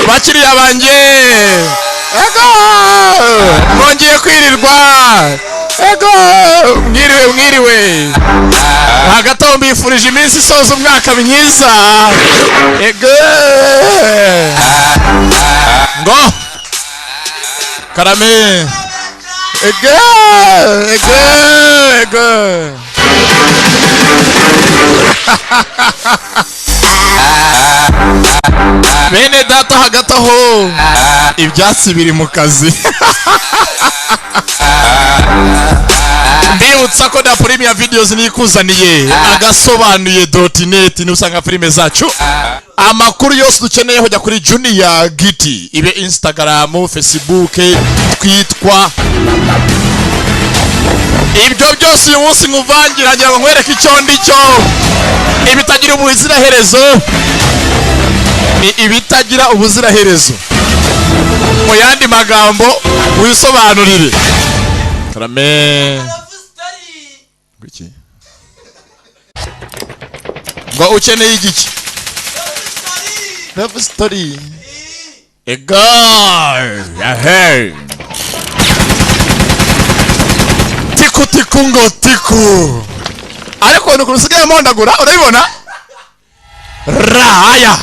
bakiriya banjye ego mwongeye kwirirwa ego mwiriwe hagati aho mbifurije iminsi isoza umwaka myiza ego ngo karame ego bene data hagati aho ibyatsi biri mu kazi mbibutsa ko na premier videos nikuzaniye agasobanuye.net nusanga filime zacu amakuru yose dukeneye hojya kuri Junior Giti ibe Instagram Facebook twitwa ibyo byose uyu munsi nkuvangira ngira ngo nkwereke icyo ndicyo ibitagira ubuziraherezo ni ibitagira ubuziraherezo mu yandi magambo wisobanurire karame gwiki ngo ukeneye igiki love story egal yahe tiku ngo tiku ariko nuko rusigaye mondagura urabibona raya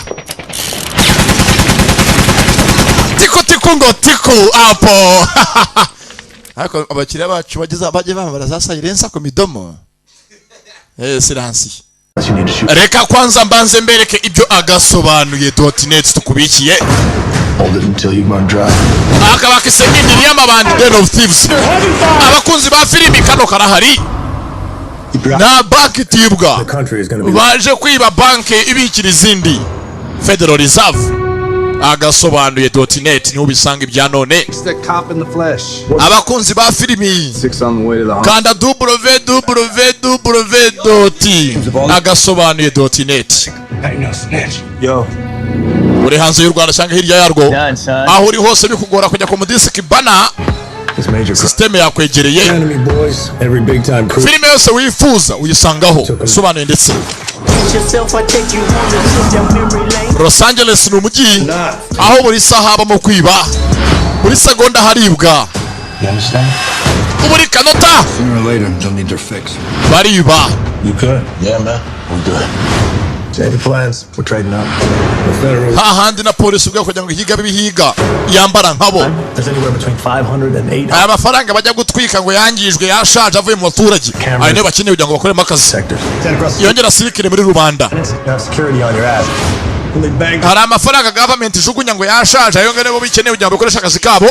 tiku ngo tiku apo ariko abakiriya bacu baje bambara za silence ko midomo silence reka kwanza mbanze mbereke ibyo agasobanuye.net tukubikiye akabaka semini y'amabandi Den of Thieves abakunzi ba filimi kano karahari na banki tibwa baje kwiba banki ibikira izindi Federal Reserve agasobanuye.net niho bisanga ibya none abakunzi ba filimi kanda www.agasobanuye.net uri hanze y'u Rwanda cyangwa hirya yarwo aho uri hose bikugora kujya ku mudisiki bana system yakwegereye filime yose wifuza uyisangaho sobanuye ndetse Los Angeles ni umujyi aho buri saha habamo kwiba buri segonda haribwa buri kanota bariba hahandi na polisi ubwo kugira ngo higa bihiga yambara nkabo aya mafaranga bajya gutwika ngo yangijwe yashaje avuye mu baturage ayo niyo bakeneye kugira ngo bakoremo akazi yongera sirikire muri rubanda hari amafaranga government ijugunya ngo yashaje ayo ngene bo bikeneye kugira ngo bakoreshe akazi kabo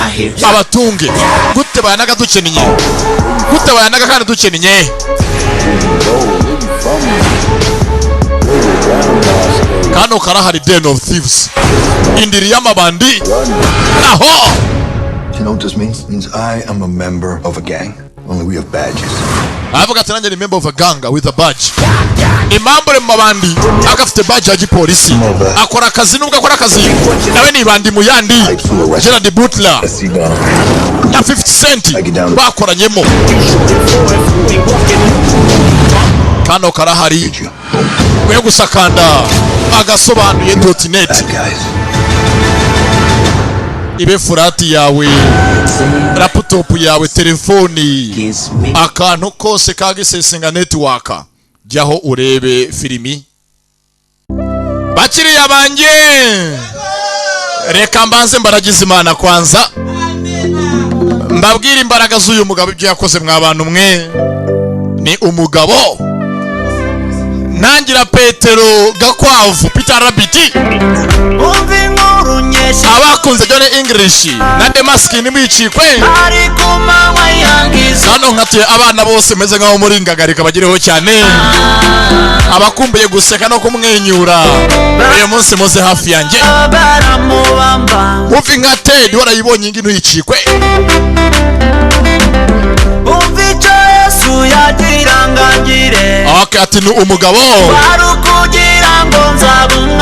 abatunge gute bayanaga dukeneye kandi dukeneye kano karahari Den of Thieves indiri y'amabandi aho. You know what this means? It means I am a member of a gang. Only we have badges. Avuga ati nanjye ni member of a gang with a badge. Imambure mu mabandi akafite badge ya polisi. Akora akazi nubwo akora akazi. Nawe ni bandi mu yandi. Gerard Butler. Na 50 Cent bakoranyemo. Kano karahari. Kwe gusakanda agasobanuye.net. Ibe furati yawe, laptop yawe, telefoni, akantu kose kagisesinga network, jyaho urebe filimi. Bakiriya banje, reka mbanze mbaragize Imana kwanza, mbabwira imbaraga z'uyu mugabo ibyo yakoze mwabantu mwe. Ni umugabo Nangira Petero Gakwavu Peter Rabbit. Abakunze John English na Demaski nimwicikwe. Hano nkatuye abana bose meze nkaho muri ngagarika bagireho cyane. Abakumbuye guseka no kumwenyura. Uyu munsi muze hafi yanjye. Muvi nka Ted warayibonye ingino yicikwe. Okay, ati ni umugabo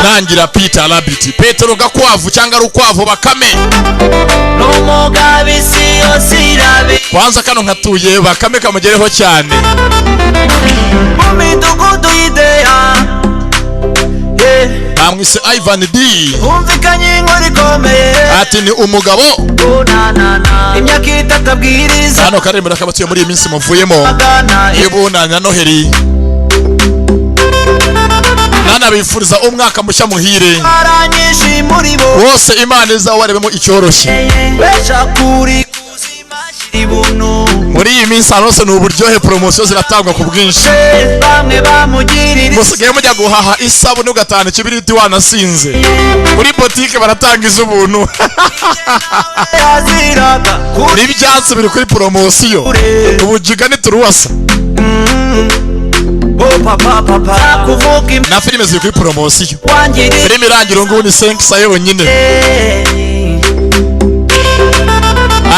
Nangira Peter Rabbit. Petero Gakwavu cyangwa Rukwavu Bakame. Kwanza kano nkatuye Bakame kamugereho cyane. Amwise Ivan D. Umvikanye inkuru ikomeye. ati ni umugabo imyaka itatu abwiriza hano karemera kabatuye muri iyi minsi muvuyemo y'ubunani na Noheri. Nana bifuriza umwaka mushya muhire wose, Imana izawarebemo icyoroshye. Muri iyi minsi hose ni uburyohe, promosiyo ziratangwa ku bwinshi. Musigaye mujya guhaha isabune ugatahana ikibiriti wanasinze, muri botike baratanga iz'ubuntu. N'ibyatsi biri kuri promosiyo, ubujiga ntituruwasa. Na filime ziri kuri promosiyo, filime irangira ngo ni senkisa yonyine.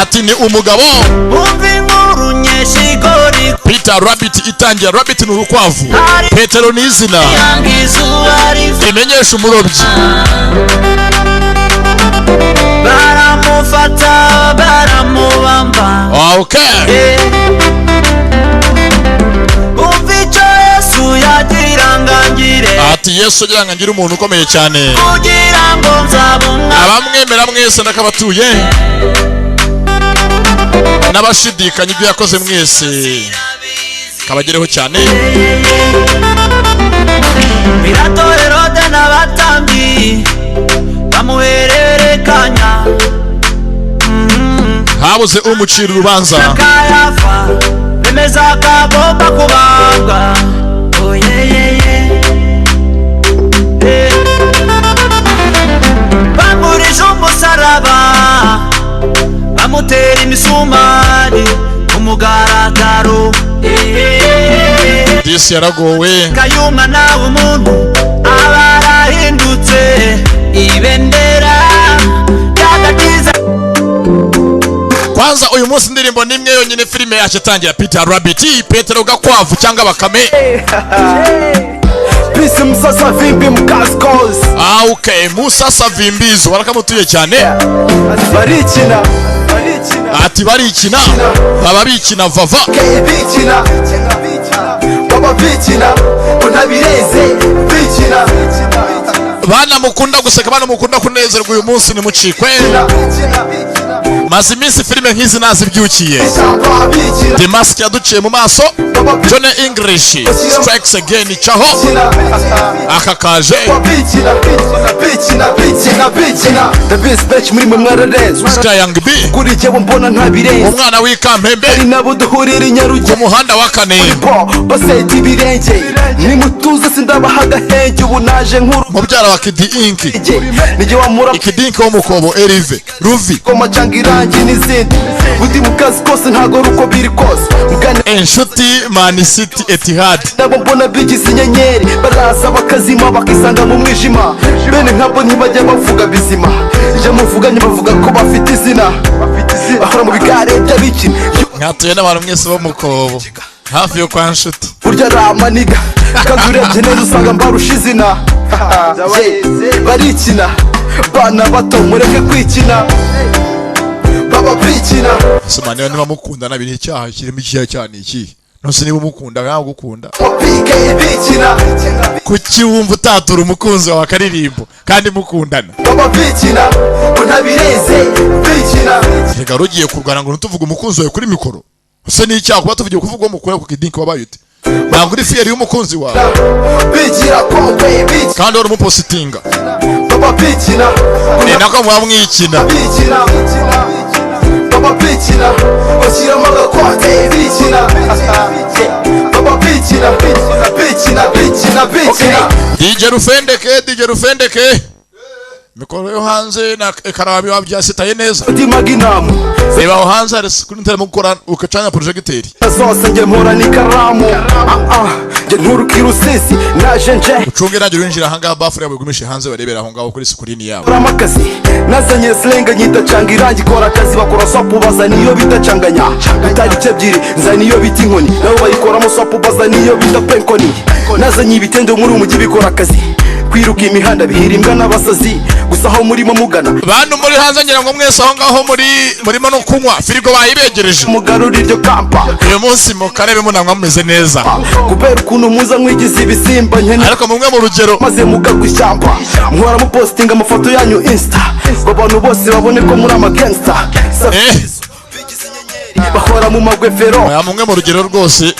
Ati ni umugabo Peter Rabbit itangira. Rabbit ni urukwavu, Petero ni izina imenyesha umurobyi. baramufata baramubamba. Okay. Ati Yesu agira ngo angire umuntu ukomeye cyane, abamwemera mwese ndakabatuye, n'abashidikanya ibyo yakoze mwese kabagereho cyane. Pilato Herode n'abatambi bamuhererekanya, habuze umucira urubanza, Kayafa bemeza ko agomba kubambwa. Oh yeah yeah yeah. Bamurije umusaraba bamutera imisumari ku mugaragaro. disi yaragowe, Kayumba nawe umuntu aba arahindutse ibendera y'agakiza. kwanza uyu munsi indirimbo nimwe yonyine filime yacu itangira, Peter Rabbit, Petero Gakwavu cyangwa Bakame. Peace Musa Savimbi mukazikoze. Okay, Musa Savimbizo barakamutuye cyane. Barikina Ati barikina, baba bikina vava. bikina baba bikina unabireze bikina Bana mukunda guseka, bana mukunda kunezerwa, uyu munsi nimucikwe. Maze iminsi filime nk'izi nazibyukiye. The Mask yaduciye mu maso, John English Strikes Again cyaho akakaje. The best batch muri mwe mwararezwe. Sky Young B Kuri jyewe mbona ntabireze. umwana w'Ikampembe Ari nabo duhurira Nyarugenge. ku muhanda wa kane. Baseti ibirenge nimutuze sindabahaga henge ubu naje nkuru Mubyara wa Kid Ink, nije wamura Kid Ink wo mukobo Erive Ruvi koma cyangwa irangi n'izindi budi mu kazi kose ntago ruko biri kose mugane inshuti Man City Etihad. nabo mbona bigize inyenyeri baraza bakazima bakisanga mu mwijima bene nkabo ntibajya bavuga bizima je muvuganye bavuga ko bafite izina bahora mu bigare by'abikina Nkatuye n'abantu mwese bo mukobo hafi yo kwa nshuti. burya ramaniga kandi urebye neza usanga mbarusha izina. Barikina bana bato mureke kwikina baba bikina. Soma niba mukundana biri icyaha kirimo ikihe cyane iki? Nose niba umukunda nkaho gukunda. Bikina Kuki wumva utatura umukunzi wawe akaririmbo kandi mukundana? baba bikina unabireze bikina. Rega rugiye kurwana ngo ntuvuge umukunzi wawe kuri mikoro. Ese ni icyaha kuba tuvugiye kuvuga umukora ku Kid Ink wabaye ute? Ntabwo uri fieri y'umukunzi wawe Bigira kongwe bikina kandi uri umupositinga. baba bikina Ni nako muba mwikina. bikina baba bikina bashyiramo agakote bikina baba bikina bikina. DJ Rufendeke mikoro yo hanze na karabi wabyasitaye neza. Dimaginamu Reba aho hanze ari kuri ntarimo gukora ukacanya projecteur. zose nge mpora n'ikaramu nge nturukira usisi naje nje Ucunge nanjye winjira hanga bafure yabo gumishe hanze barebera aho ngaho kuri screen yabo. ramakazi nazanye slenga nyita canga irangi kora akazi bakora sopu bazana iyo bita canganya utari cebyiri nzana iyo bita inkoni nabo bayikoramo sopu bazana iyo bita penkoni nazanye ibitende muri umujyi bikora akazi kwiruka imihanda bihirimbwa n'abasazi gusa muzi aho murimo mugana. Bantu muri hanze ngira ngo mwese aho ngaho murimo no kunywa firigo bayibegereje. Mugarura iryo kampa. Uyu munsi mu karebe munanywa mumeze neza. Kubera ukuntu muza mwigize ibisimba nkene. Ariko mumwe mu rugero maze mugagwa ishyamba. Muhora mupostinga amafoto yanyu Insta. Abantu bose babone ko muri amagangsta. Bahora mu magwefero. Mumwe mu rugero rwose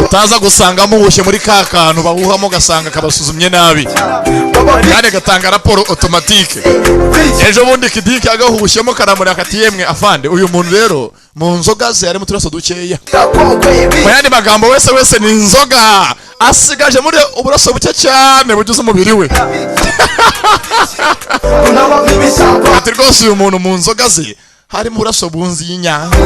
utaza gusanga muhushye muri ka kantu bahuhamo gasanga kabasuzumye nabi kandi gatanga raporo automatique. Ejo bundi kidiki agahushyemo karamura akati yemwe afande uyu muntu rero mu nzoga ze harimo turaso dukeya. Mu yandi magambo wese ni inzoga asigaje muri uburaso buke cyane bugize umubiri we. Ati rwose uyu muntu mu nzoga ze harimo uburaso bunzi y'inyanga.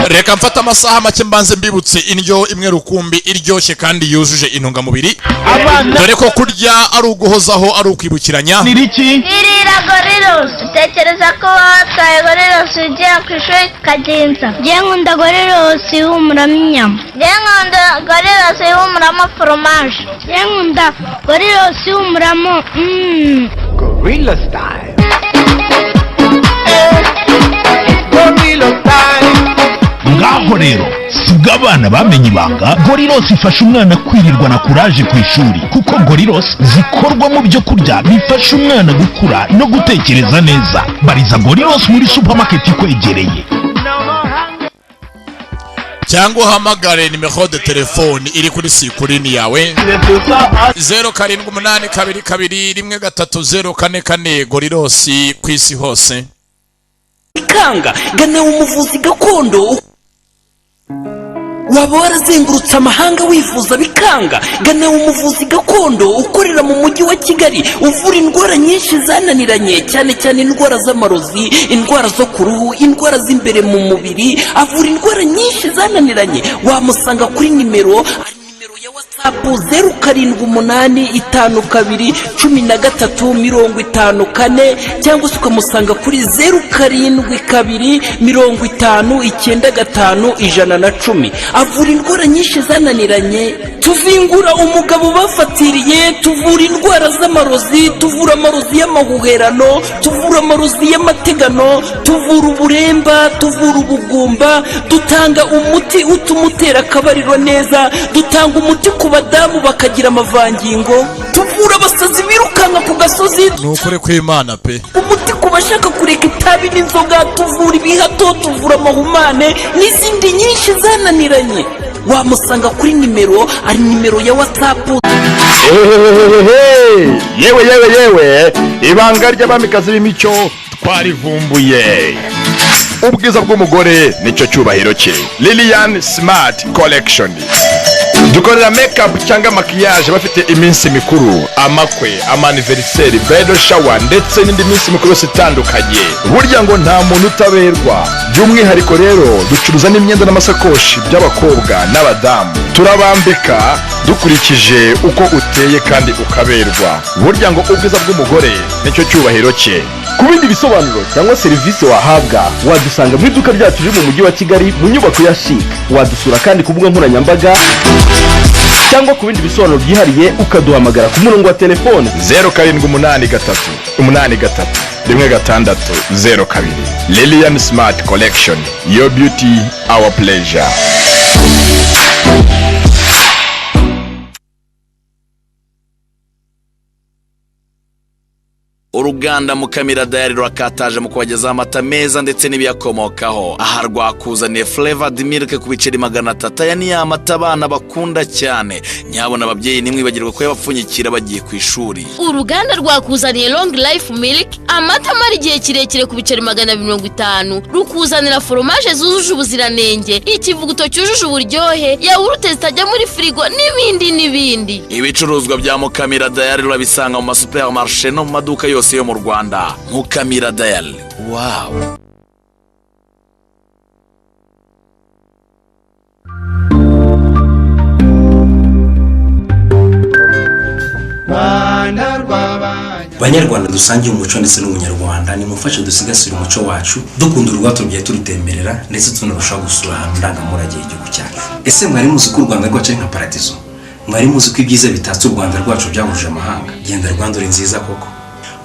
Reka mfata amasaha make mbanze mbibutse indyo imwe rukumbi iryoshye kandi yujuje intungamubiri. Dore ko kurya ari uguhozaho ari ukwibukiranya. Irira Gorilos. Utekereza ko watwaye Gorilos ugiye ku ishuri kagenza. Njye nkunda Gorilos ihumuramo inyama. Njye nkunda Gorilos ihumuramo foromaje. Njye nkunda Gorilos ihumuramo Gorilla style. Ngaho rero siga abana bamenye ibanga Gorilos ifasha umwana kwirirwa na kuraje ku ishuri kuko Gorilos zikorwa mu byo kurya bifasha umwana gukura no gutekereza neza. Bariza Gorilos muri supermarket ikwegereye cyangwa uhamagare nimero de telefone iri kuri sikurini yawe 0782213044 Gorilos ku isi hose. Ikanga gana umuvuzi gakondo. Waba warazengurutse amahanga wifuza bikanga gana umuvuzi gakondo ukorera mu mujyi wa Kigali uvura indwara nyinshi zananiranye cyane cyane indwara z'amarozi, indwara zo ku ruhu, indwara z'imbere mu mubiri. Avura indwara nyinshi zananiranye. Wamusanga kuri nimero ya WhatsApp 0782521354 cyangwa se ukamusanga kuri 0722509510. Avura indwara nyinshi zananiranye. Tuvingura umugabo bafatiriye, tuvura indwara z'amarozi, tuvura amarozi y'amahuherano, tuvura amarozi y'amategano, tuvura uburemba, tuvura ubugumba, dutanga umuti utumutera akabariro neza, dutanga umuti ku badamu bakagira amavangingo, tuvura abasazi birukanka ku gasozi. Nukuri kw'Imana pe. Umuti ku bashaka kureka itabi n'inzoga, tuvura ibihato, tuvura amahumane n'izindi nyinshi zananiranye. Wamusanga kuri nimero ari nimero ya WhatsApp. Yewe ibanga ry'abamikazi b'imico twarivumbuye. Ubwiza bw'umugore nicyo cyubahiro cye. Lilian Smart Collection dukorera makeup cyangwa maquillage bafite iminsi mikuru, amakwe, amaniversary, bridal shower ndetse n'indi minsi mikuru yose itandukanye. Burya ngo nta muntu utaberwa. By'umwihariko rero ducuruza n'imyenda n'amasakoshi by'abakobwa n'abadamu. Turabambika dukurikije uko uteye kandi ukaberwa. Burya ngo ubwiza bw'umugore nicyo cyubahiro cye. Ku bindi bisobanuro cyangwa serivisi wahabwa wadusanga mu iduka ryacu riri mu mujyi wa Kigali mu nyubako ya Chic. Wadusura kandi ku mbuga nkoranyambaga cyangwa ku bindi bisobanuro byihariye ukaduhamagara ku murongo wa telefone 0783131602. Lilian Smart Collection, your beauty, our pleasure. Uruganda Mukamira Dairy rakataje mu kubagezaho amata meza ndetse n'ibiyakomokaho. Aha rwakuzaniye flavored milk ku biceri 300. Aya ni amata abana bakunda cyane. Nyabona ababyeyi nimwibagirwe ko yabapfunyikira bagiye ku ishuri. Uruganda rwakuzaniye long life milk, amata mari igihe kirekire ku biceri 250. Rukuzanira fromage zujuje ubuziranenge, ikivuguto cyujuje uburyohe, yawurute zitajya muri frigo n'ibindi. Ibicuruzwa bya Mukamira Dairy urabisanga mu supermarché no mu maduka yose yo mu Rwanda. Mukamira Dairy. Wow. Banyarwanda dusangiye umuco ndetse n'umunyarwanda ahangaha nimufashe dusigasire umuco wacu dukunda urwatubyaye turutemberera ndetse tunarushaho gusura ahantu ndangamurage igihugu cyacu. Ese mwari muzi ko u Rwanda rwacu ari nka paradizo? Mwari muzi ko ibyiza bitatse u Rwanda rwacu byahuje amahanga? Genda Rwanda uri nziza koko,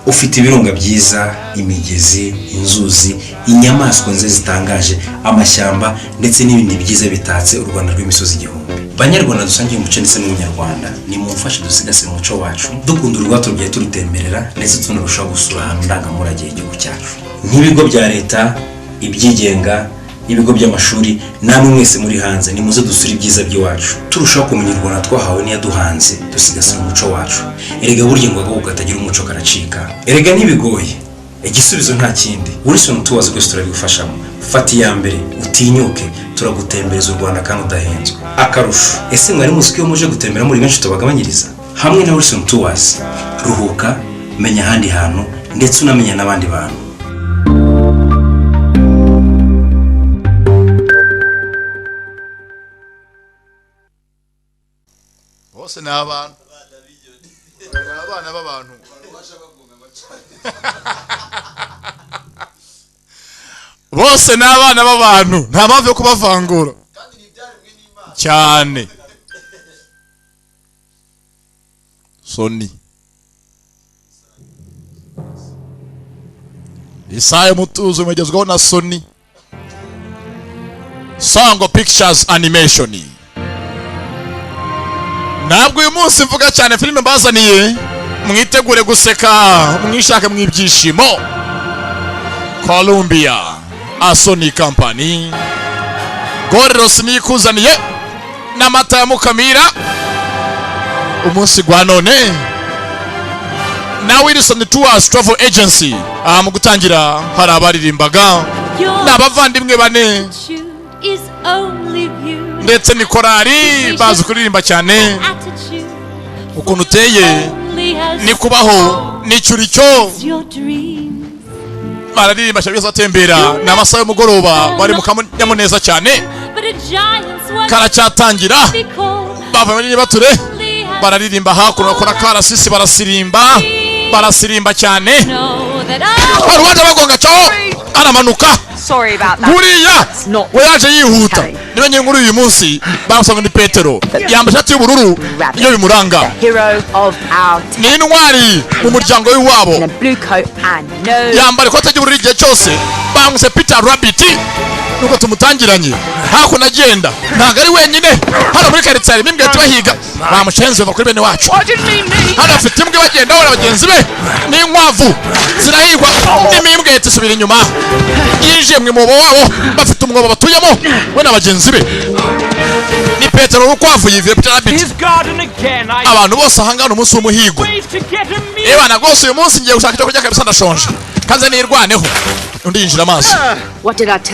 ufite ibirunga byiza, imigezi, inzuzi, inyamaswa nziza zitangaje, amashyamba ndetse n'ibindi byiza bitatse u Rwanda rw'imisozi igihumbi. Banyarwanda dusangiye umuco ndetse n'umunyarwanda, nimumfashe dusigasire umuco wacu dukunda urwatubyaye turutemberera ndetse tunarushaho gusura ahantu ndangamurage igihugu cyacu. Nk'ibigo bya leta, ibyigenga, ibigo by'amashuri, namwe mwese muri hanze nimuze dusura ibyiza by'iwacu turushaho kumenya u Rwanda twahawe n'iyaduhanze, dusigasire umuco wacu. Erega burya ngo agahugu katagira umuco karacika. Erega ntibigoye, igisubizo nta kindi, Wilson tuwazi kwese turabigufashamo. Fata iya mbere utinyuke, turagutembereza u Rwanda kandi udahenzwe. Akarusho, ese mwari muzi ko iyo muje gutembera muri benshi tubagabanyiriza? Hamwe na Wilson tuwazi, ruhuka, menya ahandi hantu ndetse unamenya n'abandi bantu. Bose ni abantu. Abana b'abantu. Bose ni abana b'abantu, nta mpamvu yo kubavangura cyane. Soni Isaha mutuzo umegezweho na Soni Sango Pictures Animation. Ntabwo uyu munsi mvuga cyane filime mbazaniye, mwitegure guseka, mwishake mwibyishimo. Columbia Sony Company Goriros nikuzaniye n'amata ya Mukamira umunsi gwa none na Wilson Tours Travel Agency. Mu gutangira hari abaririmbaga n'abavandimwe bane ndetse ni korari bazi kuririmba cyane. Ukuntu uteye ni kubaho n'icyuricyo, bararirimba cyane batembera n'amasaha y'umugoroba bari mu kanyamuneza cyane. Karacyatangira bava muri bature bararirimba hakuno bakora karasisi barasirimba cyane. Urubanza bagonga cyo aramanuka buriya we yaje yihuta. Niba nyine nkuru uyu munsi barasanga ni Petero yambaye ishati y'ubururu iyo bimuranga, ni intwari mu muryango w'iwabo, yambara ikote ry'ubururu igihe cyose. Bamwise Peter Rabbit nuko tumutangiranye hakuno agenda, ntabwo ari wenyine. Hano muri karitsiye harimo imbwa tubahiga, bamushenze bava kuri bene wacu. Hano afite imbwa bagenda bahora bagenzi be n'inkwavu zirahigwa n'imbwa yahita isubira inyuma. Yinjiye mu mwobo wabo, bafite umwobo batuyemo we n'abagenzi be. Ni Petero urukwavu yivuye Peter Rabbit. Abantu bose ahangana umunsi w'umuhigo. Ebana rwose uyu munsi ngiye gushaka icyo kurya kabisa, ndashonje kanze nirwaneho. Undi yinjira amaso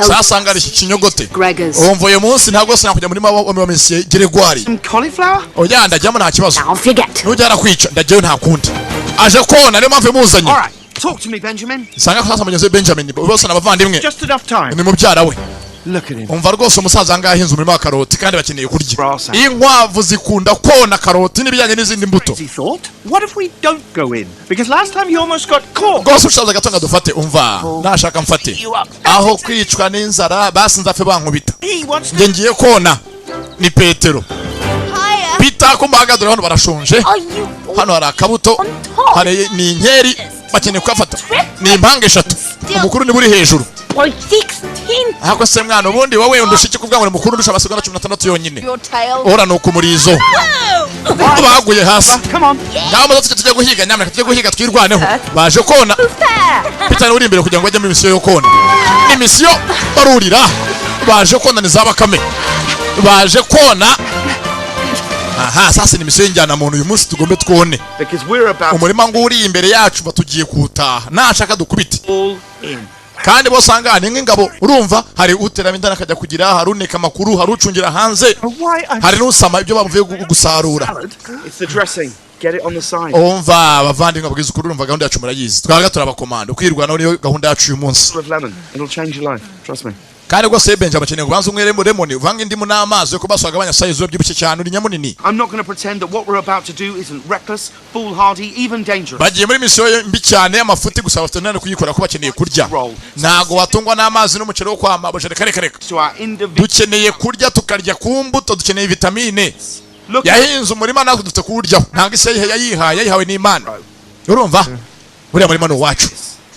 sasa ngari kinyogote. Umva uyu munsi ntabwo rwose nakujya muri wa Monsieur Gregoire. Oya ndajyamo nta kibazo, nujyara kwica ndajyayo nta kundi. Aje kona niyo mpamvu muzanye. Talk to me, Benjamin. Sanga ko sasa mugenzi Benjamin bose n'abavandimwe. Just enough time. Ni mubyara we. Look at him. Umva rwose umusaza ngaho ahinze umurima wa karoti kandi bakeneye kurya. Inkwavu zikunda kona karoti n'ibijyanye n'izindi mbuto. What if we don't go in? Because last time you almost got caught. Rwose ushaza gatonga dufate. Umva nashaka mfate aho kwicwa n'inzara basi nzafe bankubita. Nge ngiye kona ni Petero. Peter kumbagadura hano barashonje. Hano hari akabuto, hari ni inkeri bakeneye kwafata. Ni impanga eshatu, umukuru ni buri hejuru. Hako se mwana ubundi wowe undushike kuvuga ngo mukuru ndusha abasigana 16 yonyine. Ora nuko murizo baguye hasi. Ngaho maze tujye guhiga, nyamara tujye guhiga twirwaneho. Baje kona Peter uri imbere kugira ngo ajye mu misiyo yo kona. Ni misiyo barurira. Baje kona ni zabakame. Baje kona. Aha sasa ni misiyo njyana muntu uyu munsi tugombe twone. Umurima nguri imbere yacu batugiye kutaha. Nashaka dukubite. Kandi bose angana nk'ingabo urumva hari uteramo indana akajya kugira haruneka makuru harucungira hanze hari n'usama ibyo bavuye gusarura. Umva bavandimwe babwiza ukuri urumva gahunda yacu murayizi twaga turabakomanda kwirwana niyo gahunda yacu uyu munsi. kandi rwose Benja bakeneye kubanza umwe lemon uvanga indimu n'amazi ko baswagabanya size y'ibyibushye cyane uri nyamunini. I'm not going to pretend that what we're about to do isn't reckless, foolhardy, even dangerous. Bagiye muri misiyo mbi cyane amafuti gusa bafite nane kuyikora ko bakeneye kurya. Nago watungwa n'amazi n'umuceri wo kwama bajere kare. Dukeneye kurya tukarya ku mbuto dukeneye vitamine. Yahinze umurima natwe dufite kurya. Ntango ise yayihawe n'Imana. Urumva? Uriya murima no wacu.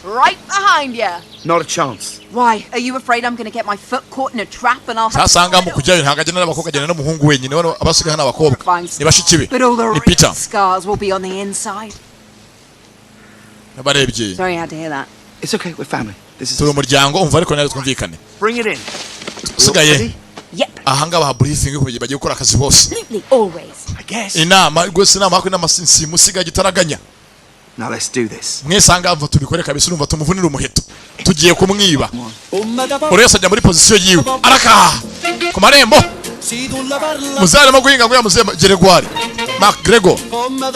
Right behind you. Not a chance. Why? Are you afraid I'm going to get my foot caught in a trap and I'll have Sasanga mu kujyayo ntagagena n'abakobwa agena n'umuhungu wenyine bano abasigaye hana abakobwa. Ni bashikibe. But all the Ni Peter. scars will be on the inside. Nabarebye. Sorry I had to hear that. It's okay, we're family. This is Turi umuryango umva ariko nari twumvikane. Bring it in. Sigaye. Yep. Ahanga ba briefing ko bagiye gukora akazi bose. Absolutely, always. I guess. Inama rwose inama ko n'amasinsi musiga gitaraganya. Now let's do this. Mwesanga ava tubikore kabisa urumva tumuvunira umuheto. Tugiye kumwiba. Urese ajya muri position yiwe. Araka. Ku marembo. Muzarimo guhinga ngo yamuze Geregwari. Mark Grego.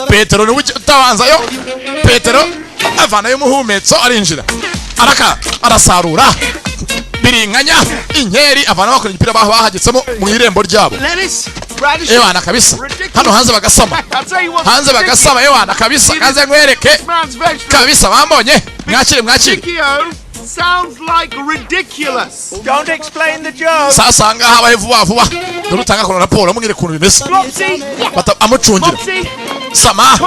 Petero ni utabanzayo. Petero avana yo muhumetso arinjira. Araka arasarura. Biringanya inkeri avana bakora igipira bahagitsemo mu irembo ryabo. Ewana kabisa. Hano hanze bagasama. Hanze bagasama ewana kabisa. Kaze ngwereke. Kabisa bambonye. Mwakire. Sounds like ridiculous. Don't explain the joke. Sasa ngaha habaye vuba. Durutanga kono raporo mungire kuntu bimeze. Bata amucungira. Sama.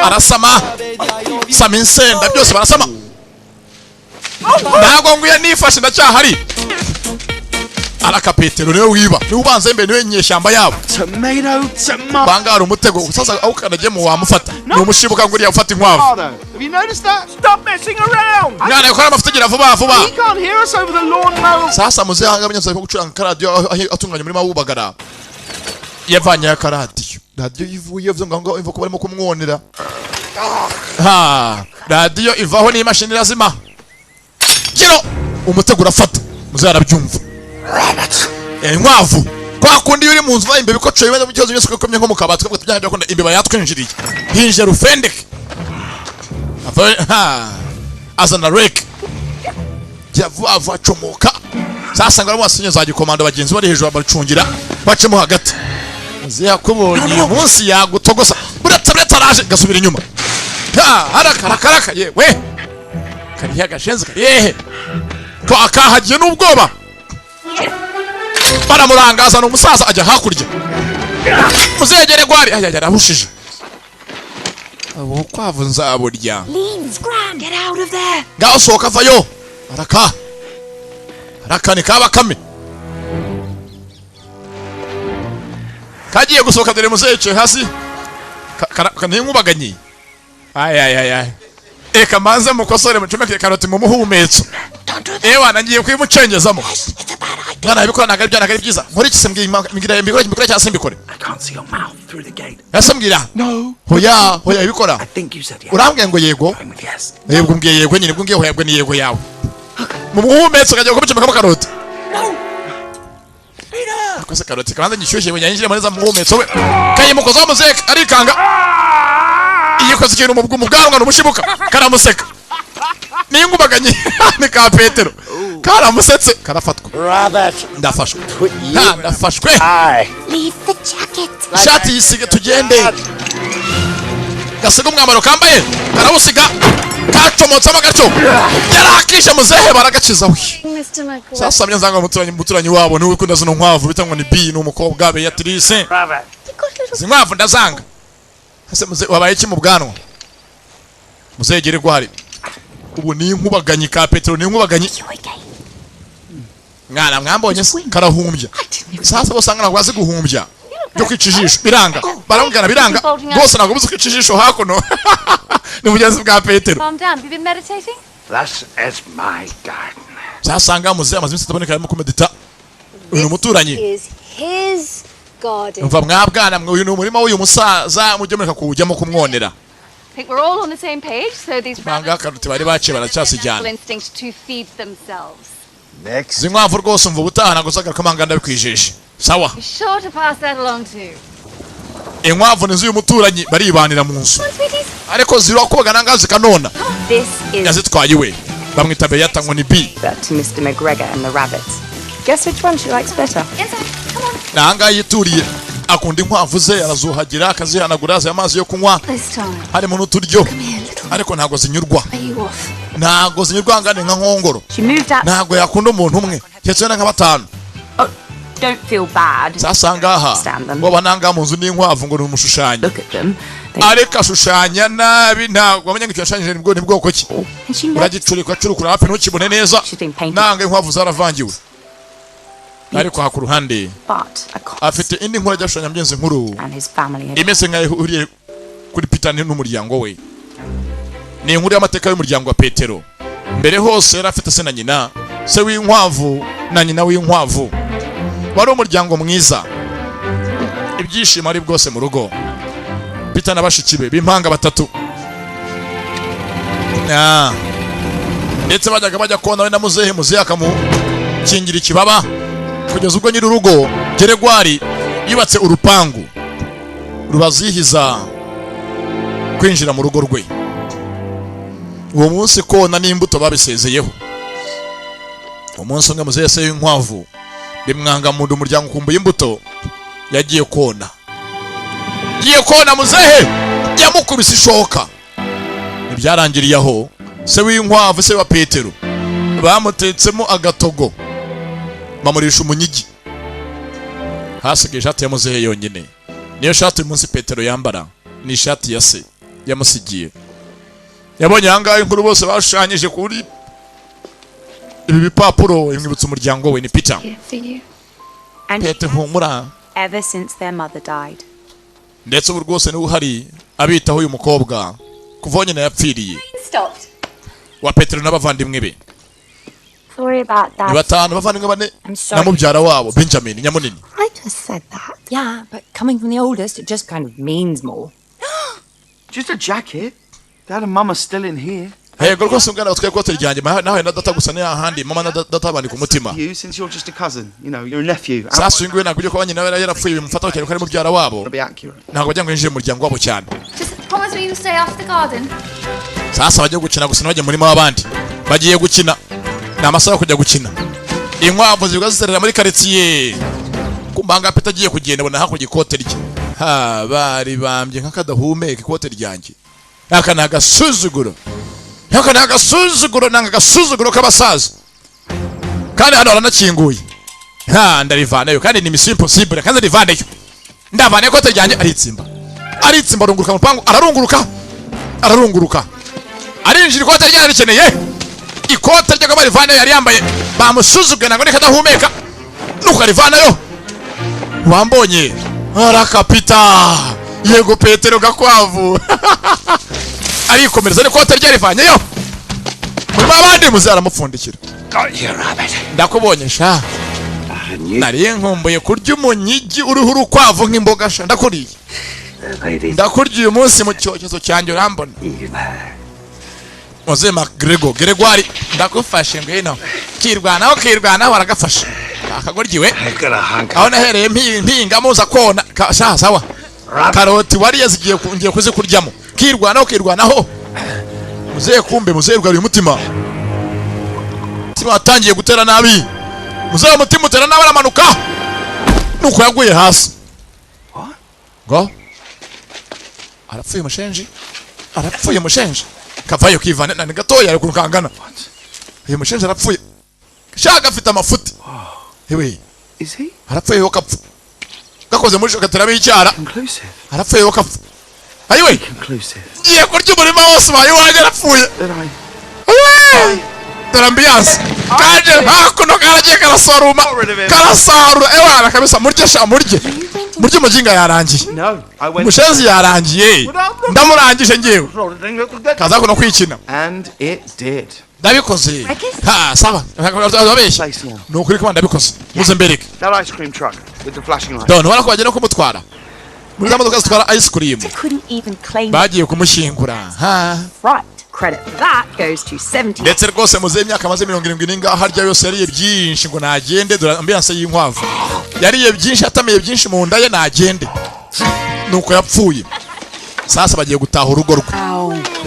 Arasama. Sama insenda byose barasama. Ntago nguye nifashe ndacyahari. Araka Petero niwe wiba. Ni ubanza imbere niwe nyeshyamba yabo. Tomato. Bangara umutego. Sasa awukanaje mu wamufata. Ni umushibuka nguriya ufata inkwavu. Have you noticed that? Stop messing around. Nana yakora amafutegera vuba. He can't hear us over the lawn mower. Sasa muze hanga abanyaza ko gucuranga karadio atunganya muri mabubagara. Yavanye ya karadio. Radio ivuye vyo ngo imva ko barimo kumwonera. Radio ivaho ni imashini lazima. Kiro umutego urafata. Muze arabyumva. Inkwavu. Kwa kundi yuri mu nzu imbe bikocoye wenda mu kibazo byose komye nko mu kabati ko byanje ko imbeba yatwinjiriye. Hinje rufendeke. Azana rek. Yavu acomoka. Sasa ngara mwasinye za gikomando bagenzi bari hejuru abacungira bacemo hagati. Muziya kubonye umunsi yagutogosa. Buretse araje gasubira inyuma. Haraka yewe. Kariya gashenze yehe. Ko akahagiye n'ubwoba. Baramurangaza no umusaza ajya hakurya. Muzegere gwari arahushije. Abo kwavu nzaburya. Lean, Scram, get out of there. Ngaho soka vayo. Araka ni kabakame. Kagiye gusoka dore muzeche hasi. Kana nkubaganye. Ay. Eka manze mukosore mucomeke karoti mu muhumetso. Ewa nagiye kwimucengezamo. Ngana ibikora nagari byiza. Muri kisembwe mbikora cyangwa simbikore. I can't see your mouth through the gate. Yasambwira. No. Hoya ibikora. I think you said yes. Urambwiye ngo yego. Yes. Yego mbwiye yego nyine mbwiye hoya ni yego yawe. Mu muhumetso kajya kubica karoti. Akose karoti kanza nyishyushye nyanyinjira muri za muhumetso we. Kaye mukozo muzeka arikanga. Iyo koze ikintu mu bwanwa n'umushibuka karamuseka. Ningubaganye ni ka Petero. Karamusetse karafatwa. Ndafashwe. Ndafashwe. Leave the jacket. Shati yisige tugende. Gasego umwambaro kambaye. Karawusiga. Kacomotsa magaco. Yarakisha muzehe baragaciza we. Sasa myanzanga muturanyi wabo niwe kunda zino nkwavu bitangwa ni B n'umukobwa be Yatrice. Zinkwavu ndazanga. Hase muze wabaye iki mu bwanwa. Muzegere gwari. Ubu ni inkubaganyi ka Petero ni inkubaganyi. Mwana mwambonye karahumbya. Sasa bosanga nagwaze guhumbya. Byo kwicijisho biranga. Barambwira biranga. Bose nago buze kwicijisho hakono. Ni mugenzi bwa Petero. Calm down. Have you been meditating? This is my garden. Sasanga muze amazimisi taboneka arimo kumedita. Uyu muturanyi. Is his garden. Umva mwabwana mwe uyu ni umurima w'uyu musaza mujyomeka kujyamo kumwonera. I think we're all on the same page, so these Banga karuti bari bace baracyasijyana. instinct to feed themselves. Next. Zinkwavu rwose umva ubutahana gusagara kamanga ndabikwijeje. Sawa. Be sure to pass that along too. Inkwavu nizo uyu muturanyi baribanira mu nzu. Ariko ziro kogana ngazi kanona. This is Yazitwaye we. Bamwita Beyata ngo ni B. to Mr. McGregor and the rabbits. Guess which one she likes better? Nanga yituriye akunda inkwavu ze arazuhagira akazihanagura ze amazi yo kunywa hari mu nuturyo ariko ntago zinyurwa ntago zinyurwa ngane nka nkongoro ntago yakunda umuntu umwe cyetse nka batanu. Don't feel bad. Sasa ngaha ngo bananga mu nzu n'inkwavu ngo numushushanyo areka shushanya nabi ntago amenya ngo yashanyije nibwo nibwoko ki uragicurika curukura hafi ntukibone neza nanga inkwavu zaravangiwe ariko ha ku ruhande afite indi nkuru ajyashanya mgenzi nkuru imeze nka ihuriye kuri Peter n'umuryango we. Ni inkuru y'amateka y'umuryango wa Petero. Mbere hose yari afite se na nyina, se w'inkwavu na nyina w'inkwavu. Wari umuryango mwiza, ibyishimo ari bwose mu rugo. Peter na bashiki be b'impanga batatu. Ndetse bajya kona we na muzehe akamukingira ikibaba kugeza ubwo nyiri urugo Geregwari yubatse urupangu rubazihiza kwinjira mu rugo rwe. Uwo munsi kona n'imbuto babisezeyeho. Umunsi umwe muzehe se w'inkwavu bimwanga mu umuryango kumbuye imbuto yagiye kona. Muzehe yamukubise ishoka. Ibyarangiriye aho se w'inkwavu se wa Petero bamutetsemo agatogo bamurisha umunyigi. Hasigaye ishati ya muzehe yonyine. Niyo shati uyu munsi Petero yambara ni ishati ya se yamusigiye. Yabonye hangaye inkuru bose bashushanyije kuri ibi bipapuro imwibutsa umuryango we ni Peter. Petero humura. Ever since their mother died. Ndetse ubu rwose ni uhari abitaho uyu mukobwa kuva nyina yapfiriye. Wa Petero n'abavandimwe be. Sorry about that. Batanu bavandimwe bane na mubyara wabo Benjamin Nyamunini. I just said that. Yeah, but coming from the oldest it just kind of means more. Just a jacket. Dad and Mama still in here. Hey, rwose umwana watwaye kote ryanjye nawe na data gusa n'ahandi mama na data bandi ku mutima. You since you're just a cousin, you know, you're a nephew. Sasa ingwe nakujye ko banyina we yarapfuye bimufata cyane ko ari mubyara wabo. Ntabwo bajya ngo yinjire mu muryango wabo cyane. Just promise me you'll stay after the garden. Sasa bajya gukina gusa n'abajya muri abandi. Bagiye gukina. Na amasaha kujya gukina. Inkwavu zigaziterera muri quartier. Kumbanga Peter agiye kugenda bona hakurya ikote rye. Ha bari bambye nk'akadahumeka ikote ryanjye. Aka nagasuzuguro. Aka nagasuzuguro nanga gasuzuguro k'abasaza. Kandi hano aranakinguye. Ha ndarivanayo kandi ni mission impossible kandi ndivanayo. Ndavanayo ikote ryanjye aritsimba. Aritsimba runguruka mu pangu ararunguruka. Arinjira ikote ryanjye rikeneye. Ikote ryo barivanayo yari yambaye bamusuzugwe nango nikadahumeka. Nuko arivanayo. Wambonye arakapita yego Petero gakwavu arikomereza ni kote ryarivanyeyo muri babandi muzara mupfundikira ndakubonye sha nari nkumbuye kurya umunyigi uruhu rukwavu nk'imboga sha ndakuriye uyu munsi mu cyokezo cyanjye urambona Mozema Geregwari ndakufashe ngwino kirwanaho baragafasha akagoryiwe aho nahereye mpinga muza kona sawa karoti wari yazigiye kungiye kuzikuryamo kirwanaho muzehe kumbe muzehe rwari umutima watangiye gutera nabi muzehe umutima utera nabi aramanuka nuko yaguye hasi ngo arapfuye mushenji kavayo kivana na gatoya ari kurukangana uyu mushenji arapfuye shaka afite amafuti hewe arapfuye yo kapfu gakoze muri shokatera bicyara arapfuye yo kapfu ayiwe ye kurya umurima wose bayiwaje arapfuye ambiance kaje hakuno karagiye karasarura ewana kabisa murye mujinga yarangiye mushenzi yarangiye ndamurangije ngewe kaza kuno kwikina and it did. Ndabikoze ha sawa abeshya nukuri ko ndabikoze muze mbereke That ice cream truck with the flashing lights. Don't wala kwagera ko mutwara muri zamodoka zitwara ice cream bagiye kumushyingura ha Credit for that goes to 70. Ndetse rwose muze imyaka maze 70 ninga harya yose yariye byinshi ngo nagende dore ambiance y'inkwavu yariye byinshi atamiye byinshi mu nda ye nagende nuko yapfuye sasa bagiye gutaha urugo rwe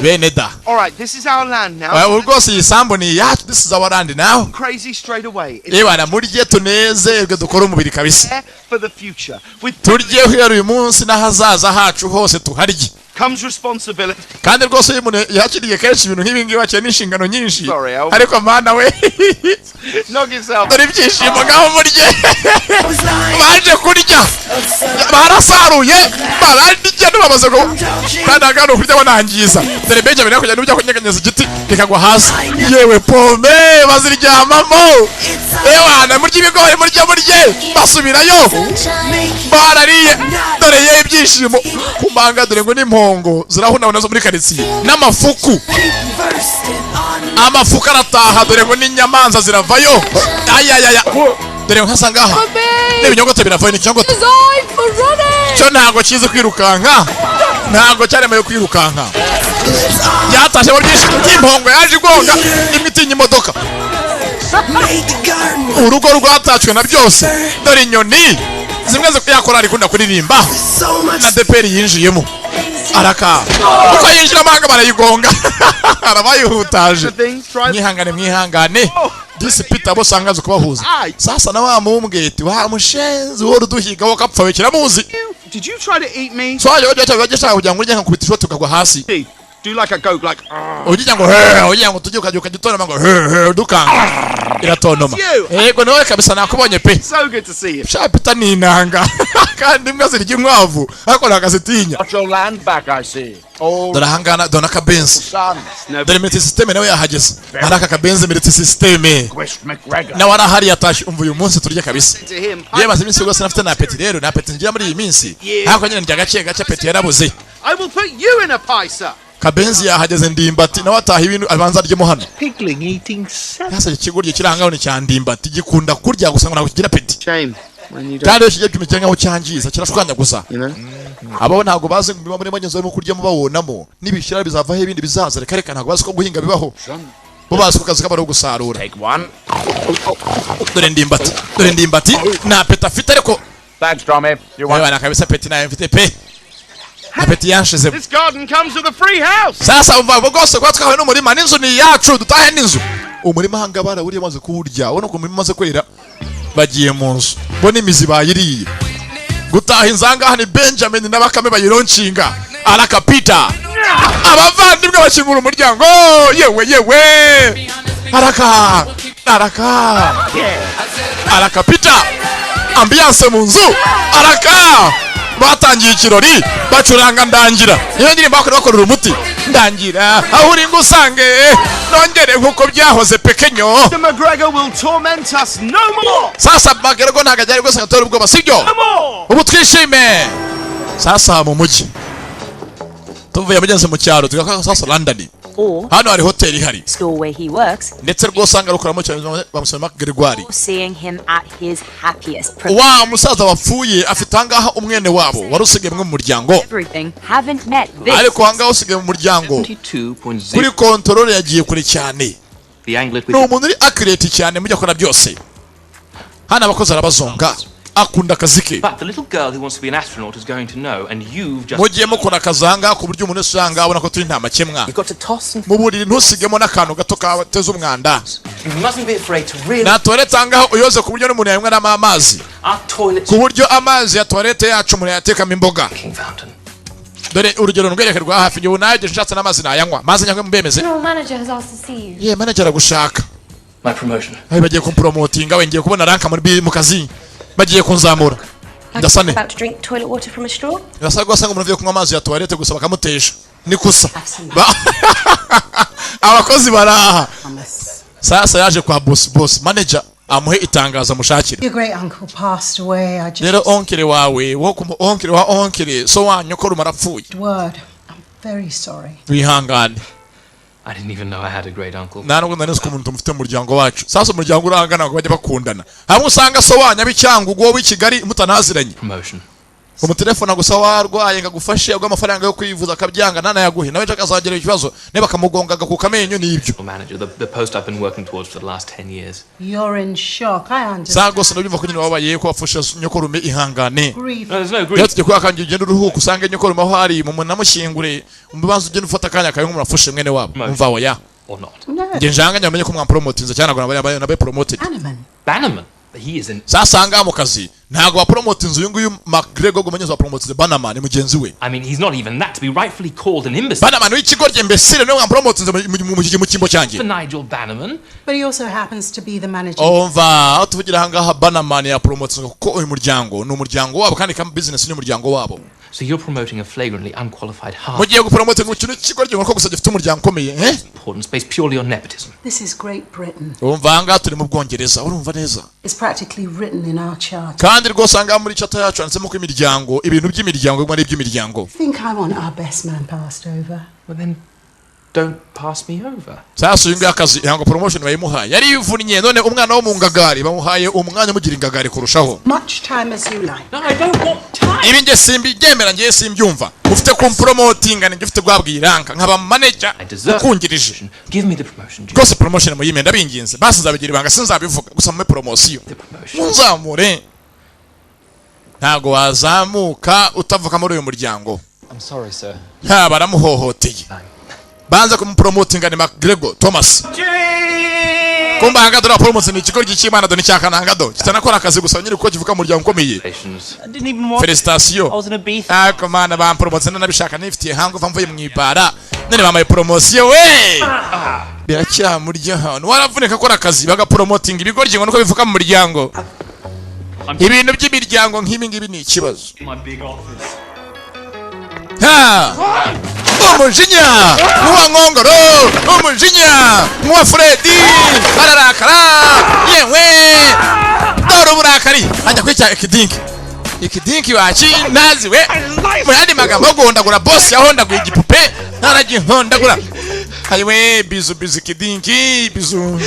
bene da. Alright, this is our land now. Rwose iyi sambu ni yacu, this is our land now. Crazy straight away. Bana murye tunezerwe dukora umubiri kabisa. For the future. Turye uyu munsi n'ahazaza hacu hose tuharye. Comes responsibility. Kandi rwose uyu muntu yakiriye kenshi ibintu nk'ibi ngibi bakeye n'inshingano nyinshi. Ariko mana we. Knock yourself. Dore ibyishimo ngaho murye. Baje kurya. Barasaruye. Barandije n'ubamaze go. Kandi agano kurya banangiza. Dore Benjamin yakujya n'ujya kunyeganyeza igiti kikagwa hasi. Yewe pome baziryamamo. Ewana murye ibigori murye. Basubirayo. Barariye. Dore ye ibyishimo. Kumbanga dore ngo ni zirahuna nazo muri karitsiye n'amafuku amafuku arataha dore ngo n'inyamanza ziravayo ayayaya dore nkasanga aha n'ibinyogote biravayo n'icyogote cyo ntago kizi kwirukanka ntago cyaremaye kwirukanka yatashe mu byinshi by'impongo yaje igonga imitinya imodoka urugo rwatacwe na byose dore inyoni zimwe yakora arikunda kuririmba na deperi yinjiyemo araka uko yinjira amahanga barayigonga arabayihutaje mwihangane disi Peter bo sangaze kubahuza sasa na wa mumbweti wa mushenzi wo ruduhiga wo kapfawe kiramuzi. Did you try to eat me? So ayo cyangwa kugira ngo urye nkubita ishoti ukagwa hasi. Do like a goat like ugiye ngo tujye ukagitona mango dukanga iratonoma. Yego nawe kabisa nakubonye pe. So good to see you. Sha Peter ni inanga kandi mbwa zirya inkwavu ariko nakazitinya. Got your land back I see. Dore hangana dona kabenzi dore military system nawe yahageze araka kabenzi military system nawe arahari yatashi umva uyu munsi turya kabisa ye maze iminsi yose nafite na apeti rero na apeti ngira muri iyi minsi hako nyine ndya gace apeti yarabuze. I will put you in a pie sir. Kabenzi yahageze ndimbati nawe ataha ibintu abanza arye muhano Pigling eating yasa ikigurye kirangaho ni cya ndimbati gikunda kurya gusa ngo nako kigira apeti shame. Kandi ishije cyumike ngaho cyangiza kirashwanya gusa abo ntago bazi ngo muri manyezo barimo kurya mu babonamo nibishira bizavaho ibindi bizaza reka ntago bazi ko guhinga bibaho bo bazi ko kazi kabaro gusarura. Dore ndimbati na peta afite ariko thanks Tommy you want na kabisa peti na mfite pe apeti yanshize. This garden comes with a free house. Sasa umva bogose kwa twahawe n'umurima n'inzu ni yacu dutahe n'inzu umurima hangabara buriye maze kuwurya ubona ko umurima maze kwera bagiye mu nzu bo n'imizi bayiriye gutaha inzanga ni Benjamin n'abakame bayironcinga arakapita abavandimwe bakingura umuryango yewe arakapita ambiance mu nzu batangiye ikirori bacuranga ndangira iyo ndirimbo bakorera umuti ndangira aho uri ngusange nongere nkuko byahoze pekenyo. The McGregor will torment us no more. Sasa McGregor ntago ajya rwose atora ubwoba sibyo ubu twishime sasa mu mujyi tuvuye mugenze mu cyaro tugakora sasa London hano hari hotel ihari school where he works ndetse rwose anga rukoramo cyane bamusoma McGregor seeing him at his happiest wa musaza wapfuye afite hangaha umwene wabo warusigaye mu muryango everything haven't met this ariko hangaha usigaye mu muryango kuri control yagiye kure cyane no umuntu uri accurate cyane mujya kora byose hana abakozi arabazonga akunda kazike but the little girl who wants to be an astronaut is going to know and you've just mugiye mukora kazanga ku buryo umuntu usanga abona ko turi nta makemwa mu buriri ntusigemo n'akantu gato kateza umwanda na toilette angaho uyoze ku buryo n'umuntu yanywa n'amazi ku buryo amazi ya toilette yacu umuntu yatekamo imboga dore urugero rwereke rwa hafi ngiye unaje nshatse n'amazi nayanywa maze nyangwe mbemeze ye manager agushaka my promotion bagiye kumpromotinga we ngiye kubona ranka muri mu kazi bagiye kunzamura ndasane ndasagwa sanga umuntu avuye kunywa amazi ya toilette gusa bakamutesha nikusa abakozi baraha sasa yaje kwa boss manager amuhe itangaza mushakira Your great uncle passed away. I just rero onkere wawe wo ku onkere wa onkere so wanyu ko rumarapfuye word. I'm very sorry. wihangane. I didn't even know I had a great uncle. Ntabwo nari ko umuntu mufite umuryango wacu. Sasa umuryango urangana ngo bajye bakundana. Hamwe usanga so wanya bicyangu gwo w'Ikigali mutanaziranye. Promotion. umutelefona gusa warwaye ngagufashe agwa amafaranga yo kwivuza akabyanga nana yaguhe nawe akazagera ikibazo niba kamugonga gakukamenyo nibyo the post I've been working towards for the last 10 years. You're in shock. I understand. Sago sinabimva ko nyine wabaye ko wafusha nyokorume ihangane. Grief. No, there's no grief. Yatuje ko akanje ugenda uruhuka usange nyokorume aho hari mu namushingure umbanza ugenda ufata kanya kayo murafushe mwene wabo umva oya or not. Nge njanga nyamenye ko mwampromotinze cyane nagona nabe promoted. Bannerman. He is in. Sasanga mu kazi ntago wa promotinze uyu nguyu McGregor gumenyeza wa promotinze Bannerman mugenzi we. I mean, he's not even that to be rightfully called an imbecile. Bannerman w'ikigorye mbesire no mwampromotinze mu kimbo cyanjye. For Nigel Bannerman. But he also happens to be the managing. Umva tuvugira hangaha Bannerman ya promotinze ko uyu muryango ni umuryango wabo kandi kam business ni umuryango wabo. So you're promoting a flagrantly unqualified half. Mugiye gupromote mu kintu kigorye ngo gusa gifite umuryango komeye Important space purely on nepotism. This is Great Britain. Umva hanga turi mu Bwongereza urumva neza. It's practically written in our chart. Kandi rwose hanga muri chata yacu handitsemo ko imiryango ibintu by'imiryango bimwe n'iby'imiryango. I think I want our best man passed over. Well then don't pass me over. Sasa yunga akazi yango promotion bayimuhaye yari yivunnye none umwana wo mu ngagari bamuhaye umwanya mugira ingagari kurushaho. Much time as you like. No, I don't want time. Ibi nge simbigemera ngiye simbyumva ufite ku promoting ngane ngifite gwabwiranka nkaba manager ukungirije. Give me the promotion. Kose promotion muyime ndabinginze basi nzabigira ibanga sinzabivuga gusa mu promotion. Munzamure ntago wazamuka utavuka muri uyu muryango. I'm sorry, sir. Ha baramuhohoteye. Banza kumupromotinga ni McGregor Thomas. Kumba hanga dora promotion ni kigoryi cy'Imana do ni cyakananga do. Kitanakora akazi gusa nyiri ko kivuka mu muryango ukomeye. Felicitation. Akomana ba promotion nabishaka nifitiye hango mvuye mu ibara. None bamaye promotion we. Biracya murya hano. Waravunika akora akazi baga promoting ibigoryi ngo nuko bivuka mu muryango. Ibintu by'imiryango nk'ibi ngibi ni ikibazo. Ha! Umujinya nuwa ngongoro umujinya nuwa Freddy ararakara yewe doro burakari ajya kwica ikidinki wachi naziwe muyandi magambo gondagura boss yahondagura igipupe naragihondagura ayiwe bizu ikidinki bizu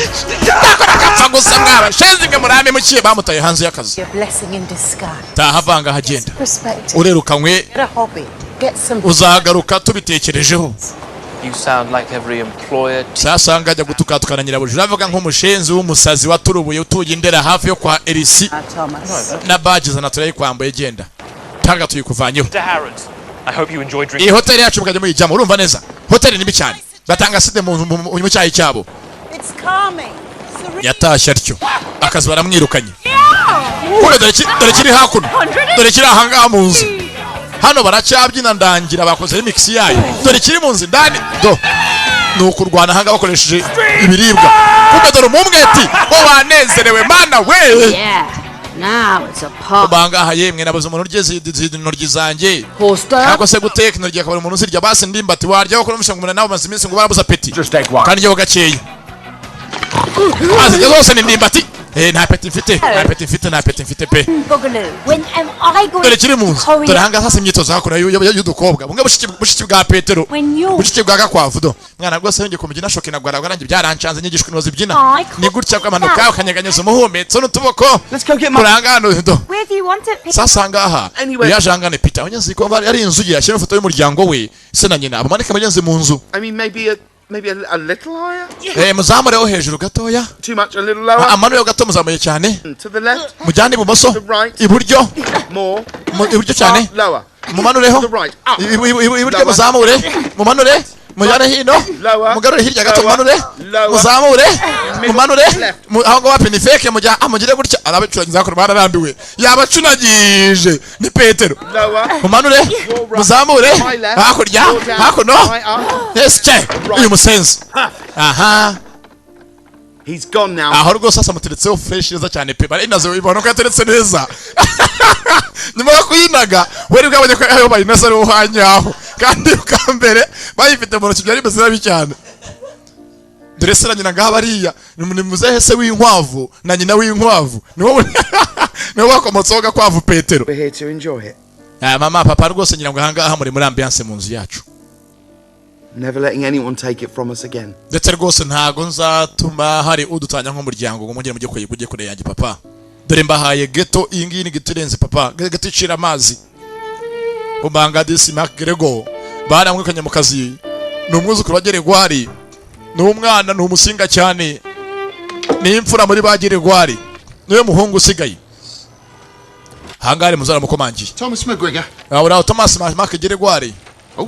kapfa gusa mwaba shenzinge murame mukiye bamutaye hanze y'akazi tahavanga hagenda urerukanywe uzagaruka tubitekerejeho. You sound like every employer. Sasa ngajya gutukatukana nyirabujura avuga nk'umushenzi w'umusazi waturubuye utuye indera hafi yo kwa Elisi na badges na turayi kwambaye genda tanga tuyikuvanyeho. I hope you enjoy drinking. Iyi hotel yacu mukajya muyijyamo urumva neza hotel ni cyane batanga side mu cyayi cyabo. Yatashye atyo akazi baramwirukanye. Dore kiri hakuno dore kiri ahangaha mu nzu hano baracyabyina ndangira bakoze remix yayo dore kiri mu nzu ndani do nukurwana hanga bakoresheje ibiribwa kumbe dore umwete wo wanezerewe mana we. Now it's a pop. Banga hayemwe nabuze umuntu urye intoryi zanjye. Nako se guteka intoryi akabara umuntu uzirya basi ndimbati warya ko numusha ngumuna nawe maze iminsi ngo barabuza apeti. Kandi yo gakeya. Azi zose ni ndimbati. Nta apeti mfite pe. When am I going dore kiri mu nzu dore hanga hasi imyitozo hakora y'udukobwa bumwe bushiki bwa Petero bushiki bwa Gakwavu do mwana rwose yongeye kumujina shoke nagwara gwarangi byarancanze nyigishwe n'uzi byina ni gutya kwamanuka ukanyeganyeza umuhumetso n'utuboko kuranga hano do. Where do you want it? Sasa ngaha yajangane Peter onyazi ko ari inzu ye yashyira ifoto y'umuryango we se na nyina abamanike bagenze mu nzu. I mean maybe a little higher? Muzamureho hejuru gatoya. Too much, a little lower? Amanuye gato muzamuye cyane. To the left? Mujyane ibumoso. Iburyo. More. Iburyo cyane. Lower. Mumanureho. To the right. Iburyo muzamure. Mumanure. Mujyane hino. Mugarure hirya gato mumanure. Muzamure. Mumanure. Aho ngo wapi ni fake mujya amugire gutya arabicurangiza ko bararambiwe. Yabacunagije ni Petero. Mumanure. Muzamure. Hakurya. Hakuno. Yes che. Uyu musenzi. Aha. He's gone now. Aho rwose asa muteretseho fresh neza cyane pe bari nazo ibona ko yateretse neza. Nyuma yo kuyinaga wari bwabonye ko ayo bayinasa ari uhanyaho kandi ukambere bayifite mu ntoki byari bizira bicyane. Dore se nyina ngaha bariya ni muzehe se w'inkwavu na nyina w'inkwavu niwo wakomotseho Gakwavu Petero. We're here to enjoy it. Mama papa rwose nyina ngo ahangaha muri ambiance mu nzu yacu. Never letting anyone take it from us again. Ndetse rwose ntago nzatuma hari udutanya nk'umuryango ngo mugire kure yanjye papa. Dore mbahaye geto iyi ngiyi ni geto irenze papa geto icira amazi Ubangadisi Magrego baramwikanye mu kazi ni umwuzukuru wa Geregwari ni umwana ni umusinga cyane ni imfura muri ba Geregwari niwe muhungu usigaye hangare muzara mukomangiye Thomas McGregor ura Thomas Geregwari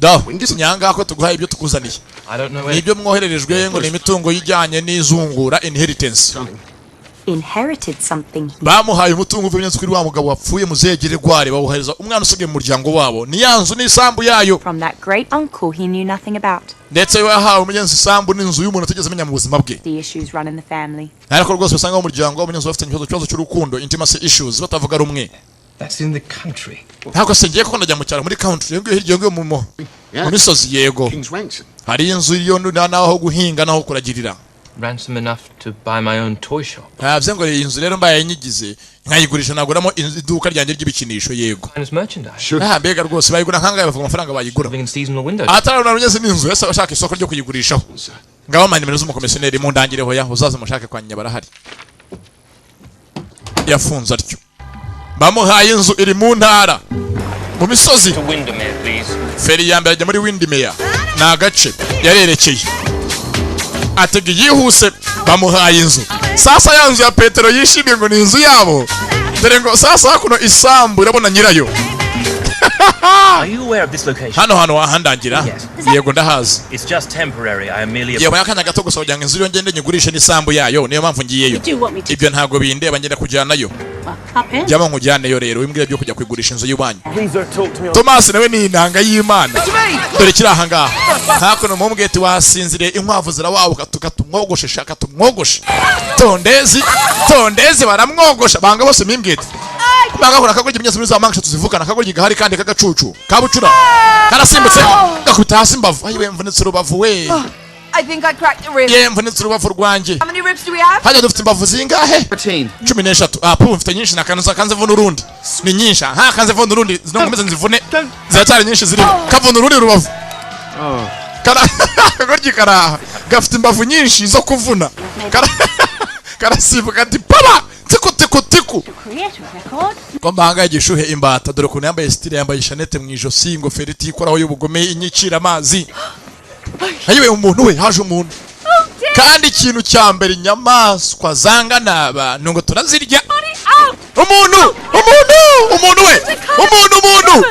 da nyanga ko tuguhaye ibyo tukuzaniye nibyo mwohererejwe ngo ni imitungo yijyanye n'izungura inheritance Inherited something. Bamuhaye umutungo uvuye kuri wa mugabo wapfuye muzegeregware bawuhereza umwana usigaye mu muryango wabo ni yanzu n'isambu yayo From that great uncle he knew nothing about. ndetse yahawe umugenzi isambu n'inzu y'umuntu atigeze amenya mu buzima bwe The issues run in the family. ariko rwose usanga mu muryango w'umunyenzi bafite ikibazo cy'urukundo intimacy issues batavuga rumwe That's in the country. ntabwo se ngiye ko ndajya mu cyaro muri country ngiye hirya ngiye mu misozi yego hari inzu iyo naho guhinga naho kuragirira Ransom enough to buy my own toy shop. ntabyo ngo iyi nzu rero mbaye nyigize nkayigurisha naguramo iduka ryanjye ry'ibikinisho yego mbega rwose bayigura nkangaye bavuga amafaranga bayigura atarabona runyeze n'inzu yose bashaka isoko ryo kuyigurishaho ngabo mani nimero z'umukomisiyoneri mu ndangireho ya uzaze mushake kwa nyina barahari yafunze atyo bamuhaye inzu iri mu ntara mu misozi feri ya mbere ajya muri Windermere ni agace yarerekeye atega yihuse bamuhaye inzu sasa yanzu ya Petero yishimiye ngo ni inzu yabo dore ngo sasa hakuno isambu irabona nyirayo Are you aware of this location? hano wahandangira yego ndahazi It's just temporary. I am merely yego yakanya gato gusa kugira ngo inzu yo ngende nyigurishe n'isambu yayo niyo mpamvu ngiyeyo ibyo ntago bindeba ngenda kujyanayo jyamo nkujyaneyo rero wimbwira byo kujya kwigurisha inzu y'ubanyu Thomas nawe ni intanga y'Imana dore kiri aha ngaha hakuno mu mbwete wasinziriye inkwavu zirawawuka tukatumwogoshesha katumwogoshe tondezi baramwogosha banga bose mimbwete banga kora kagurye imyese muri za manksha tuzivukana kagurye gahari kandi kagacucu kabucura karasimbutse gakubita hasi mbavu ayiwe mvunitse rubavu we I think I cracked the rib. ye mvunitse rubavu rwanjye How many ribs do we have? hajya dufite imbavu zingahe 13 pu mfite nyinshi nakanza kanze vuna urundi ni nyinshi kanze vuna urundi zinongomeze nzivune ziracyari nyinshi ziri kavuna urundi rubavu kagurye karaha gafite imbavu nyinshi zo kuvuna karasibuka ati paba tiku ko mbanga yagishuhe imbata dore ko yambaye style yambaye Chanete mu ijosi ingofero itikoraho y'ubugome inyicira amazi ayiwe umuntu we haje umuntu kandi ikintu cya mbere inyamaswa zangana abantu ngo turazirya umuntu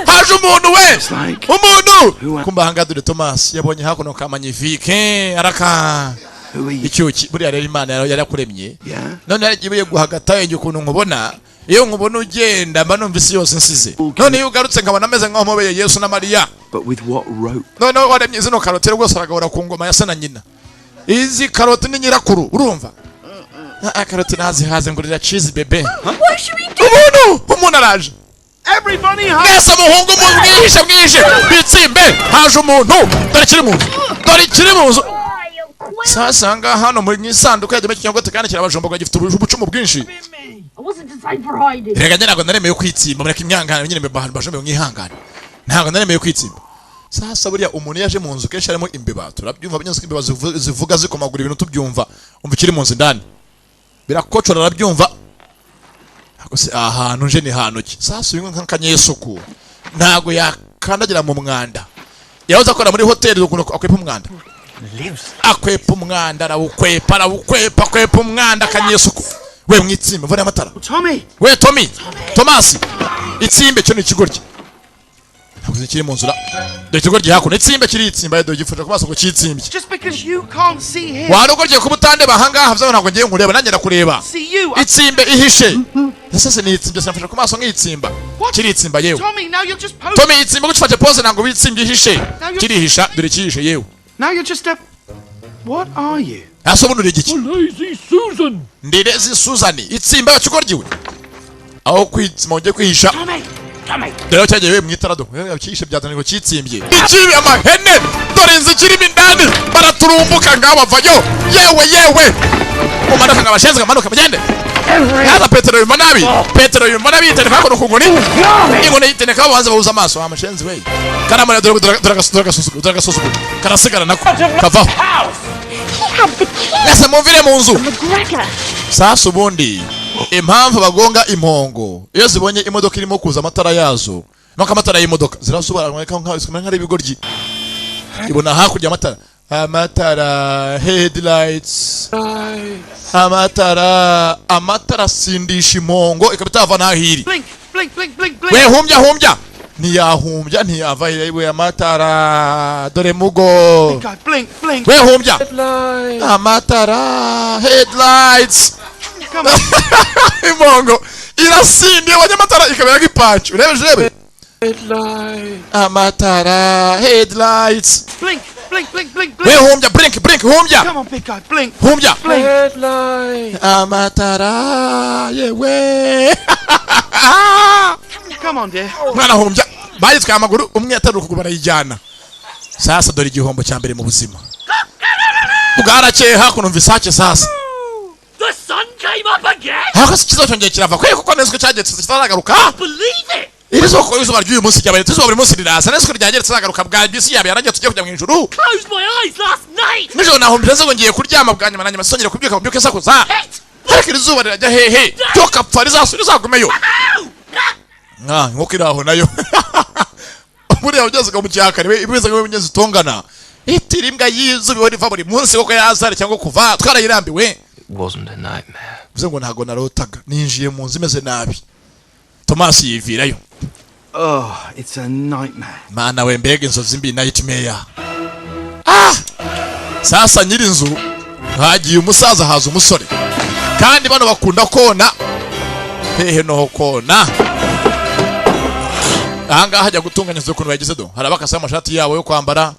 haje umuntu we umuntu kumbanga dore Thomas yabonye hakuno ka magnifique araka icyuki buriya rero Imana yarakuremye none yagiye guhagata yenge ukuntu nkubona iyo nkubona ugenda mba numva isi yose nsize none iyo ugarutse nkabona ameze nkaho mpobeye Yesu na Mariya But with what rope? none waremye zino karoti rwose aragahora ku ngoma ya se na nyina izi karoti ni nyirakuru urumva karoti nazihaze ngo riracize bebe umuntu araje Everybody mwese muhungu mwishe bitsimbe haje umuntu dore kiri mu nzu sasa nga hano muri nisanduka yajya cyangwa kandi kirabajomba ngo gifite ubucumu bwinshi rega ntabwo naremeye kwitsimba muri kimyangana nyine bajombe mwihangana ntabwo naremeye kwitsimba sasa buriya umuntu yaje mu nzu kenshi harimo imbeba turabyumva abanyazi imbeba zivuga zikomagura ibintu tubyumva umva kiri mu nzu ndani birakocora arabyumva ntabwo se ahantu nje ni hanuki sasa uyu nkanyesuku ntabwo yakandagira mu mwanda yahoze akora muri hoteli ukuntu akwepa umwanda akwepa umwanda arawukwepa umwanda akanyesuku we mwitsimbe mvura y'amatara we Thomas itsimbe cyo ni ikigoryi ntabwo kiri mu nzu dore ikigoryi hakuno itsimbe kiri itsimba dore gifasha kumaso ko kitsimbye warogorye kuba utande bahangaha byo ntabwo ngiye nkureba nanjye ndakureba itsimbe ihishe sasa ni itsimbe sinafasha kumaso nk'itsimba kiri itsimba yewe Tommy itsimbe gufata pose ntabwo bitsimbye ihishe kirihisha dore kihishe yewe Now you're just a... What are you? Asobunure igiki? Lazy Susan. Ndi Lazy Susan. Itsimba cyugoryiwe. Aho kwitsima ujye kwihisha. Tommy. Dero cyagiye we mwitarado. Yakishe byazanye ngo kitsimbye. Ikibi amahene. Dore inzi kirimo indani. Baraturumbuka ngaba vayo. Yewe. Umana kanga bashenze manuka mugende. Yaza Petero yumva nabi itereka ko kugoni. Ingone itereka abanza bahuza amaso amashenzi we. Karamara dore karasigara nako kava. Nasa muvire mu nzu. Sasa ubundi impamvu bagonga impongo iyo zibonye imodoka irimo kuza amatara yazo no kamatara y'imodoka zirasobanura nkaho isomera nkari ibigoryi ibona hakurya amatara headlights amatara sindisha imongo ikabitava nahiri we humbya ntiyava we amatara dore mugo we humbya amatara headlights imongo irasindiye wanyamatara ikabera gipacu urebe amatara headlights we humbya blink humbya Come on, big guy, blink. Humbya. Headlight. Amatara yewe. Come on, dear. Mwana humbya. Bayitwa amaguru umwe ataruka kubara yijyana. Sasa dore igihombo cya mbere mu buzima. Bwarakeye hakuno mvisake sasa. The sun came up again. Hako kizo cyongeye kirava kwe kuko nezwe cyagetse kitaragaruka. Believe it. Irizo ko izuba ry'uyu munsi cyabare tuzo buri munsi rirasa nezwe ryagetse zagaruka bwa bisi yabe yarangiye tujye kujya mu ijuru. Closed my eyes last night. Nijo nahumbira zo ngiye kuryama bwanyuma nanyuma songera kubyuka mbyuke sakuza. Ariko irizuba rirajya hehe. Cyo kapfa rizagumeyo. Nkuko iraho nayo. Buriya ugeze mu cyakare ibiza ngo binyeze tongana. Itirimbwa yizuba bori va buri munsi koko yazare cyangwa kuva twarayirambiwe. It wasn't a nightmare. Bize ngo ntago narotaga ninjiye mu nzu imeze nabi. Thomas yivirayo. Oh, it's a nightmare. Mana we mbega inzozi mbi nightmare. Sasa nyiri inzu hagiye umusaza haza umusore. Kandi bano bakunda kona. Hehe no kona. Ahanga hajya gutunganya ukuntu bagize do. Harabakasa amashati yabo yo kwambara.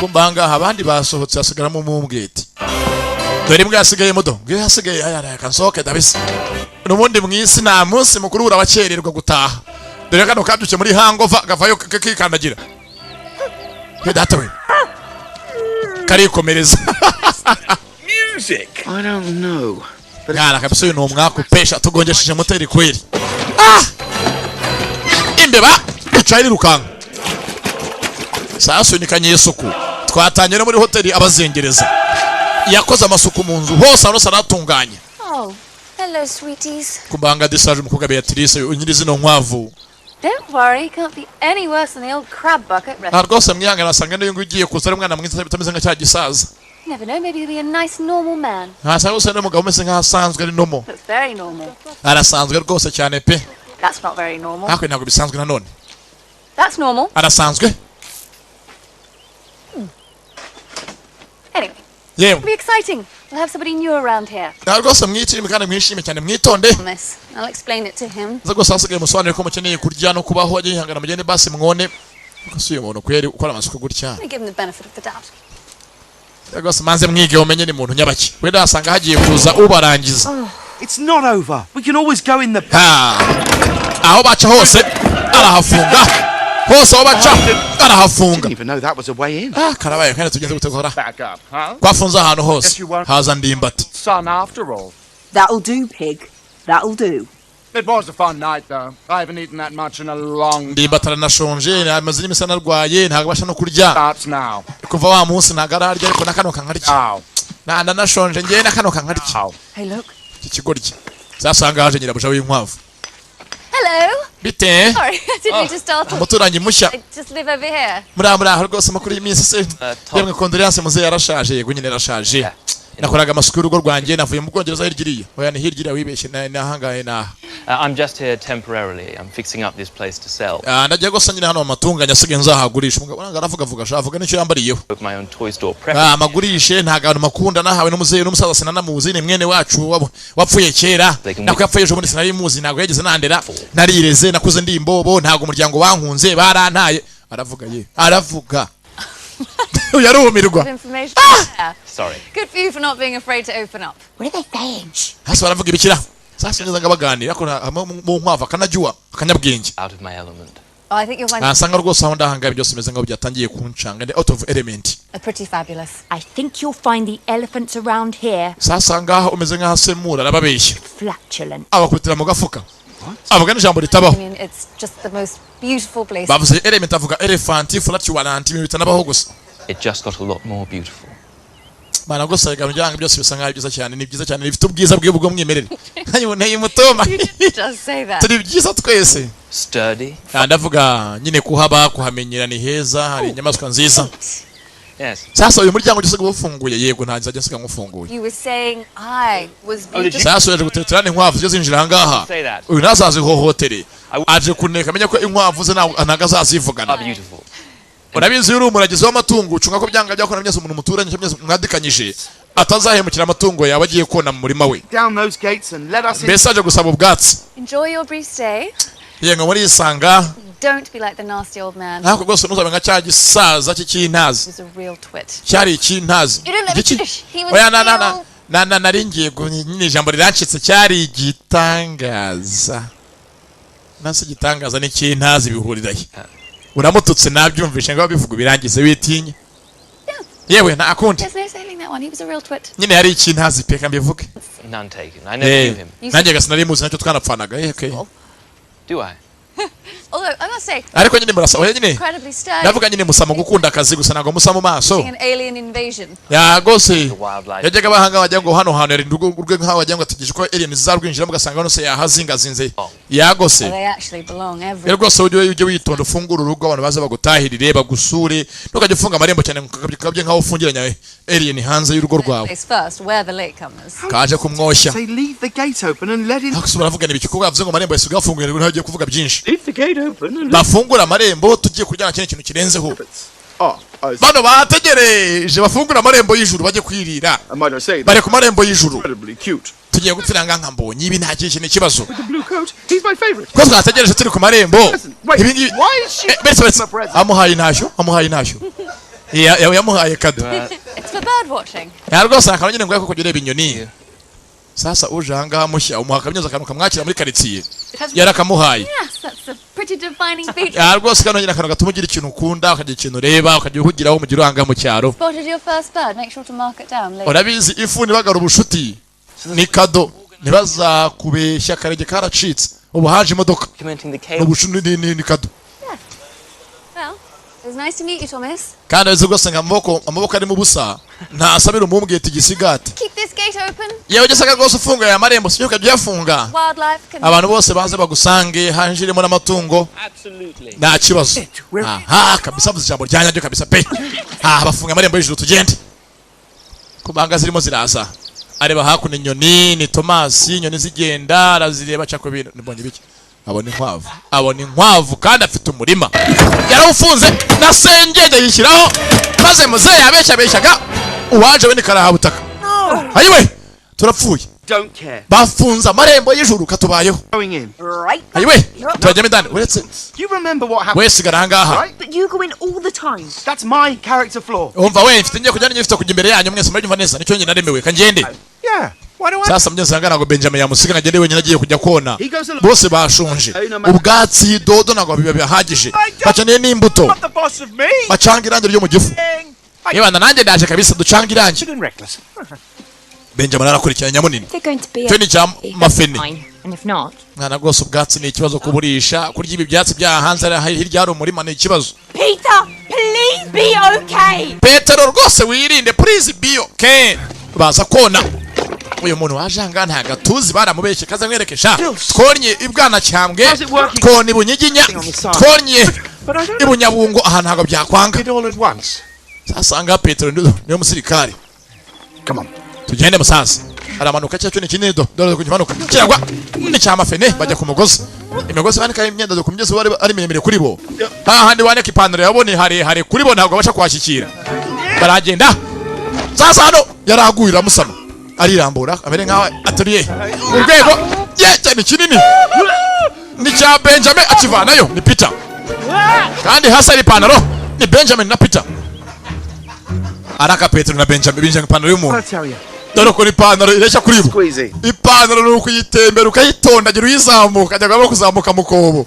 Kumbanga abandi basohotse asigaramo mu mbweti. Dore imbwa yasigaye modo. Ngiye hasigaye ayara kansoke dabisi. Nubundi mwisi na munsi mukuru urabakererwa gutaha. Dore kano kabyuke muri hangova gavayo kikandagira. He data we. Karikomereza. Music. I don't know. Ngara kabisa uyu numwaka upesha tugongesheje moteri kweli. Imbeba icayiri rukanga. Sasa unikanye isuku. Twatanye no muri hoteli abazengereza. Yakoze amasuku mu nzu hose arose aratunganya. Oh, hello, sweeties. Kumbanga disaje mukuga Beatrice unyirize no nkwavu. Don't worry, can't be any worse than the old crab bucket restaurant. Rwose mwihanga nasanga niyo ngugiye kuzara mwana mwiza bitameze nka cya gisaza. You never know, maybe he'll be a nice normal man. Hasa usene mugabo umeze nkasanzwe ari nomo. That's very normal. Arasanzwe rwose cyane pe. That's not very normal. Hakwe ntabwo bisanzwe nanone. That's normal. Arasanzwe. Anyway. Yewe. It'll be exciting. We'll have somebody new around here. Rwose mwitiri kandi mwishime cyane mwitonde. Miss, I'll explain it to him. Zago sasa musobanire ko mukeneye kurya no kubaho agiye hangana mugende basi mwone. Kusuye umuntu kweri ukora amasuku gutya. Let me give him the benefit of the doubt. Rwose manze mwige umenye ni muntu nyabaki. Wenda asanga hagiye kuza ubarangiza. It's not over. We can always go in the aho bacha hose arahafunga. Hose aho bacha arahafunga. Didn't even know that was a way in. Karabaye kandi tugenze gutegura. Back up, huh? Kwafunza ahantu hose. Haza ndimbati. Sun after all. That'll do, pig. That'll do. It was a fun night, though. I haven't eaten that much in a long. Ndimbati aranashonje, amaze n'imisa narwaye, ntago basha no kurya. Starts now. Kuva wa munsi nagararya ariko nakano kankarya. Nanda nashonje ngiye nakano kankarya. Hey, look. Ikigoryi. Zasanga haje nyirabuja w'inkwavu. Hello. Bite? Sorry, I didn't mean to startle. Muturanyi mushya. I just live over here. Muri rwose makuru y'iminsi se. Yemwe Condoleance muze yarashaje yego nyine yarashaje. Nakoraga amasuku y'urugo rwanjye navuye mu Bwongereza hirgiriye. Oya ni hirgiriye wibeshye nahangaye na. I'm just here temporarily. I'm fixing up this place to sell. Ndagiye gusa nyine hano amatunganya asigaye nzahagurisha. Umugabo aravuga shavuga n'icyo yambariyeho. My own toy store prep. Amagurishe ntago abantu makunda nahawe n'umuzeyi n'umusaza sinanamuzi ni mwene wacu wapfuye kera. Nako yapfuye ejo muri sinari muzi ntago yageze nandera. Narireze nakuze ndi imbobo ntago umuryango wankunze barantaye. Aravuga. Yarumirwa. Sorry. Good for you for not being afraid to open up. What are they saying? Hasa baravuga ibikira. Sasa ngize ngabaganira ko mu nkwavu akanajyuwa akanyabwenge. Out of my element. Oh, I think you'll find Nasanga rwose aho ndahangaye byose meze ngaho byatangiye kuncanga out of element. pretty fabulous. I think you'll find the elephants around here Sasa ngaho umeze nkahasemura arababeshya. flatulent. Abakubitira mu gafuka. Avuga n'ijambo ritabaho. I mean, it's just the most beautiful place. Bavuze element avuga elephant flatulent ibintu bitanabaho gusa. It just got a lot more beautiful. Mana gusa rega byanga byose bisa nkaho byiza cyane ni byiza cyane bifite ubwiza bwe bwo mwimerere nkanyiboneye mutoma Just say that. turi byiza twese Sturdy. ndavuga nyine kuhaba kuhamenyera ni heza hari inyamaswa nziza Yes. sasa uyu muryango ugeze gufunguye yego nta nzajya nsiga ngufunguye You were saying I was beautiful. sasa yaje guteterana inkwavu zigeze zinjira ahangaha uyu ntazazihohotere aje kuneka amenya ko inkwavu ze ntago azazivugana urabizi uri umuragizi w'amatungo ucunga ko byanga byakora myese umuntu muturanye cyangwa mwadikanyije atazahemukira amatungo yawe agiye kona mu murima we mbese aje gusaba ubwatsi. Enjoy your brief stay. Yenga muri isanga Don't be like the nasty old man. nako rwose nuzabe nka cya gisaza cy'intazi He was a real twit. cyari icy'intazi You didn't let me finish. He was oya real. naringiye nyine ijambo rirancitse cyari igitangaza nase igitangaza n'icy'intazi bihuriraye uramututse nabyumvishe ngo bivuga birangize witinye yewe nta kundi There's no saying that one. He was a real twit. nyine yari icy'intazi peka mbivuge None taken. I never knew him. nanjye gasinari muzi nacyo twanapfanaga okay Do I? Although I must say, ariko nyine murasa oya nyine incredibly sturdy. ndavuga nyine musama gukunda akazi gusa ntabwo musa mu maso An alien invasion. ya gose yajyaga bahanga bajya ngo hano hano yari urwe nkaho bajya ngo ategeje ko alien zizarwinjira mugasanga hano se yahazingazinze ya gose They actually belong rero everywhere. rwose ujye witonda ufungura urugo abantu baza bagutahirire bagusure ntukajya ufunga amarembo cyane ukabye nkaho ufungiranya alien hanze y'urugo rwawe Place first, where the latecomers. kaje kumwoshya Say leave the gate open and let him. akusubira avuga n'ibiki kuko yavuze ngo amarembo yasigaye afunguye ntabwo agiye kuvuga byinshi Leave the gate open and bafungura amarembo tugiye kujyana kene kintu kirenzeho bano bategereje bafungura amarembo y'ijuru bajye kwirira bare ku marembo y'ijuru tugiye gupfiranga nka mbonye ibi nta kintu kibazo ko twategereje turi ku marembo ibi ngibi amuhaye intashyo yamuhaye kado It's for bird watching. ya rwose akaba nyine ngo yako kujya ureba inyoni sasa uje ahangaha mushya umuha akamyoza akantu kamwakira muri karitsiye yarakamuhaye Yes, that's a pretty defining feature. ya rwose kano nyine akantu gatuma ugira ikintu ukunda ukagira ikintu ureba ukajya uhugiraho mu gihe uranga mu cyaro Spotted your first bird. Make sure to mark it down later. urabizi ifu ntibagara ubushuti ni kado ntibazakubeshya akarenge karacitse ubu haje imodoka ubushuti ni kado Well, it was nice to meet you, Thomas. kandi azi rwose ngo amaboko arimo ubusa ntasabira umumbwiye ati gisigate Keep this gate open. yewe ugeze rwose ufunguye aya marembo si ukajya uyafunga Wildlife can. abantu bose baze bagusange hanjiremo n'amatungo nta kibazo aha kabisa avuze ijambo rya nyaryo kabisa pe bafunga amarembo y'ijuru tugende ku banga zirimo ziraza areba hakuno inyoni ni Tomasi inyoni zigenda arazireba cako bintu nibonye biki abona inkwavu kandi afite umurima yarawufunze na sengenge yishyiraho maze muzehe yabeshyaga uwaje we ni karahabutaka ayiwe turapfuye bafunze amarembo y'ijuru katubayeho ayiwe turajyamo indani uretse wese sigara ahangaha umva we mfite ngiye kujya mfite kujya imbere yanyu mwese murabyumva neza nicyo nyine naremewe kangende sasa mugeze ahanga ngo Benjamin yamusiga ngende wenyine agiye kujya kona bose bashonje ubwatsi dodo ntabwo bibahagije bakeneye n'imbuto bacanga irangi ryo mu gifu yebana nanjye ndaje kabisa ducanga irangi Benjamin arakurikiranya munini cyo ni cya mafeni mwana rwose ubwatsi ni ikibazo kuburisha kurya ibi byatsi bya hanze hirya hari umurima ni ikibazo Peter, please be okay. Petero rwose wirinde please be okay baza kona uyu muntu waje ahangaha nta gatuzi baramubeshye kaza mwerekesha twonye ibwana cyambwe twone ibunyiginya twonye ibunyabungo aha ntabwo byakwanga sasanga Petero niyo musirikare tugende musaza aramanuka cyacu ni kinido dore kukimanuka kiragwa ni cyamafene bajya ku mugozi imigozi banika imyenda zo kumugezi wari ari miremire kuri bo hahandi waneka ipantaro yabone hare kuri bo ntabwo basha kwashyikira baragenda sasa hano yaraguye ramusama arirambura amere nkaho aturiye urwego cyane kinini ni cya Benjamin akivanayo ni Peter kandi hasi ari ipantaro ni Benjamin na Peter araka Petero na Benjamin ipantaro y'umuntu dore ko ipantaro ireshya kuri bo ipantaro nuko yitembera ukayitondagira uyizamuka ajya gabo kuzamuka mu kobo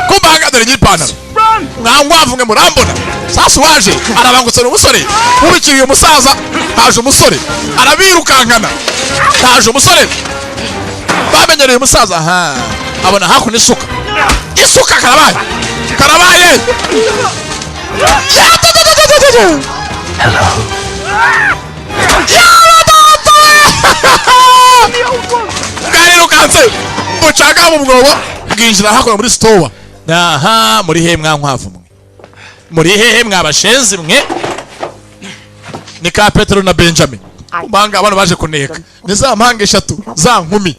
kumbaga dore n'ipantaro mwangwavumwe murambona sasa waje arabangutse n'umusore urikiriye umusaza haje umusore arabirukankana haje umusore bamenyereye umusaza abona hakuno isuka karabaye bwarirukanse bucaga mu mwobo bwinjira hakuno muri stowa. Aha muri he mwankwavu mwe, muri hehe mwabashenzi mwe. Ni ka Petero na Benjamin kumbanga abantu baje kuneka ni za mpanga eshatu za nkumi.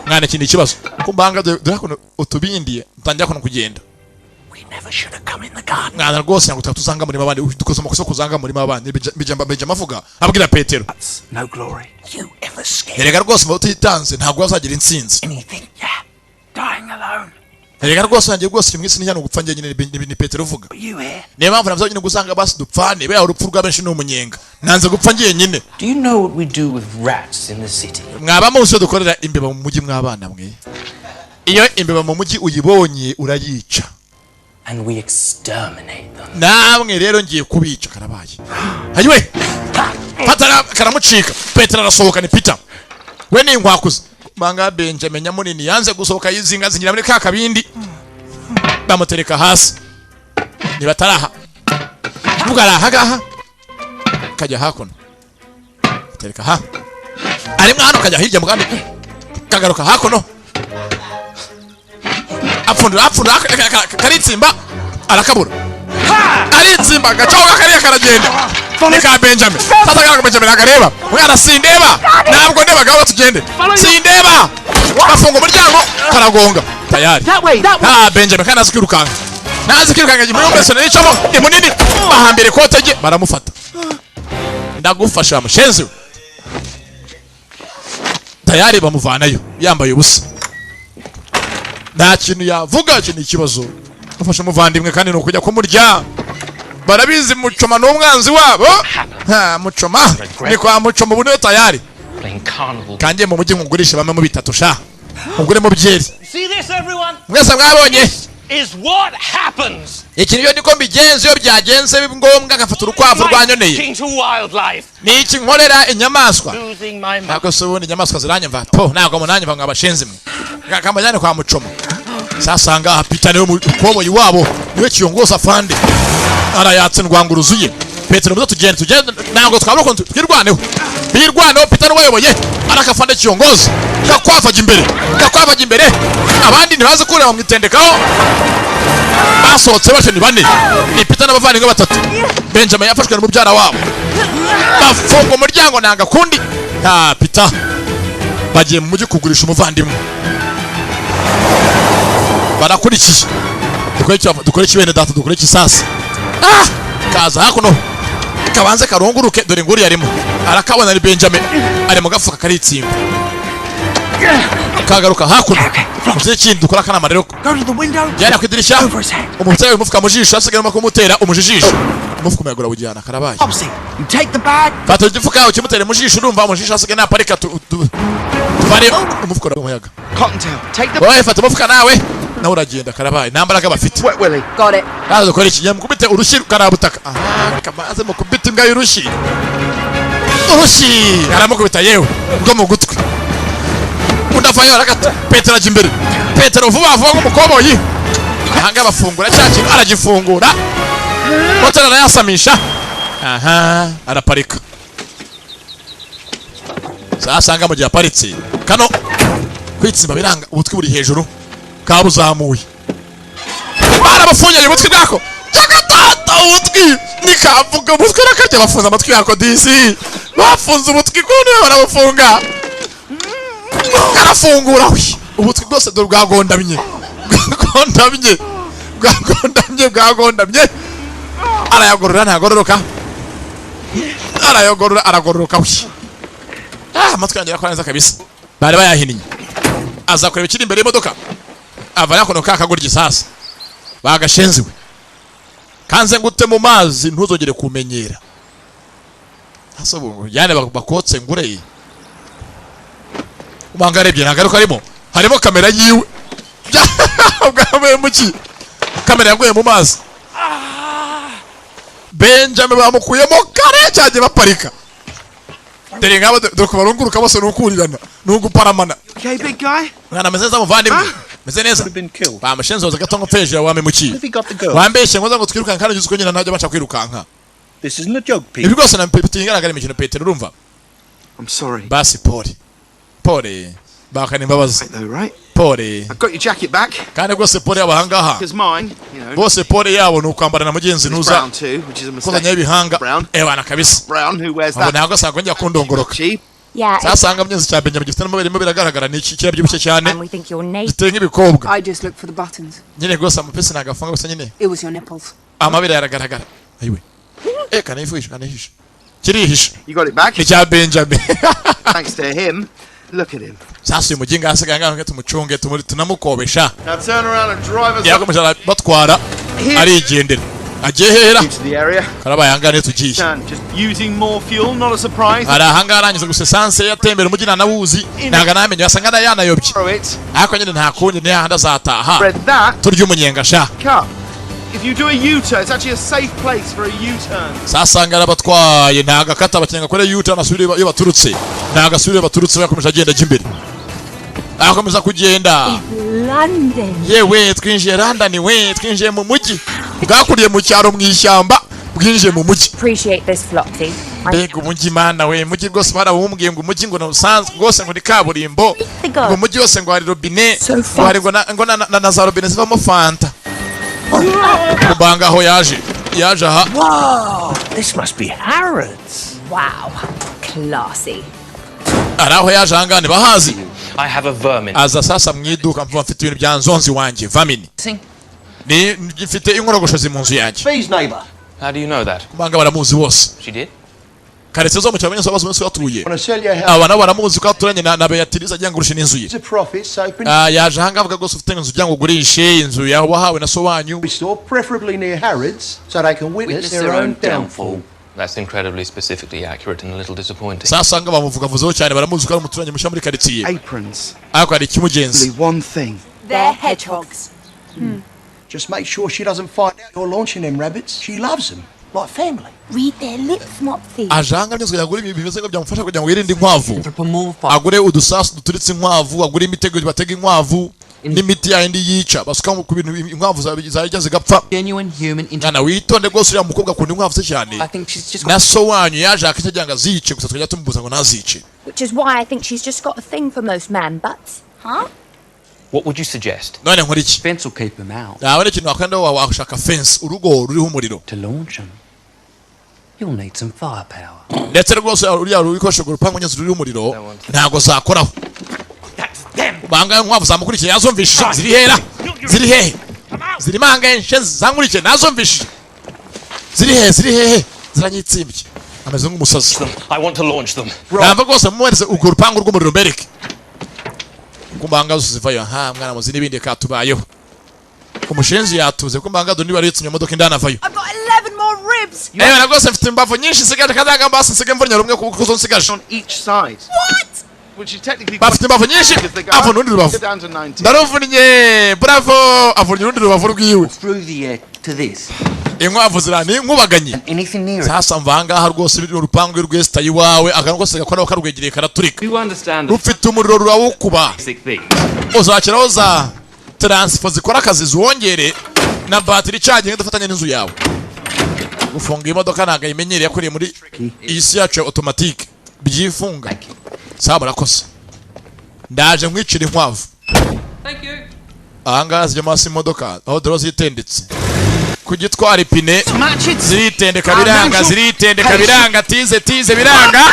Mwana kindi kibazo kumbanga dore hakuno utubindiye utangira kuno kugenda. Mwana rwose ngo tutuzanga muri mabandi dukoze amakosa kuzanga muri mabandi Benjamin avuga abwira Petero. No glory. You ever scared? Erega rwose mu utitanze ntabwo wazagira intsinzi. Anything? Yeah. Dying alone. Erega rwose nanjye rwose kimwisi ni hano gupfa nyine ni Petero uvuga. Niyo mpamvu nabyo nyine gusanga basi dupfane bya urupfu rwa benshi n'umunyenga. Nanze gupfa ngiye nyine. Do you know what we do with rats in the city? Mwaba muzi dukorera imbeba mu mujyi mwabana mwe. Iyo imbeba mu mujyi uyibonye urayica. And we exterminate them. Namwe rero ngiye kubica karabaye. Hayiwe. Fatara karamucika. Petero arasohoka ni Peter. We ni inkwakuze. Manga Benjamin nyamunini yanze gusohoka yizinga zingira muri kakabindi. Bamutereka hasi. Ni bataraha. Mugara hagaha. Kajya hakuno. Tereka ha. Ari mwana kajya hirya mugambi. Kagaruka hakuno. Apfundura karitsimba arakabura. Aritsimba gacoga kariya karagenda. Nika Benjamin. Tata gara Benjamin akareba. Mwana sindeba. Ntabwo ndeba gaho tugende. Sindeba. Bafunga umuryango karagonga. Tayari. Benjamin kana azikirukanga. Nazikirukanga muri umbeso n'icamo imunini. Bahambire kotage baramufata. Ndagufasha mushenzi. Tayari bamuvanayo yambaye ubusa. Nta kintu yavuga cyo ni ikibazo. Ufasha muvandimwe kandi no kujya kumurya. Barabizi mucoma n'umwanzi wabo. Mucoma ni kwa mucoma bune tayari. Kanje mu mujyi ngugurisha bamwe mu bitatu sha. Ugure mu byeri. See this everyone? Mwese mwabonye. Is what happens. Ikintu yo niko mbigenze yo byagenze ngombwa gafata urukwavu rwanyoneye. Ni iki nkorera inyamaswa. Nako sobone inyamaswa ziranyumva. Po nako munanye mva ngabashenzi mwe. Ngakamajane kwa mucoma. Sasa ngaha Peter niwe mukobo yiwabo niwe kiyongoza fande. Arayatse ndwanguruzuye. Petero muzo tugende ntabwo twabura ko twirwaneho. Birwaneho Peter n'uwayoboye arakafande kiyongoza. Gakwavaga imbere. Abandi ntibaze kureba mu itendekaho. Basohotse bashe ni bane. Ni Peter n'abavandimwe batatu. Benjamin yafashwe na mubyara wabo. Bafunga umuryango nanga kundi. Peter bagiye mu mujyi kugurisha umuvandimwe. Barakurikiye. Dukore kibene data dukore kisasa. Kaza hakuno. Kabanze karonguruke dore nguri yarimo. Arakabona ni Benjamin. Ari mu gafuka karitsimba. Kagaruka hakuno. Muze kindi dukora kana marero. Yari kwidirisha. Umutsaye umufuka mujisho asigara kumutera umujijisho. Umufuka umuyagura bujyana karabaye. You take the bag. Fata igifuka ukimutere mujisho urumva umujisho asigara naparika bari umufuka umuyaga. Cottontail, take the Wowe fata umufuka nawe. Nawe uragenda karabaye nambaraga bafite. Got it. Kazo kora iki yamukubite urushi karabutaka. Kamaze mu kubita imbwa y'urushi. Urushi aramukubita yewe ngo mu gutwi. Undafanyo rakata Petero ajimbere. Petero vuba vuba nk'umukoboyi. Ahanga bafungura cyaki aragifungura. Potera arayasamisha. Araparika. Sasa anga mu gihe aparitse. Kano kwitsimba biranga ubutwi buri hejuru. Kabuzamuye. Barabafunye ubutwi bwako. Jagatata ubutwi nikavuga ubutwi rakajya bafunza amatwi yako DC. Bafunze ubutwi kundi barabufunga. Karafungura we. Ubutwi bwose dore bwagondamye. Bwagondamye. Arayagorora ntagororoka. Aragororoka we. Amatwi yanjye yakwanza kabisa. Bari bayahininye. Aza kureba ikiri imbere y'imodoka. Avana kono kakagurya isasa. Bagashenziwe. Kanze ngute mu mazi ntuzogere kumenyera. Asobungu yane bakotse ngure. Umangarebye nagaruka arimo. Harimo kamera yiwe. Bwawe muki. Kamera yaguye mu mazi. Benjamin bamukuyemo kare cyane baparika. Dere ngabo doko barunguruka bose nukurirana. Nuguparamana. Okay, big guy. Mwana mezeza muvandimwe. Meze neza. Bamushenzo gatongo peje wame muki. Wambeshe ngoza ngo twirukanka kandi uzi ko nyina ntajya baca kwirukanka. This isn't a joke, Pete. Ibi rwose na tingana imikino Petero urumva. I'm sorry. Basi Pole. Bakane imbabazi. Right. Pole. I've got your jacket back. Kandi rwose Pole yabahangaha. Because mine, you know. Bose Pole yabo nukwambara na mugenzi nuza. Brown too, which is a mistake. Kozanya ibihanga. Brown. Bana kabisa. Brown, who wears that? Ntabwo nagwa njya kundongoroka. Yeah. Sasanga myenzi cya Benjamin gifite n'amabere biragaragara n'iki kirabyibushye cyane. And we think you're naked. Gitenge ibikobwa. I just looked for the buttons. Nyine rwose amapesi nagafunga gusa nyine. It was your nipples. Amabere yaragaragara. Ayiwe. Kanifuhisha. Kirihisha. You got it back? Ni cya Benjamin. Thanks to him. Look at him. Sasa umujinga asigaye nganga tumucunge tunamukobesha. Now turn around and drive us. Yakomeje batwara arigendera. Agehera. Karabaye angane tugiye. Just using more fuel, not a surprise. Arahanga arangiza gusesanse yatembera umugina nabuzi. Nanga namenye asanga yanayobye. Ariko nyine nta kundi ne handa zataha. Turya umunyenga sha. If you do a U-turn, it's actually a safe place for a U-turn. Sasa ngara batwaye ntaga kata bakenga kore U-turn asubire iyo baturutse. Ntaga asubire baturutse bakomeje agenda jimbere. Akomeza kugenda. London. Yewe twinjiye London we twinjiye mu mujyi. Bwakuriye mu cyaro mu ishyamba bwinjiye mu mujyi. Appreciate this, Flopsy. Mbega umujyi mana we mujyi rwose barawumbwiye ngo umujyi ngo nusanzwe rwose ngo ni kaburimbo. Ngo umujyi wose ngo hari robine. Ngo hari ngo na za robine zivamo fanta. Kubanga aho yaje aha. Wow, this must be Harrods. Wow, classy. Araho yaje angane bahazi. I have a vermin. Aza sasa mwiduka mvuga mfite ibintu bya nzonzi wanje vermin. Ni mfite inkorogoshozi mu nzu yanjye. Fee's neighbor. How do you know that? Kubanga baramuzi bose. She did? Karetse zo mu cyamenye so bazo batuye. Abana baramuzi ko aturanye na Beatrice ajya ngurusha n'inzu ye. Yaje hanga avuga gose ufite inzu ujya ngurishe inzu yawe wahawe na so wanyu. Preferably near Harrods so they can witness their own downfall. That's incredibly specifically accurate and a little disappointing. Sasa nga bamuvuga vuzo cyane baramuzi ko ari umuturanye musha muri quartier. Aprons. Ako ari kimugenzi. One thing. They're hedgehogs. Just make sure she doesn't find out you're launching them rabbits. She loves them. Like family. Read their lips, Mopsy. Ajanga nizwe yagura ibi bimeze ngo byamufasha kugira ngo yirinde inkwavu. Agure udusasu duturitse inkwavu, agure imitego batega inkwavu n'imiti yindi yica basuka ku bintu inkwavu zajya zigapfa. Genuine human Ngana witonde gose uriya mukobwa kundi inkwavu se cyane. Na so wanyu yaje akijyanga zice gusa twajya tumubuza ngo nazice. Which is why I think she's just got a thing for most man butts. Huh? What would you suggest? None nkora iki? Fence will keep them out. Nawe ikintu wakanda washaka fence urugo ruriho umuriro. To launch them, you'll need some firepower. Ndetse rwose uriya rubikoresho urupangu nyeze ruriho umuriro ntago zakoraho. Banga inkwavu zamukurikiye yazumvishije ziri hera. Ziri hehe? Ziri manga enshe zankurikiye nazumvishije. Ziri hehe? Ziranyitsimbye. Ameze nk'umusazi. I want to launch them. Namba rwose mumwereze urwo rupangu rw'umuriro mbereke. Kumbanga zuzivayo mwana muzi nibindi katubayeho. Umushenzi yatuze kumbanga do niba ritsimye modoka indana vayo. I've got 11 more ribs. Nagose mfite imbavu nyinshi sigaje kadaga mbasa nsige mvunya rumwe kuko zo nsigaje. On each side. What? Which is technically bafite imbavu nyinshi avunya urundi rubavu. Ndaruvunnye bravo avunya urundi rubavu rwiwe. Through the air to this. Inkwavu zirani nkubaganye. Anything near. Sasa mvanga ha rwose urupangu rw'esta yiwawe akanogose gakora karwegereye karaturika. You understand? Rufite umuriro rurawukuba. Uzakiraho za transfer zikora akazi zuwongere na battery charging dufatanye n'inzu yawe. Gufunga imodoka naga imenyere yakuriye muri isi yacu automatique byifunga. Saba rakosa. Ndaje nkwicira inkwavu. Thank you. Anga zije masi imodoka aho doro zitendetse. Kugitwara ipine ziritendeka biranga tize biranga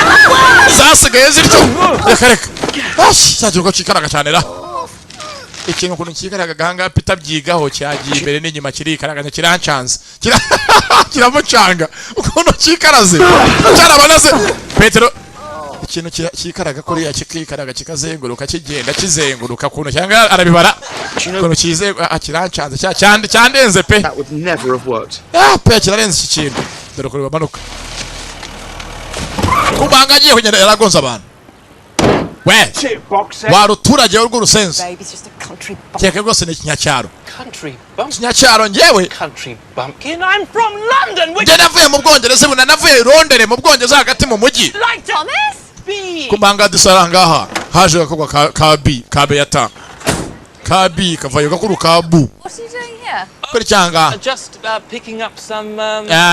zasigaye zityo reka cyagirwa ko cikaraga cyane ra ikintu kuntu kikaraga gahanga pita byigaho cyagiye imbere n'inyuma kirikaraganya kirancanze kiramucanga ukuntu kikaraze cyarabanaze Petero ikintu kikaraga kuri yakikaraga kikazenguruka kigenda kizenguruka kuntu cyangwa arabibara kuntu kize akirancanze cyandenze pe. That would never have worked. Pe kirarenze iki kintu dore ko banuka kubanga agiye kugenda yaragonza abantu we waruturage urwo rusenze cyeke rwose ni kinyacyaro kinyacyaro ngewe Country bumpkin. I'm from London. Nge navuye mu Bwongereza buna navuye London mu Bwongereza hagati mu mujyi. Like Thomas B. Kumbanga dusaranga aha haje gakogwa ka B ka Beata ka B kavayo gakuru ka Bu. What's he doing here? here? Kuri cyanga. Just picking up some.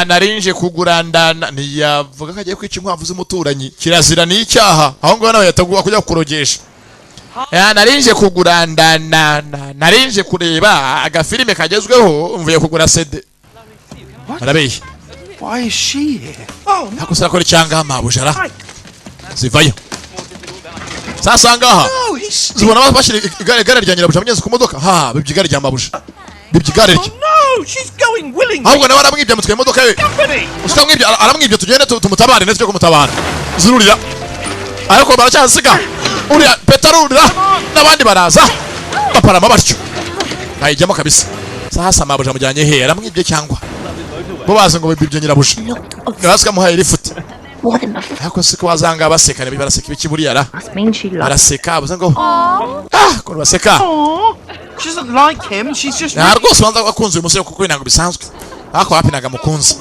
Narinje kugurandana ntiyavuga ko agiye kwica inkwavu z'umuturanyi. Kirazira ni icyaha. Aho ngo nawe yataguwa kujya kurogesha. Narinje kugurandana narinje kureba agafilime kagezweho mvuye kugura CD. Arabeye. Why is she here? Oh, no. Hakusara kuri cyanga mabujara. Zivayo. Sasa ngaha. Zibona bashira igare rya nyirabuja mugeze ku modoka. Ha, bibye igare rya mabusha. Bibye igare rye. No, she's going willingly. Ahubwo nawe aramwibye mutwe imodoka ye. Usikamwibye aramwibye tugende tumutabare ndetse cyo kumutabara. Zirurira. Ariko baracyasiga. Uriya petarurira n'abandi baraza. Baparama batyo. Bayijyamo kabisa. Sasa mabusha mujyanye he aramwibye cyangwa. Bo baze ngo bibye nyirabuja. Ngasika muhaye rifuti. Hako siko wazanga baseka ne baraseka ibiki buri yara. Baraseka baze ngo. Ko baseka. She doesn't like him. She's just. Rwose wanza akunze uyu musore kuko inango bisanzwe. Hako hapinaga mukunzi.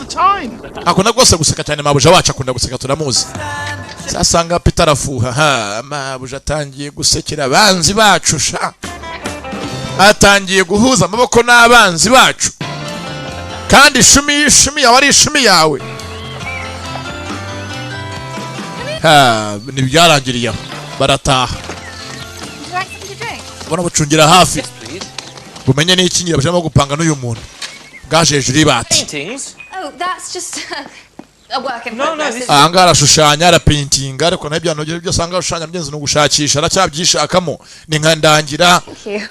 Akunda rwose guseka cyane mabuja wacu akunda guseka turamuzi. Sasanga Peter afuha mabuja atangiye gusekera abanzi bacu sha. Atangiye guhuza amaboko n'abanzi bacu. Kandi ishumi yawe ari ishumi yawe. Nibyarangiriye barataha. Bona bucungira hafi. Bumenye n'iki nyira bashaka gupanga n'uyu muntu. Gaje hejuru y'ibati. Oh, that's just a work in progress. Anga arashushanya ara painting ariko nabyo byanogera byo sanga ushushanya byenze no gushakisha aracyabyiishakamo ni nkandangira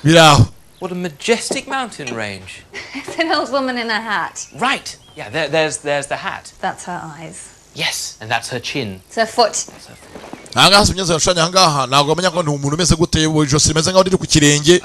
biraho. What a majestic mountain range. It's an old woman in a hat. Right. Yeah, there's the hat. That's her eyes. Yes, and that's her chin. It's her foot. Anga hasumyenze ushushanya ngaha nago amenya ko ndi umuntu umeze gute ijosi rimeze ngaho riri ku kirenge.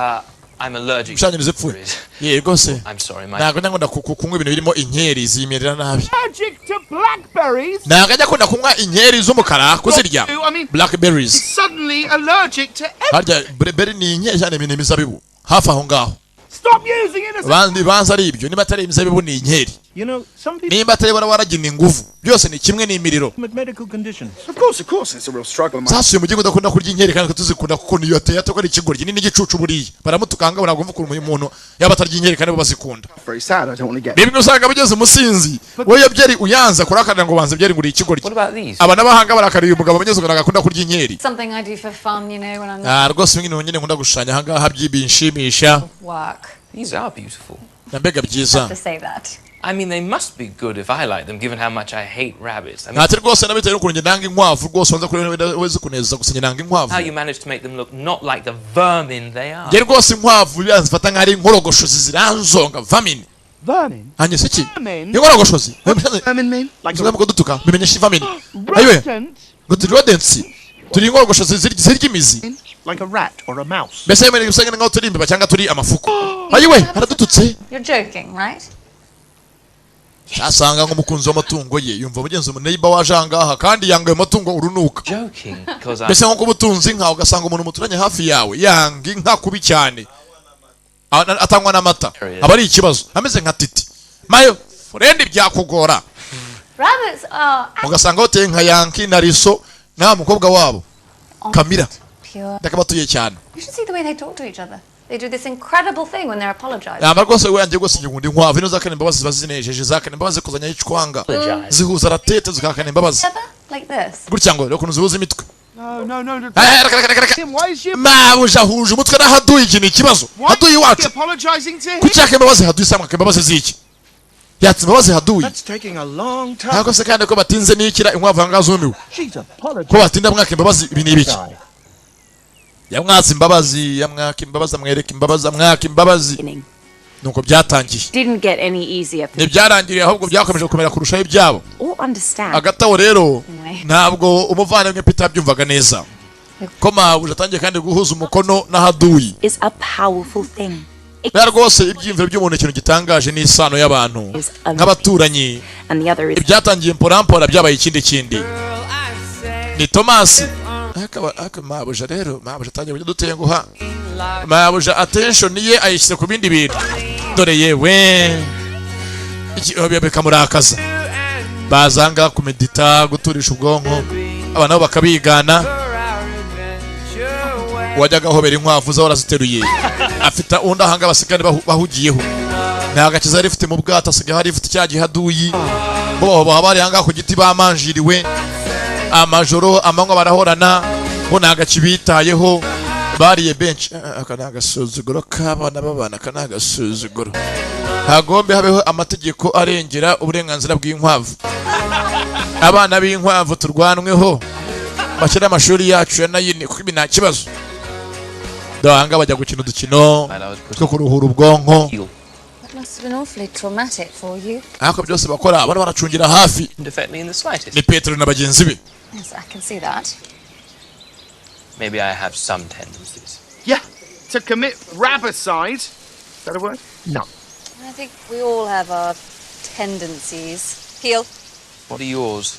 I'm allergic. Ushanyirize pfu. Yego se. I'm sorry, my. Nago ndakunda kunywa ibintu birimo inkeri zimerera nabi. Allergic to blackberries. Nago ndakunda kunywa inkeri z'umukara kuzirya. Blackberries. Suddenly allergic to harya berry ni inkeri cyane ibintu imizabibu. Hafi aho ngaho. Stop using it as Bandi banza ari ibyo niba atari imizabibu ni inkeri. You know, some people. Niba atari waragina ingufu byose ni kimwe n'imiriro. Medical conditions. Of course, it's a real struggle. Sasa uyu mugingo ndakunda kurya inkeri kandi tuzikunda kuko niyo ateye atako ari ikigoryi ni n'igicucu buriya. Baramutukanga baragumva ko umuntu yaba atarya inkeri kandi bazikunda. Very sad, I don't want to get. Bibwe usanga bigeze umusinzi. Wowe byeri uyanza kurakana ngo banze byeri nguri ikigoryi. What about these? Aba nabahanga barakariye umugabo banyeze ngo agakunda kurya inkeri. Something I do for fun, you know, when I'm Rwose ngine nyine nkunda gushushanya hanga habyibinshimisha. work. These are beautiful. Nambega byiza. To say that. I mean, they must be good if I like them, given how much I hate rabbits. I mean, Ati rwose nabitewe no kurenge nanga inkwavu rwose wanza kuri weze kuneza gusenya nanga inkwavu. how you managed to make them look not like the vermin they are. Nge rwose inkwavu byanzifata nk'ari inkorogoshozi ziranzonga vermin. Vermin. Hanyuma iki? Inkorogoshozi. Vermin mean? Like ngo dutuka bimenyesha vermin. Ayiwe. Ngo rodents. Turi inkorogoshozi zirya imizi. Like a rat or a mouse. Mbese yemereye usanga ngaho turi imbeba cyangwa turi amafuko. Ayiwe haradututse. You're joking, right? Asanga nk'umukunzi w'amatungo ye yumva mugenzi mu neighbor wajangaha kandi yangaye amatungo urunuka. Joking, because Mbese nko kubutunzi nka ugasanga umuntu muturanye hafi yawe yanga inka kubi cyane. Atangwa n'amata. Aba ari ikibazo. Ameze nka titi. Mayo, friend byakugora. Rabbits are Ugasanga hoteye nka yanki na riso na mukobwa wabo. Kamira. pure. Ndakabatuye cyane. You should see the way they talk to each other. They do this incredible thing when they're apologizing. Aba rwose we yangiye gose ngikundi nkwavu ino zakane imbabazi bazinejeje zakane imbabazi kuzanya yicwanga. Zihuza ratete zikakane imbabazi. Like this. Gutya ngo rero kunuzubuza imitwe. No. Why is she? Mabuja huje umutwe na haduye iki ni ikibazo. Haduye wacu. Apologizing to him. Kucyaka imbabazi haduye samwe imbabazi ziki. Yatse imbabazi haduye. That's taking a long time. Ntabwo se kandi ko batinze n'ikira inkwavu hangazumiwe. She's apologizing. Ko batinda mwaka imbabazi ibi ni ibiki. Yamwatse imbabazi yamwaka imbabazi amwereka imbabazi amwaka imbabazi. Nuko byatangiye. Didn't get any easier. Ntibyarangiriye ahubwo byakomeje gukomera kurushaho ibyabo. Understand. Agataho rero ntabwo umuvandimwe Peter abyumvaga neza. Ko mabuja atangiye kandi guhuza umukono na haduyi. Is a powerful thing. Rwose ibyiyumviro by'umuntu ikintu gitangaje n'isano y'abantu nk'abaturanyi. Ibyatangiye mporampora byabaye ikindi. Ni Thomas. Mabuja rero mabuja atangiye kujya dutenguha. Mabuja attention ye ayishyize ku bindi bintu. Dore yewe bikamurakaza. Bazanga kumedita guturisha ubwonko abana nabo bakabigana. Wajyaga hobera inkwavu za waraziteruye afita undi ahanga basikane bahugiyeho nta gakiza yari ifite mu bwato, asigaye hari ifite cya gihaduyi. Bo bari hanga ku giti bamanjiriwe amajoro amanywa barahorana, bo nta gakibitayeho, bariye benshi. Aka ni agasuzuguro k'abana b'abana, aka ni agasuzuguro. Hagombe habeho amategeko arengera uburenganzira bw'inkwavu. Abana b'inkwavu turwanweho, bashyira amashuri yacu ya nayini kuko ibi nta kibazo. Dahanga bajya gukina udukino two kuruhura ubwonko. That must have been awfully traumatic for you. Ako byose bakora bari baracungira hafi. Ni Petero na bagenzi be. Yes, I can see that. Maybe I have some tendencies. Yeah, to commit rabicide. Is that a word? No. I think we all have our tendencies. Heel. What are yours?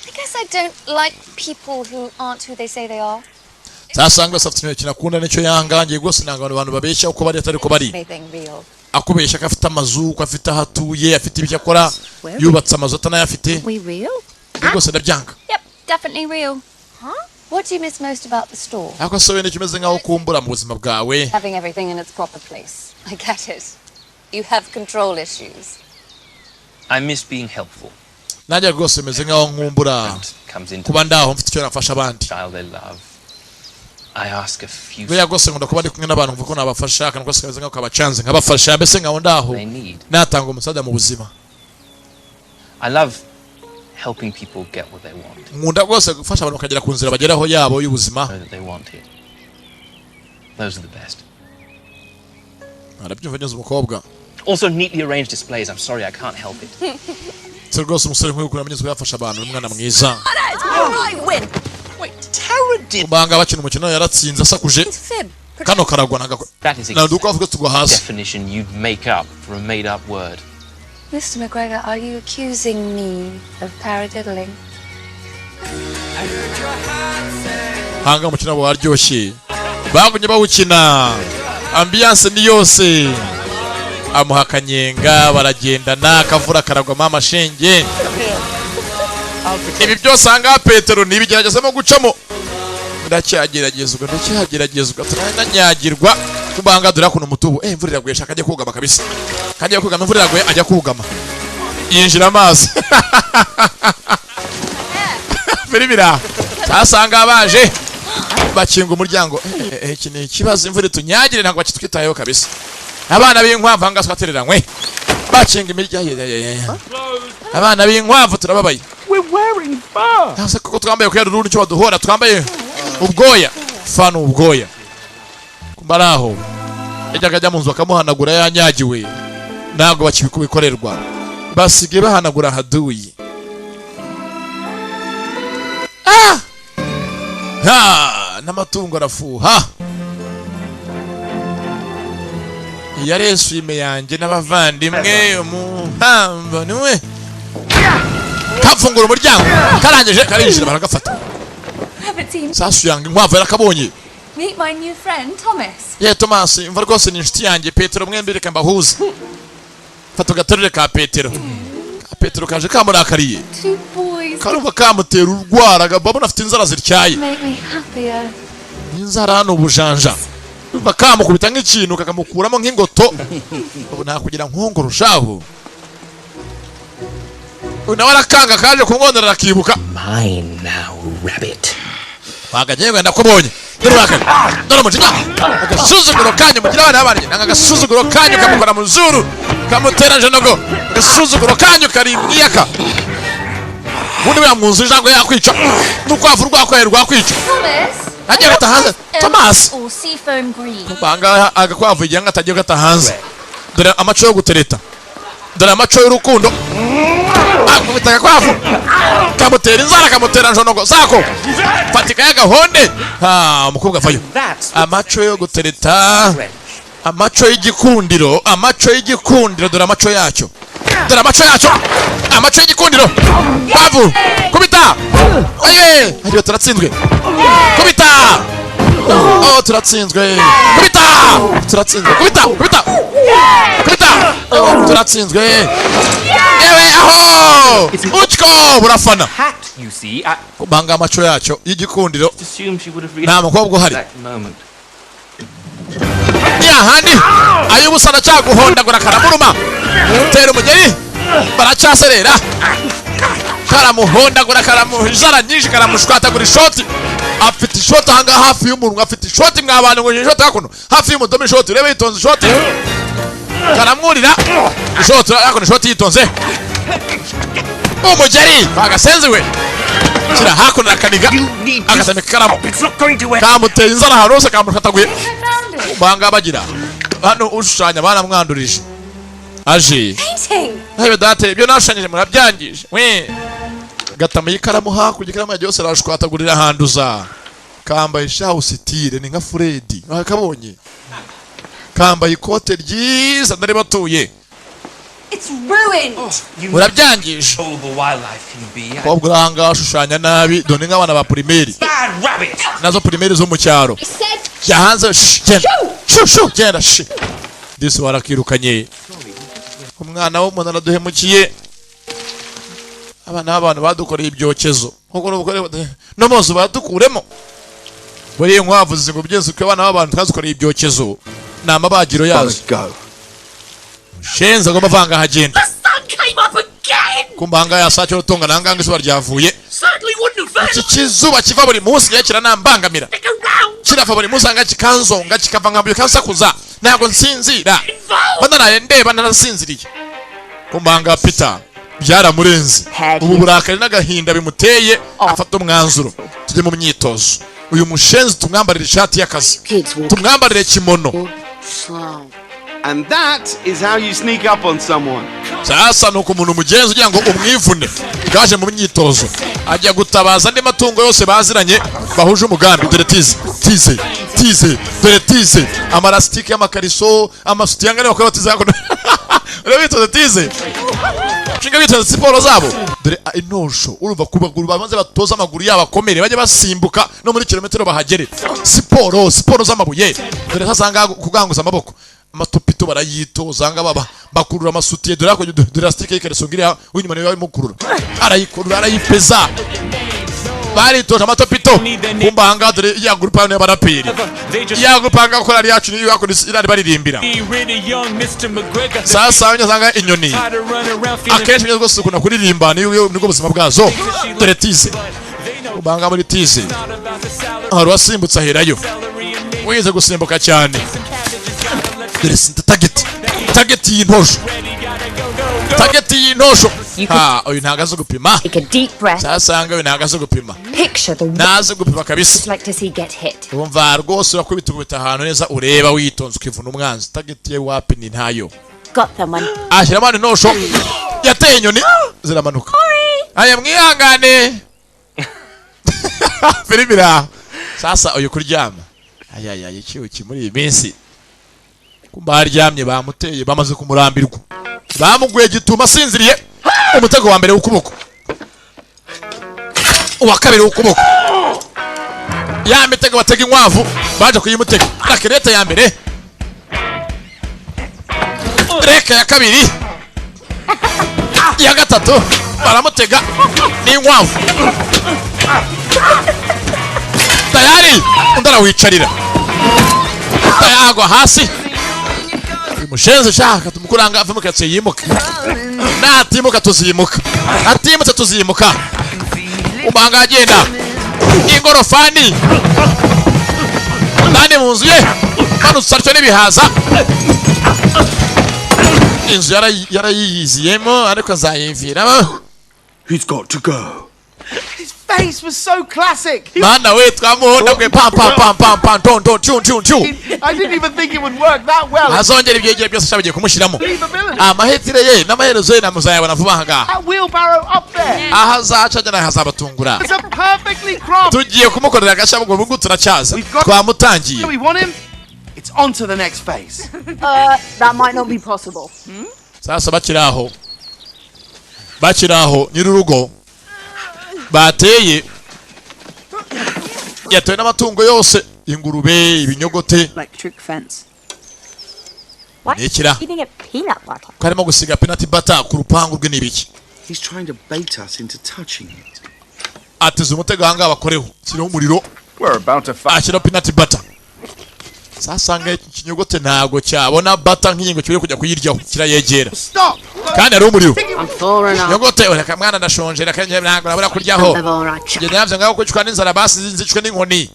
I guess I don't like people who aren't who they say they are. Sasanga safite kinakunda nicyo yangangiye gose nanga abantu babeshya uko bari atari ko bari. Anything real. Akubeshya ko afite amazu, ko afite hatuye, afite ibyo akora, yubatse amazu atanayafite. We real? Gose ndabyanga. Yep, definitely real. Huh? What do you miss most about the store? Ako sowe ni kimeze nkaho kumbura mu buzima bwawe. Having everything in its proper place. I get it. You have control issues. I miss being helpful. Najya rwose meze nkaho nkumbura kuba ndaho mfite icyo nafasha abandi. I ask a few. Bya rwose ngunda kuba ndi kumwe n'abantu mvuga ko nabafasha kandi rwose kameze nkaho kabacanze nkabafasha mbese nkaho ndaho natanga umusaada mu buzima. I love helping people get what they want. Nkunda rwose gufasha abantu bakagera ku nzira bageraho yabo y'ubuzima. Those are the best. Arabyumva neza umukobwa. Also neatly arranged displays. I'm sorry, I can't help it. Rwose umusore nk'uyu ukura amenyezwa yafasha abantu n'umwana mwiza. Banga bakina umukino yaratsinze asakuje. Kano karagwa naduka avuga tugwa hasi. Definition you'd make up for a made up word. Mr. McGregor, are you accusing me of paradiddling? Hanga umukino waryoshye. Bagumye bawukina. Ambiance ni yose. Amuha kanyenga baragendana akavura karagwa mama shenge. Ibi byose hanga Petero nibigeragezamo gucamo. Ndacyageragezwa turanyagirwa kubanga dura kuno mutubu. Imvura iraguye shaka ajya kugama kabisa. Kajya kugama imvura iraguye ajya kugama. Yinjira amazi. Biribira. Tasanga baje. Bakinga umuryango. Iki ni ikibazo imvura tunyagire ntabwo bakitwitayeho kabisa. Abana b'inkwavu hanga twatereranywe. Bakinga imiryango. Abana b'inkwavu turababaye. We're wearing fur. Nase koko twambaye ko yaruru nicyo baduhora twambaye ubwoya. Fano ubwoya. Kumbaraho. Ejyaga ajya mu nzu bakamuhanagura yanyagiwe. Ntabwo bakibikubikorerwa. Basige bahanagura haduyi. N'amatungo arafuha. Yaresu ime yanjye n'abavandimwe umuhamba niwe. Kafungura umuryango karangije karinjira baragafata. Sasu yange inkwavu yarakabonye. Meet my new friend Thomas. Yeah, Thomas, imva rwose ni inshuti yanjye Petero mwembi reka mbahuze. Fata gaterure ka Petero. Ka Petero kaje kamurakariye. Two boys. Karumva kamutera urwara gababona afite inzara ziryaye. Make me happier. Inzara hano ubujanja. Umva kamukubita nk'ikintu kakamukuramo nk'ingoto. Ubu nta kugira nkongoro shaho. Una warakanga kaje kumwondera rakibuka. Mine now, rabbit. Wagajewe ndakubonye. Ndoro mujinya. Agasuzuguro kanyu mugira abana abandi. Nanga agasuzuguro kanyu kamukora mu zuru. Kamutera jenogo. Agasuzuguro kanyu kari mwiyaka. Bundi bamwunzije jango yakwica. Nukwavu rwakwaherwa kwica. Thomas. Agiye gatahanze. Thomas. Or seafoam green. Banga agakwavu igihe ngatagiye gatahanze. Dore amaco yo gutereta. Dore amaco y'urukundo. Akubita kwavu. Kamutera inzara kamutera njonogo. Sako. Fatika y'agahonde. Umukobwa vayo. Amaco yo gutereta. Amaco y'igikundiro. Amaco y'igikundiro dore amaco yacyo. Dore amaco yacyo. Amaco y'igikundiro. Kwavu. Kubita. Aye. Ariyo turatsinzwe. Kubita. Oh, turatsinzwe. Kubita. Turatsinzwe. Kubita. Kubita. Kubita. Turatsinzwe. Ewe aho. Uchko burafana. You see, Banga amaco yacyo y'igikundiro. assumed she would have Nta mukobwa uhari. ni ahandi ay'ubusana cyaguhondagura karamuruma tera umugeri baracyaserera karamuhondagura karamuhijara nyinshi karamushwatagura ishoti afite ishoti ahangaha hafi y'umuntu afite ishoti mw'abantu ngo ishoti hakuno hafi y'umudomo ishoti urebe yitonze ishoti karamwurira ishoti hakuno ishoti yitonze umugeri bagasenze we kira hakuno akaniga agatamika karamo kamuteye inzara ahantu hose kamushataguye banga bagira hano ushushanya baramwandurije aje ntabe date ibyo nashushanyije murabyangije we gatama y'ikaramu hakurya ikaramu yagiye yose arashwatagurira handuza kambaye house style ni nka Freddy nakabonye kambaye ikote ryiza ndari batuye It's ruined. urabyangije kobwa uranga ashushanya nabi done nk'abana ba primeri nazo primeri zo mu cyaro yahanze genda disi warakirukanye umwana w'umuntu araduhemukiye abana b'abantu badukoreye ibyokezo no mose badukuremo buriye nkwavu zigo byeze uko abana b'abantu twazikoreye ibyokezo ni amabagiro yazo shenza agomba vanga hagenda kumbanga yasacyo rutonga nanganga izuba ryavuye iki kizuba kiva buri munsi yakira nambangamira kirava buri munsi anga kikanzonga kikava nkabyo kansakuza ntago nsinzira banaraye ndeba narasinziriye kumbanga Peter byaramurenze ubu burakari n'agahinda bimuteye afata umwanzuro tujye mu myitozo uyu mushenzi tumwambarira ishati y'akazi tumwambarire kimono. And that is how you sneak up on someone. Sasa nuko umuntu mugenzi ugira ngo umwivune gaje mu myitozo ajya gutabaza andi matungo yose baziranye bahuje umugambi dore tize dore tize amarastike y'amakariso amasuti yangane bakora tize yako urabitoze tize chinga bitoze siporo zabo dore inosho urumva kubaguru babanze batoza amaguru yabo akomere bajye basimbuka no muri kilometero bahagere siporo z'amabuye dore hasanga kuganguza amaboko amatopito barayitoza nga baba bakurura amasutiye dore ako drastique y'ikariso ngira winyuma niwe mukurura arayikurura arayipeza baritoje amatopito kumbanga dore ya group y'abantu y'abaraperi ya group anga gukora ari yacu niyo yako irari baririmbira sasa abanyazanga inyoni akenshi nyo gose kuna kuririmba niyo niko buzima bwazo dore tize kumbanga muri tize aho wasimbutsa herayo wize gusimbuka cyane target y'intosho uyu ntagaze gupima sasanga uyu ntagaze gupima naze gupima kabisa umva rwose urakubita ahantu neza ureba witonze ukivuna umwanzi target ye wapi ni ntayo ashyira amana intosho yateye inyoni ziramanuka aya mwihangane filibira sasa uyu kuryama ayaya ikiuki muri iyi minsi kumbaryamye bamuteye bamaze kumurambirwa bamuguye gituma sinziriye umutego wa mbere w'ukuboko uwa kabiri w'ukuboko ya mitego batega inkwavu baje kuyimutega rakerete ya mbere reka ya kabiri ya gatatu baramutega n'inkwavu tayari undara wicarira tayagwa hasi mushenze shaka tumukuranga ave mukatse yimuka natimuka tuzimuka atimutse tuzimuka ubanga agenda ingorofani nani munzu ye manusarcyo n'ibihaza inzu yarayiziyemo ariko azayimviramo. He's got to go. His face was so classic. Mana we twamuhonda kwe pam don chu. I didn't even think it would work that well. Azongera ibyegeye byose shabagiye kumushiramo. Amahitire ye n'amaherezo ye namuzayabona vuba hanga. That wheelbarrow up there. Aha zaca jana hazabatungura. It's a perfectly cropped. Tugiye kumukorera agashabo ngo bungu turacyaza. Twamutangiye. We want him. It's on to the next phase. That might not be possible. Sasa bakiraho nyirurugo bateye yatoye n'amatungo yose ingurube ibinyogote electric fence. Nekira Eating a peanut butter. karimo gusiga peanut butter ku rupangu rwe nibiki. He's trying to bait us into touching it. Ateze umutego hanga bakoreho kiriho umuriro We're about to fight. akira peanut butter sasa ikinyogote ntago cyabona bata nk'ingo kibiri kujya kuyiryaho kirayegera kandi ari umuriro nyogote reka mwana ndashonje reka ntabwo nabura kuryaho ngende navyo ngaho kucwa n'inzara basi nzicwe n'inkoni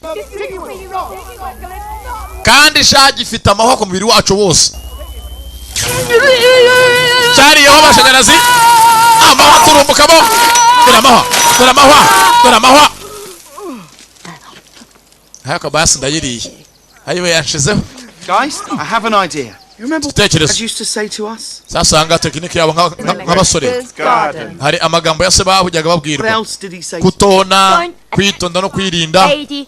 kandi shagi ifite amahwa ku mubiri wacu wose cyariyeho amashanyarazi amahwa turumbukamo dore amahwa hako basi ndayiriye ayiwe yanshizeho. Guys, I have an idea. You remember what Dad used to say to us? Sasa anga tekiniki yabo nk'abasore hari amagambo yase bahujyaga babwirwa kutona kwitonda no kwirinda. Maybe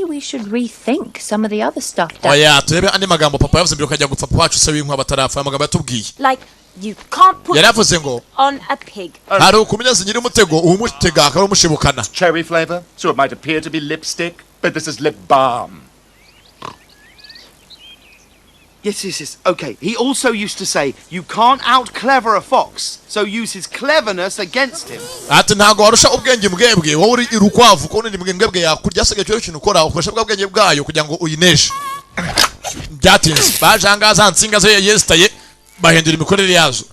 we should rethink some of the other stuff. Oya turebe andi magambo papa yavuze mbere ukajya gupfa pacu se w'inkwa batarafa amagambo yatubwiye. Like you can't put yaravuze ngo on a pig. hari ukumenyeza nyiri umutego umutega akaba umushibukana. Cherry flavor, so it might appear to be lipstick, but this is lip balm. Yes. Okay. He also used to say, you can't out-clever a fox, so use his cleverness against him. Ati ntago warusha ubwenge mbwebwe wowe uri irukwavu ko ni mbwebwe yakurya se cyo kintu ukora ukoresha bwenge bwayo kugira ngo uyineshe. Byatinze bajangaza nsinga ze yestaye bahindura imikorere yazo.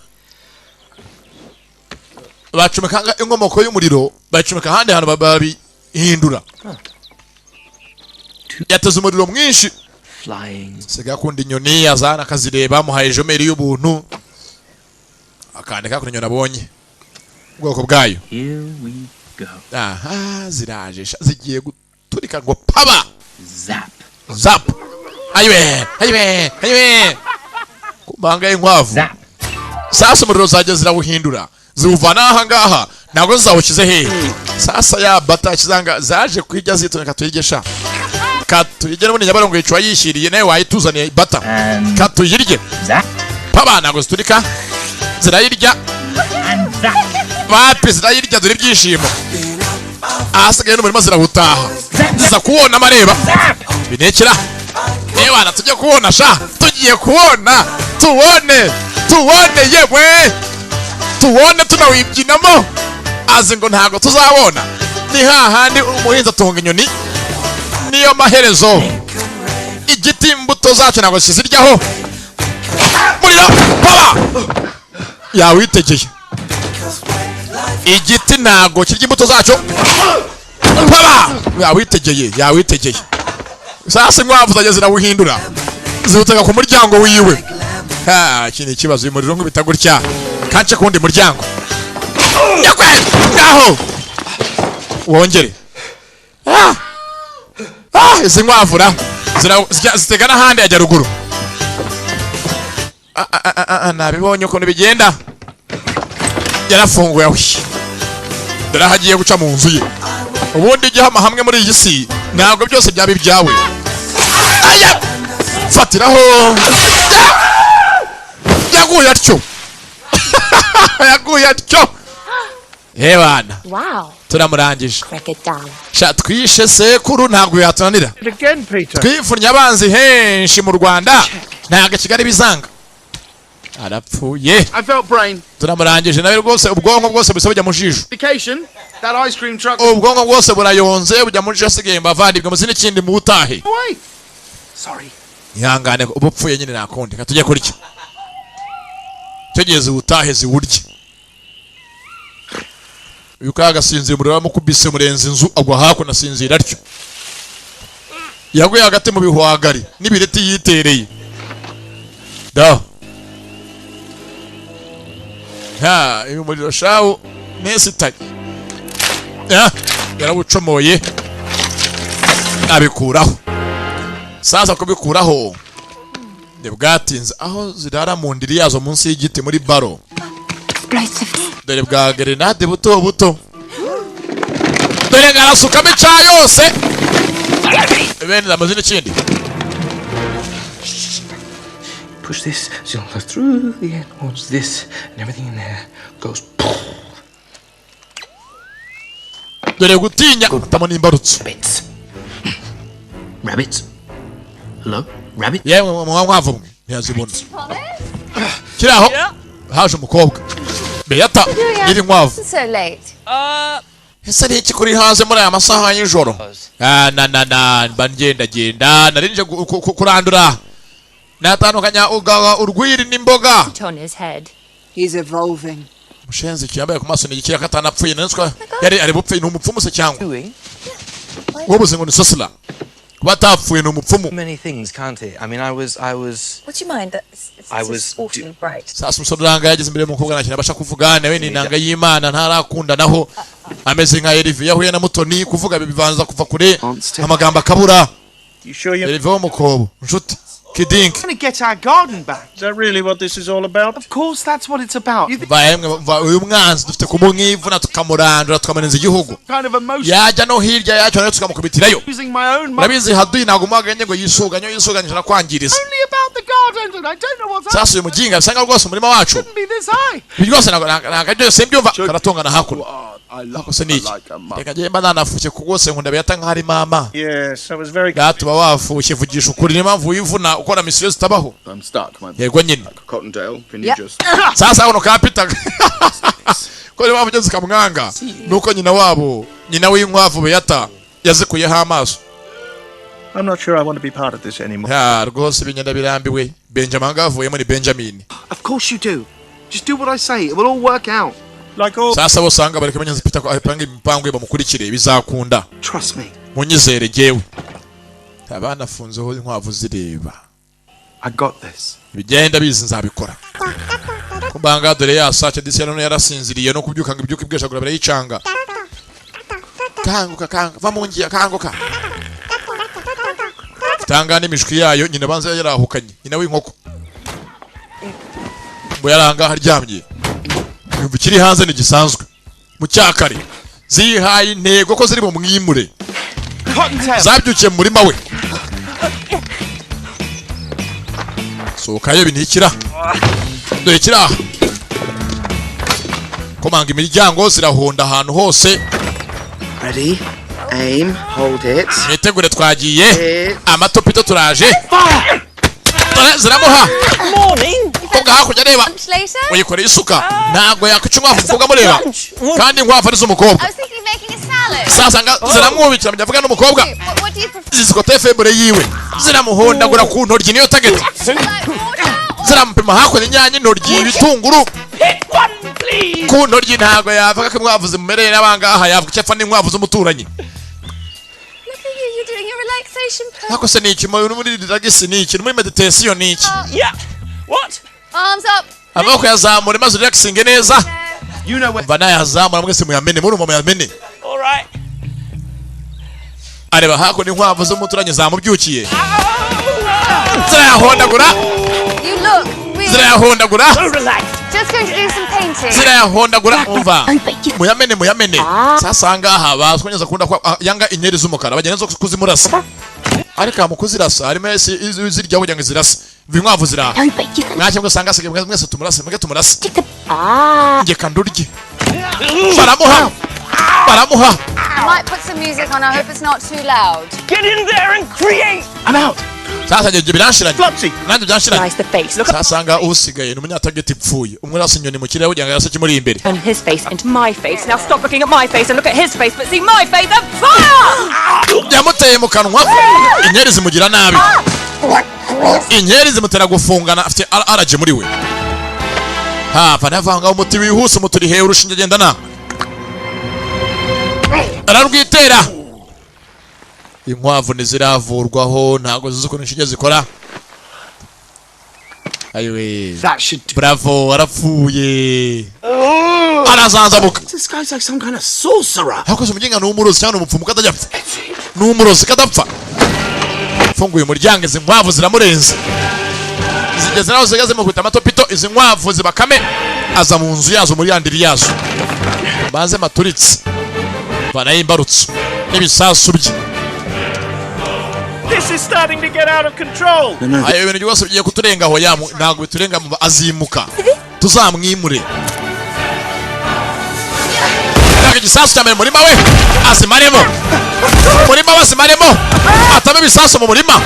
Bacumeka inkomoko y'umuriro bacumeka handi hantu babihindura. Yateze umuriro mwinshi. Sega kundi inyoni yazana akazireba muhaye jomeri y'ubuntu akandika kuri nyoni abonye ubwoko bwayo. Here we go. Aha ziraje zigiye guturika ngo paba zap ayiwe kumbanga inkwavu sasa umuriro zaje zirawuhindura ziwuvana aha ngaha ntabwo zizawukize hehe. Sasa ya bata kizanga zaje kwijya zitoneka tuyigesha katuyigere muri nyabarongo yicwa yishiriye nawe wayituzaniye bata katuyirye paba ntabwo ziturika zirayirya bapi zirayirya dore ibyishimo ahasigaye n'umurimo zirawutaha ziza kubona amareba binekera niba tujye kubona sha tugiye kubona tubone yewe tubone tunawibyinamo azi ngo ntabwo tuzabona ni hahandi umuhinzi atunga inyoni niyo maherezo igiti imbuto zacu ntabwo ziziryaho muriro paba yawitegeye igiti ntabwo kirya imbuto zacu paba yawitegeye sasa inkwavu zajya zirawuhindura zihutaga ku muryango wiwe. Iki ni ikibazo uyu muriro nk'ubita gutya kance ku wundi muryango ngaho wongere izi nkwavu zitega n'ahandi ajya ruguru. Nabibonye ukuntu bigenda yarafunguye dore aho agiye guca mu nzu ye. Ubundi igihama hamwe muri iyi si ntabwo byose byaba ibyawe. Fatiraho yaguye atyo hebana. Wow. Turamurangije. Crack it down. Sha twishe sekuru ntabwo yatunanira. Twifunya abanzi henshi mu Rwanda ntabwo Kigali bizanga. Arapfuye. Turamurangije nawe rwose ubwonko bwose buse bujya mu jisho. Ubwonko bwose burayonze bujya mu jisho asigaye mbavandibwe muzi n'ikindi mu butahe. Ihangane ubupfuye nyine nakundi katujye kurya. Tegeze ubutahe ziwurye. Yukaga sinzira umuriro wamukubise murenze inzu agwa hako nasinzira atyo. Yaguye hagati mu bihwagari n'ibireti yitereye. Uyu muriro shawo nesi tari. Yarawucomoye abikuraho. Sasa kubikuraho bwatinze aho zirara mu ndiri yazo munsi y'igiti muri baro. Dore bwa grenade buto dore garasukamo ica yose bene amazina ikindi. Push this so it goes through the end towards this and everything in there goes. Dore gutinya tamoni imbarutso. Rabbits. Hello, rabbit. Yewe mwavu ntiyazibona. Kiraho haje umukobwa. Beyata iri nkwavu. So late. ese ni iki kuri hanze muri aya masaha y'ijoro? Ngenda narinje kurandura natandukanya urwiri n'imboga. He's evolving. Mushenzi cyambaye ku maso ni igikira katanapfuye nenswa yari ari bupfe ni umupfumu se cyangwa wobuze ngo ni sosila batapfuye ni umupfumu. Many things, can't it? I mean, I was What do you mind? It's awfully bright. Sasa umusodanga yageze imbere mukobwa nakina abasha kuvugana we ni nanga y'Imana ntarakunda naho ameze nka Elivia yahuye na Mutoni kuvuga bivanza kuva kure amagambo akabura. Elivia w'umukobo nshuti Kidink. We're gonna get our garden back. Is that really what this is all about? Of course, that's what it's about. Uyu mwanzi dufite kumwivuna tukamurandura tukamaneza igihugu. Kind of emotion. Yajya no hirya yacu nayo tukamukubitirayo. Using my own money. Nabizi haduyi ntago mwaganye ngo yisuganye nakwangiriza. Only about the garden and I don't know what's Sasa uyu mujinga bisanga rwose umurima wacu. Shouldn't be this high. Byose ntago simbyumva karatongana hakuno. Akose niki. Reka jemba nanafuke kugose nkunda biyata nkari mama. Yes, I was very Gatuba wafuke vugisha ukuri n'impamvu wivuna ukora misiyo zitabaho. I'm stuck, man. Yego nyine. Cottondale, can you just... Sasa uno kapita. Ko niba mugeze kamwanga nuko nyina w'inkwavu biyata yazikuyeho amaso. I'm not sure I want to be part of this anymore. Ya rwose binyenda birambiwe. Benjamin ngavuye muri Benjamin. Of course you do. Just do what I say. It will all work out. Like all... Sasa bosanga bari kumenya zipita ko apanga impango bamukurikire bizakunda. Trust me. Munyizere jewe. Abana funzeho inkwavu zireba. I got this. Bigenda bizi nzabikora. Kubanga dore ya sache disi none yarasinziriye no kubyuka ngo ibyuka ibweshagura barayicanga. Kanguka va mu ngiya kanguka. Tanga n'imishwi yayo nyina banza yarahukanye. Nyina w'inkoko. Ngo yaranga haryamye. Yumva kiri hanze ni gisanzwe. Mu cyakare. Zihaye intego ko ziri mu mwimure. Zabyukiye muri mawe. Sokayo binikira. Dore kira. Komanga imiryango zirahonda ahantu hose. Ready? Aim, hold it. Nitegure twagiye. Amatopito turaje. Ziramuha. Morning. Koga hakurya reba. Uyikore isuka. Ntago yakucungwa kuvuga mureba. Kandi nkwafa ari z'umukobwa. I was thinking of making a salad. Sasa ziramwubikira mujyavuga n'umukobwa. What do you prefer? Zikote febre yiwe. Ziramuhondagura ku ntoryi niyo tageti. Zirampima hakurya inyanya intoryi ibitunguru. Ku ntoryi ntago yavuga ko inkwavu mumerere abangaha yavuga icyo apfa n'inkwavu z'umuturanyi. Hako se niki muri diragisi niki muri meditation niki? Yeah. What? Arms up. Amaboko yazamura maze relaxing neza. You know what? Bana yazamura mwese muyamene muri mu yamene. All right. Areba hako n'inkwavu z'umuturanyi zamubyukiye. Zirahondagura. You look really... Zirahondagura. So relaxed. Just going to do some painting. Zirahondagura umva. Muyamene. Sasa ngaha basonyeza kunda kwa yanga inyeri z'umukara bageneza kuzimurasa. Arika mukuzirasa arimo zirya kugira ngo zirasa. Vinkwavu zira. Mwake ngo sanga sege mwese tumurasa tumurasa. Nge kandurye. Baramuha. I might put some music on. I hope it's not too loud. Get in there and create. I'm out. Sasa nje biranshiranye. Nande byanshiranye. Sasa nga usigaye n'umunyatageti pfuye. Umwe rasa inyoni mu kirere kugira ngo yase kimuri imbere. Turn his face into my face. Now stop looking at my face and look at his face, but see my face and fire! Yamuteye mu kanwa. Inyeri zimugira nabi. Inyeri zimutera gufungana afite araje muri we. Vanavanga umuti wihuse umuturi he urushinge gendana. Ararwitera. Inkwavu niziravurwaho ntago zizuko nishinge zikora. Ayiwe. Bravo arapfuye. Arazanzabuka. This guy's like some kind of sorcerer. Hakoze umujinga n'umurozi cyane umupfumu kadajapfa. N'umurozi kadapfa. Funguye umuryango izi nkwavu ziramurenze. Zigeze naho zigaze mu kwita amatopito izi nkwavu zibakame aza mu nzu yazo muri yandiri yazo. Baze maturitse. Banayimbarutse. N'ibisasu bye. This is starting to get out of control. Ayo ibintu byose bigiye kuturengaho yamu ntago biturenga mu azimuka. Tuzamwimure. igisasu cyane mu murima we azimaremo murima we azimaremo atame ibisasu mu murima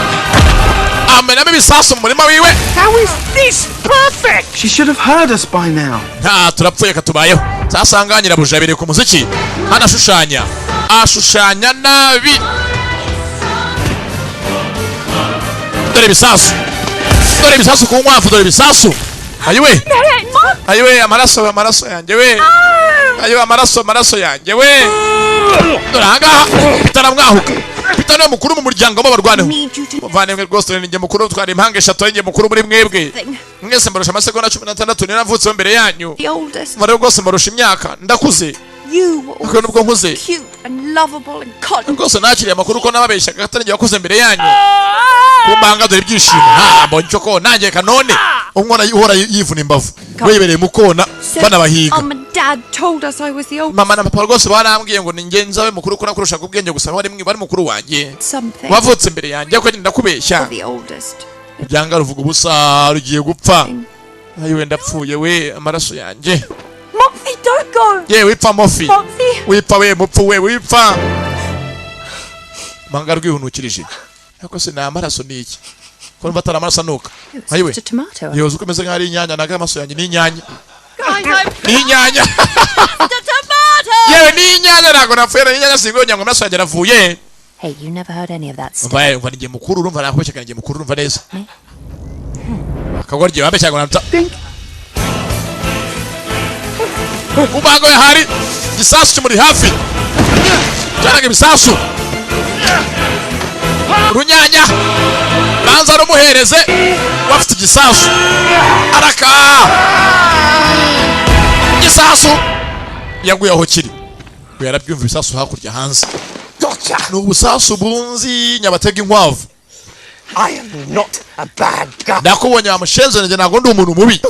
amenamo ibisasu mu murima wiwe. How is this perfect? She should have heard us by now. Nta turapfuye katubayeho. Sasanga nyirabuja biri ku muziki anashushanya ashushanya nabi. Dore ibisasu ku nkwavu, dore ibisasu. Ayiwe amaraso yanjye we. Ayiwe amaraso yanjye we. Dore ahangaha bitaramwahuka. Bitano mukuru mu muryango w'abarwaneho. Muvane rwose ninjye mukuru twari impanga 3 ninjye mukuru muri mwebwe. Mwese mbarusha amasegonda 16 ninavutse mbere yanyu. Mare rwose mbarusha imyaka ndakuze. Uko nubwo nkuze. Rwose nakiriye amakuru ko nababeshya gatangiye wakuze mbere yanyu. Kumbanga dore ibyishimo. Mbonye ko nanjye kanone umwana uhora yivuna imbavu. Webereye mukona bana bahiga. Mama na papa rwose barambwiye ngo ninjye nzawe mukuru ko nakurusha kubwenge gusa bari mukuru wanjye. Wavutse mbere yanjye ko ndakubeshya. Byanga ruvuga ubusa rugiye gupfa. Ayiwe ndapfuye we amaraso yanjye. Moffy, don't go. Ye wipfa Moffy. Wipfa we mupfu we wipfa. Manga rwihunukirije. Yako se na amaraso niki? Ko mbatara amaraso nuka. Ayiwe. Yozo ukomeze nk'ari inyanya naga amaso yanjye ni inyanya. Ni inyanya. Yewe ni inyanya nago napfuye inyanya singonya ngo amaso yanjye aravuye. Hey, you never heard any of that stuff. Umva ngiye mukuru urumva nakubeshya ngiye mukuru urumva neza. Akagorye wabeshya ngo namta. Ubango ya hari gisasu kimuri hafi. Cyanaga ibisasu. Runyanya banza rumuhereze wafite igisasu araka gisasu yaguye aho kiri yarabyumva ibisasu hakurya hanze n'ubusasu bunzi nyabatega inkwavu. I am not a bad guy. Nakubonye amushenze nje nago ndi umuntu mubi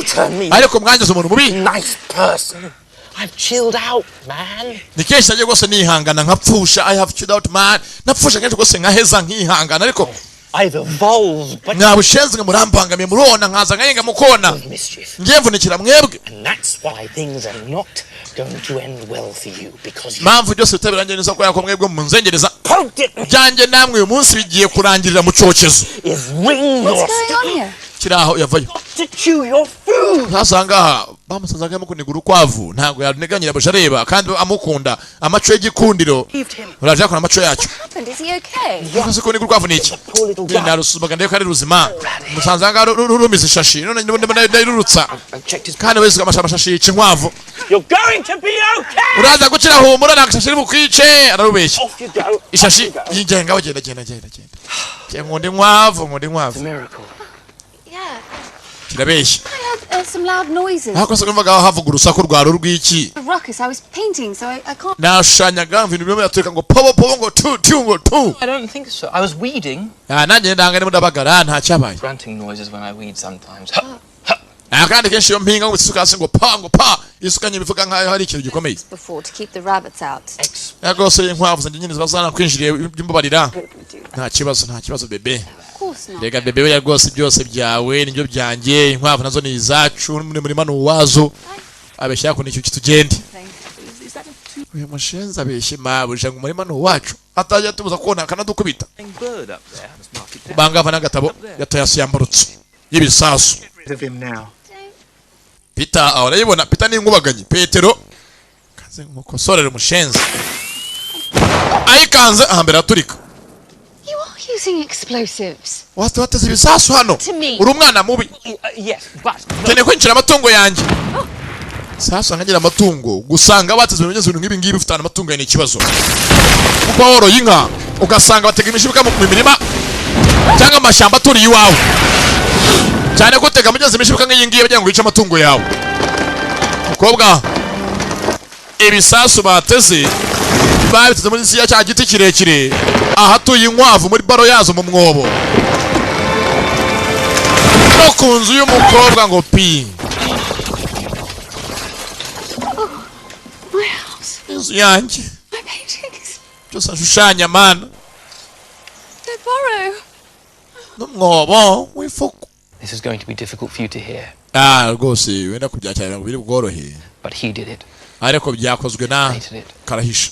ariko mwangeze umuntu mubi. Nice person. I've chilled out, man. Nikesha je gose nihangana nkapfusha. I have chilled out, man. Napfusha kenshi gose nkaheza nkihangana ariko I've evolved, but mwabushenze nge murampangamiye murona nkaza nkayenga mukona. Ngiye mvunikira mwebwe. And that's why things are not going to end well for you because Mpamvu byose bitabiranye neza ko yako mwebwe munzengereza. Byanjye namwe uyu munsi bigiye kurangirira mu cyokezo. Kiraho yavayo. To chew your food. Hasanga bamusanzaga mukuniga urukwavu ntago yaneganyira bajareba kandi amukunda amaco y'igikundiro. Uraje akona amaco yacu. Is he okay? Yose kuniga urukwavu niki? Nda rusubaga ndeko ari ruzima. Musanzaga rurumiza ishashi none ndayirurutsa. Kandi wese amashashi y'inkwavu. You're going to be okay. Uraza gukira humura nakashashi bukwice ararubeshya. Ishashi yingenga bagenda. Ngonde nkwavu. Yeah. Kirabeshya. I heard some loud noises. Hako se kumvaga havuga urusaku rwaro rw'iki. The ruckus. I was painting, so I can't. Nashanyaga ibintu bimwe yatweka ngo popo ngo tu. I don't think so. I was weeding. Nanjye ndangane mudabagara nta cyabaye. Grunting noises when I weed sometimes. Kandi kenshi yo mpinga ngo isuka se ngo pa isukanye bivuga nkaho hari ikintu gikomeye. Before to keep the rabbits out. Yagose inkwavu zanje nyine zibazana kwinjiriye by'imbabarira. Nta kibazo bebe. Rega bebe we yagose byose byawe nibyo byanjye inkwavu nazo ni izacu muri mano wazo abeshya ko nicyo kitugende. Uyu mushenza abeshye mabuje ngo muri mano wacu atajya tubuza kubona kanadukubita. Bangava nagatabo yatayasiyamburutse yibisasu. Peter arayibona Peter ni nkubaganye Petero kaze nkukosorera umushenza ayikanze ahambere aturika. You are using explosives. Wateze ibisasu hano uri umwana mubi. Yes, but Tene kwinjira amatungo yanjye. Sasa nkagira amatungo gusanga bateze ibintu nk'ibi ngibi ufitana amatungo ni ikibazo. Kuko woro yinka ugasanga batega imishibuka mu mirima cyangwa amashamba turi iwawe. Cyane gutega mugeze imishibuka nk'iyi ngiyi bagira ngo yice amatungo yawe. Mukobwa ibisasu bateze babiteze muri siya cya giti kirekire ahatuye inkwavu muri baro yazo mu mwobo. No kunzu y'umukobwa ngo pi. My house. Inzu yanjye. My paintings. Cyose ashushanya mana. They borrow. No mwobo wifuku. This is going to be difficult for you to hear. Rwose wenda kubyakira ngo biri bworohe. But he did it. ariko byakozwe na karahisha.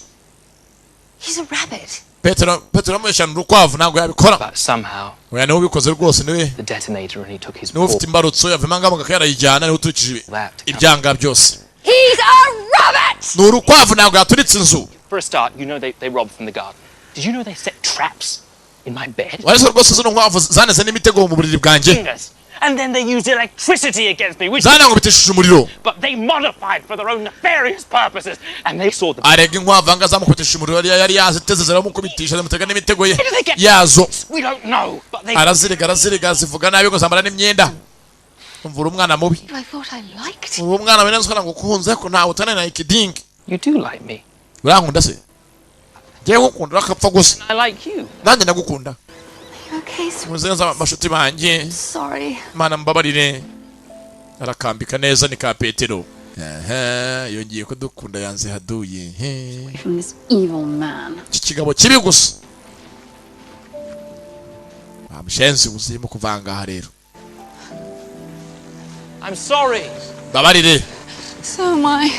He's a rabbit. Petero ameshyana urukwavu ntabwo yabikora. But somehow oya niwe ubikoze rwose niwe the detonator and he took his niwe ufite imbarutso yavuma ngamo gakayarayijyana niwe uturikije ibyanga byose. He's a rabbit. Ni urukwavu ntabwo yaturitse inzu. For a start, you know they robbed from the garden. Did you know they set traps in my bed? Wari rwose zino nkwavu zaneze n'imitego mu buriri bwanjye. And then they used electricity against me, which zanangubitishije umuriro. But they modified for their own nefarious purposes, and they saw the arega inkwavu anga zamukubitishije umuriro yari yaziteze ziramukubitisha zamutega n'imitego ye yazo. We don't know, but they araziriga zivuga nabi ngo zambara n'imyenda. Umvura umwana mubi. I thought I liked uwo mwana we nziko nagukunze ko ntawe utana na ikiding. You do like me. Urankunda se? Ngiye gukunda akapfa gusa. I like you. Nanjye ndagukunda. Okay, muzenza bashuti banjye. Sorry. Mana mbabarire. Arakambika neza ni ka Petero. Yongeye ko dukunda yanze haduye. From this evil man. Kigabo kibi gusa. Amushenzi uzimo kuvanga aha rero. I'm sorry. Babarire. So am I.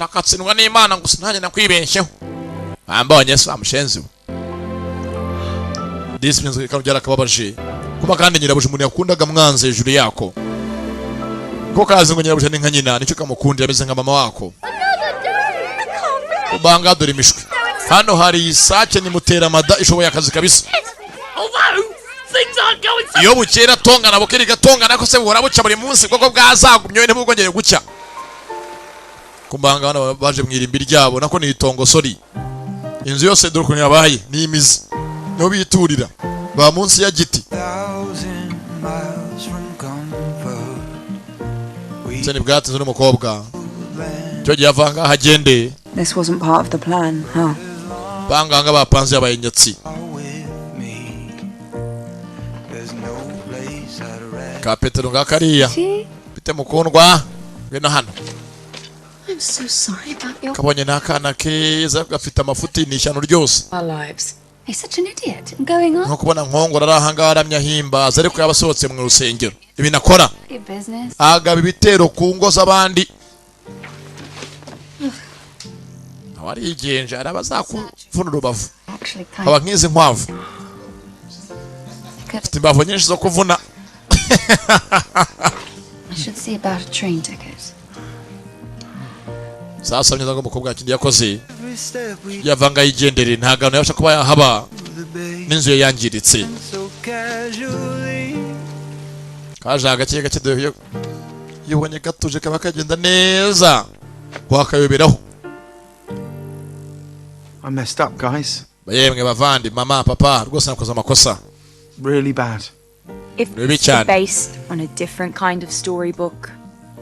Rakatsindwa n'Imana gusa nanjye nakwibeshyeho. Ambonye se amushenzi. This means ko byara kababaje. Kuba kandi nyirabuje umuntu yakundaga mwanze hejuru yako. Ko kazi ngo nyirabuje ninka nyina nicyo kamukundira ameze nka mama wako. Ubanga dore imishwe. Hano hari isake nimutera amada ishoboye akazi kabisa. Iyo bukera tongana bukeri gatongana ko se buhora buca buri munsi koko bwazagumye ne bwongere gucya. Kumbanga hano baje mwirimbi ryabo nako ni itongo sori. Inzu yose dore kunya baye ni imizi. No biturira ba munsi ya giti. Zeni bwatinze n'umukobwa. Cyo yavanga hagende. This wasn't part of the plan, huh? Banganga bapanze abayenyatsi. Ka Petero ngakariya. Bite mukundwa. Ngena hano. I'm so sorry about your Kabonye nakana keza gafite amafuti n'ishyano ryose. our lives. He's such an idiot. I'm going on. Nko kubona nkongora arahanga aramya himbaza ariko yabasohotse mu rusengero. Ibi nakora. Your business. Agaba ibitero ku ngo z'abandi. Awari igenje arabazakuvuna urubavu. Aba nkizi nkwavu. Mfite imbavu nyinshi zo kuvuna. I should see about a train ticket. Sasa mnyeza ngo mukobwa kindi yakoze. Yavanga yigendere ntagano yabasha kuba yahaba. N'inzu yangiritse. Kaje agake gake de yibonye gatuje kaba kagenda neza. Wakayoberaho. I messed up, guys. Bayemwe bavandi mama papa rwose nakoze amakosa. Really bad. If it's based on a different kind of storybook,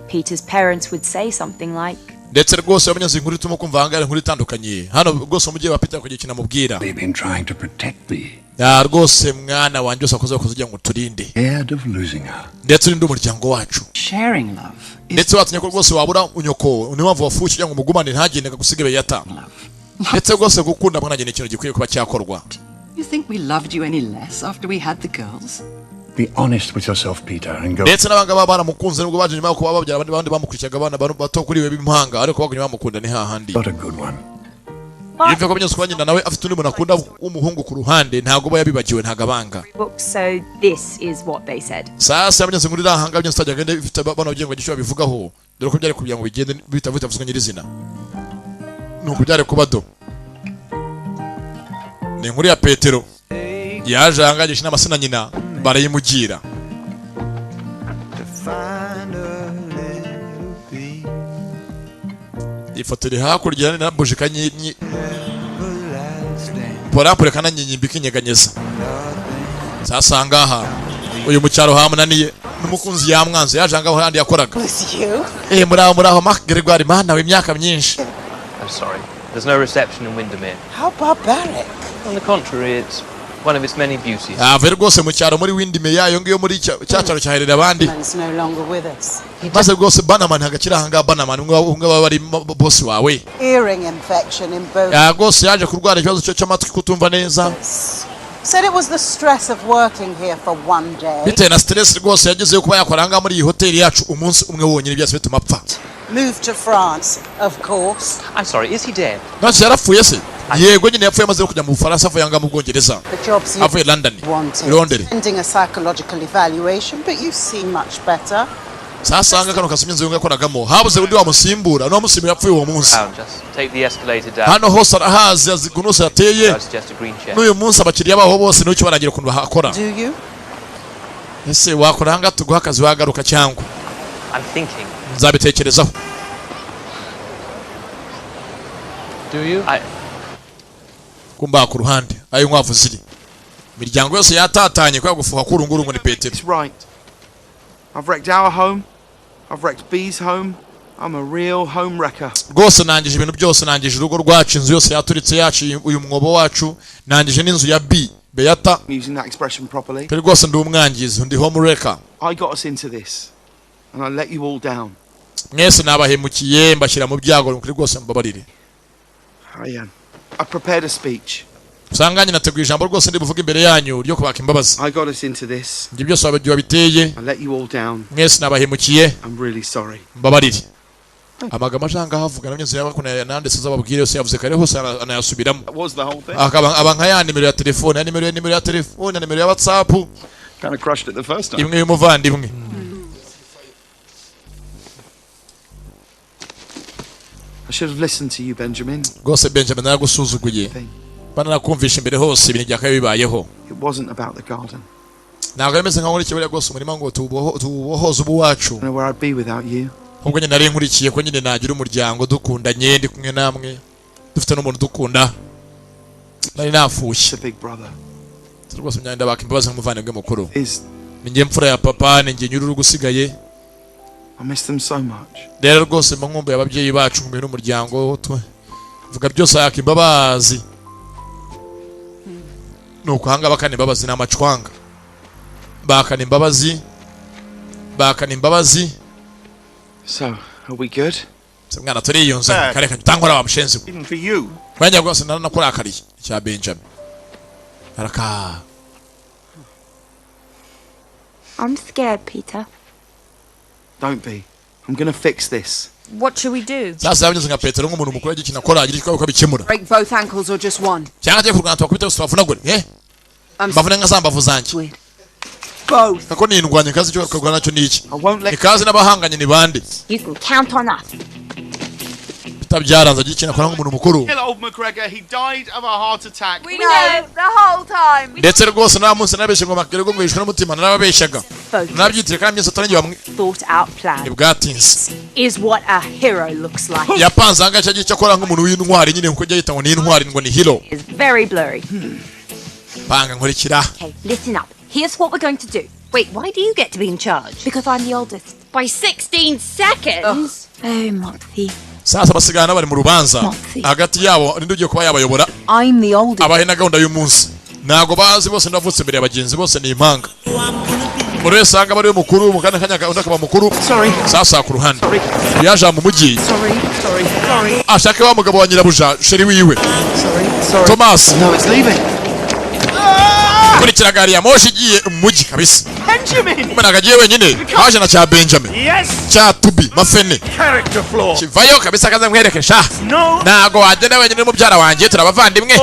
Peter's parents would say something like, ndetse rwose abanyazi inkuru ituma kumva hangara inkuru itandukanye hano rwose umujye wa Peter kugira kintu amubwira. They've been trying to protect me. Ya rwose mwana wanjye usakoze kugira ngo turinde. Scared of losing her. Ndetse urinde umuryango wacu. Sharing love. Ndetse watinye ko rwose wabura unyoko ni mpamvu wafuye kugira ngo mugumane ntagende gusigabe yata. Ndetse rwose gukunda mwana gene ikintu gikwiye kuba cyakorwa. You think we loved you any less after we had the girls? Be honest with yourself, Peter, and go. Ndetse nabanga babana mukunze nubwo baje nyuma ko bababyara abandi bamukurikiyaga abana bato kuri we b'impanga ariko bagumye bamukunda ni hahandi. Not a good one. Yivye ko banyuze kwanyina nawe afite undi muntu akunda umuhungu ku ruhande ntago bayabibagiwe ntagabanga. so this is what they said. Sasa abanyaze muri rahanga byo stajya gende bifite bana ugiye ngo gisho bivugaho dore ko byari kugira ngo bigende bitavuzwe nyirizina. Nuko byari kubado. Ni nkuru ya Petero. Yaje ahangagisha n'amasina nyina barayimugira. Ifoto iri hakurya na bujika nyi porapure kana nyimbika inyeganyeza. Sasa ngaha uyu mucyaro hamunaniye n'umukunzi yamwanze yaje ngaho handi yakoraga. Muraho Mark Gregoire mana we myaka myinshi. I'm sorry. There's no reception in Windermere. How barbaric. On the contrary, it's one of its many beauties. Ave rwose mu cyaro muri Windermere yayo ngiyo muri cyacaro cyaherera abandi. He's no longer with us. Maze rwose Bannerman hagakira hanga Bannerman ngaba bari boss wawe. Earring infection in both. Rwose yaje kurwara ikibazo cyo cy'amatwi kutumva neza. Said it was the stress of working here for one day. Bite na stress rwose yagezeyo kuba yakora hanga muri iyi hoteli yacu umunsi umwe wonyine byase bituma apfa. Moved to France, of course. I'm sorry, is he dead? Nasi yarapfuye se? Yego nyine yapfuye amaze kujya mu Bufaransa avuye yanga mu Bwongereza. The jobs you Avuye London. wanted. Pending a psychological evaluation, but you seem much better. Sasa anga kano kasumye nzo yakoragamo. Habuze undi wamusimbura. No musimbura yapfuye uwo munsi. Just take the escalator down. Hano hose arahazi azigunusa yateye. That's just a green check. N'uyu munsi abakiriya baho bose n'icyo baragira kuntu bakora. Do you? Ese wakora hanga tuguha akazi wagaruka cyangwa? I'm thinking. Nzabitekerezaho. Do you? Kumba ku ruhande ayo nkwavu ziri. Miryango yose yatatanye kwa gufuha kurungurungu ni Petero. It's right. I've wrecked our home. I've wrecked B's home. I'm a real home wrecker. Rwose nangije ibintu byose, nangije urugo rwacu, inzu yose yaturitse yacu, uyu mwobo wacu, nangije n'inzu ya B, Beata. Using that expression properly. Kuri rwose ndi umwangizi, ndi home wrecker. I got us into this, and I let you all down. Mwese nabahemukiye mbashyira mu byago, kuri rwose mbabarire. I prepared a speech. Sanganye nateguye ijambo rwose ndi buvuga imbere yanyu ryo kubaka imbabazi. I got us into this. Ngi byose wabiteye. I let you all down. Mwese nabahemukiye. I'm really sorry. Mbabarire. Amagambo ajanga havuga n'inzu y'abakuna nandese z'ababwire yose yavuze kare hose anayasubiramo. That was the whole thing. Aba ya nimero ya telefone, nimero ya telefone, nimero ya WhatsApp. Kind of crushed it the first time. Imwe y'umuvandimwe. I should have listened to you, Benjamin. Rwose Benjamin naragusuzuguye. Bana nakumvisha imbere hose ibintu byakaye bibayeho. It wasn't about the garden. Ntabwo yemeze nkaho n'ikibere rwose umurima ngo tubohoze ubu wacu. I know where I'd be without you. Ubwo nyine nari nkurikiye ko nyine nagira umuryango dukundanye ndi kumwe namwe. Dufite n'umuntu dukunda. Nari nafushye. The big brother. Rwose myanda baka imbabazi nk'umuvandimwe mukuru. Ninjye mfura ya papa, ninjye nyururu gusigaye. I miss them so much. Rero rwose mbankumbuye ababyeyi bacu kumwe n'umuryango twe. Vuga byose yaka imbabazi. Nuko hanga bakana imbabazi n'amacwanga. Bakana imbabazi. So, are we good? Mwana turiyunze kare kanyutangora wa mushenzi. Even for you. Banya rwose narakuriye cya Benjamin. Araka. I'm scared, Peter. Don't be. I'm gonna fix this. What should we do? Sasa yabinyuze nka Petero nk'umuntu mukuru y'igikina akora agira icyo bikemura. Break both ankles or just one? Cyangwa agiye kurwana twakubita gusa bavunagure, bavune nka zambavu zanjye. Both. Kako ni indwanya kazi cyo kagwana nacyo niki. Ikazi n'abahanganye ni bande. You can count on us. Bitabyaranze agikina akora nk'umuntu mukuru. Kill old McGregor, he died of a heart attack. We know the whole time. Ndetse rwose nta munsi nabeshye ngo makere ngo mwishwe n'umutima narababeshyaga. Nabyitire kandi myese atangiye bamwe. Thought out plan. Bwatinze. Is what a hero looks like. Yapanze anga cyagiye cyakora nk'umuntu w'intwari nyine nkuko yita ngo ni intwari ngo ni hero. Is very blurry. Panga nkurikira. Okay, listen up. Here's what we're going to do. Wait, why do you get to be in charge? Because I'm the oldest. By 16 seconds? Oh, Moxie. Sasa basigana bari mu rubanza hagati yabo ninde ugiye kuba yabayobora. I'm the oldest. Abahe na gahunda y'umunsi nago bazi bose ndavutse imbere y'abagenzi bose ni impanga. Muri wese anga bari mukuru mu kana kanya undi akaba mukuru. Sasa ku ruhande yaje mu mujyi. Sorry. Ashaka wa mugabo wa nyirabuja sheri wiwe. Thomas. No, it's leaving. Kurikira gari ya moshi igiye umujyi kabisa. Benjamin. Umwana gagiye wenyine haje na cya Benjamin. Yes. Cha tubi mafene. Character flaw. Kivayo kabisa kaza mwereke sha. No. Nago wagenda wenyine mubyara wanjye turabavandimwe.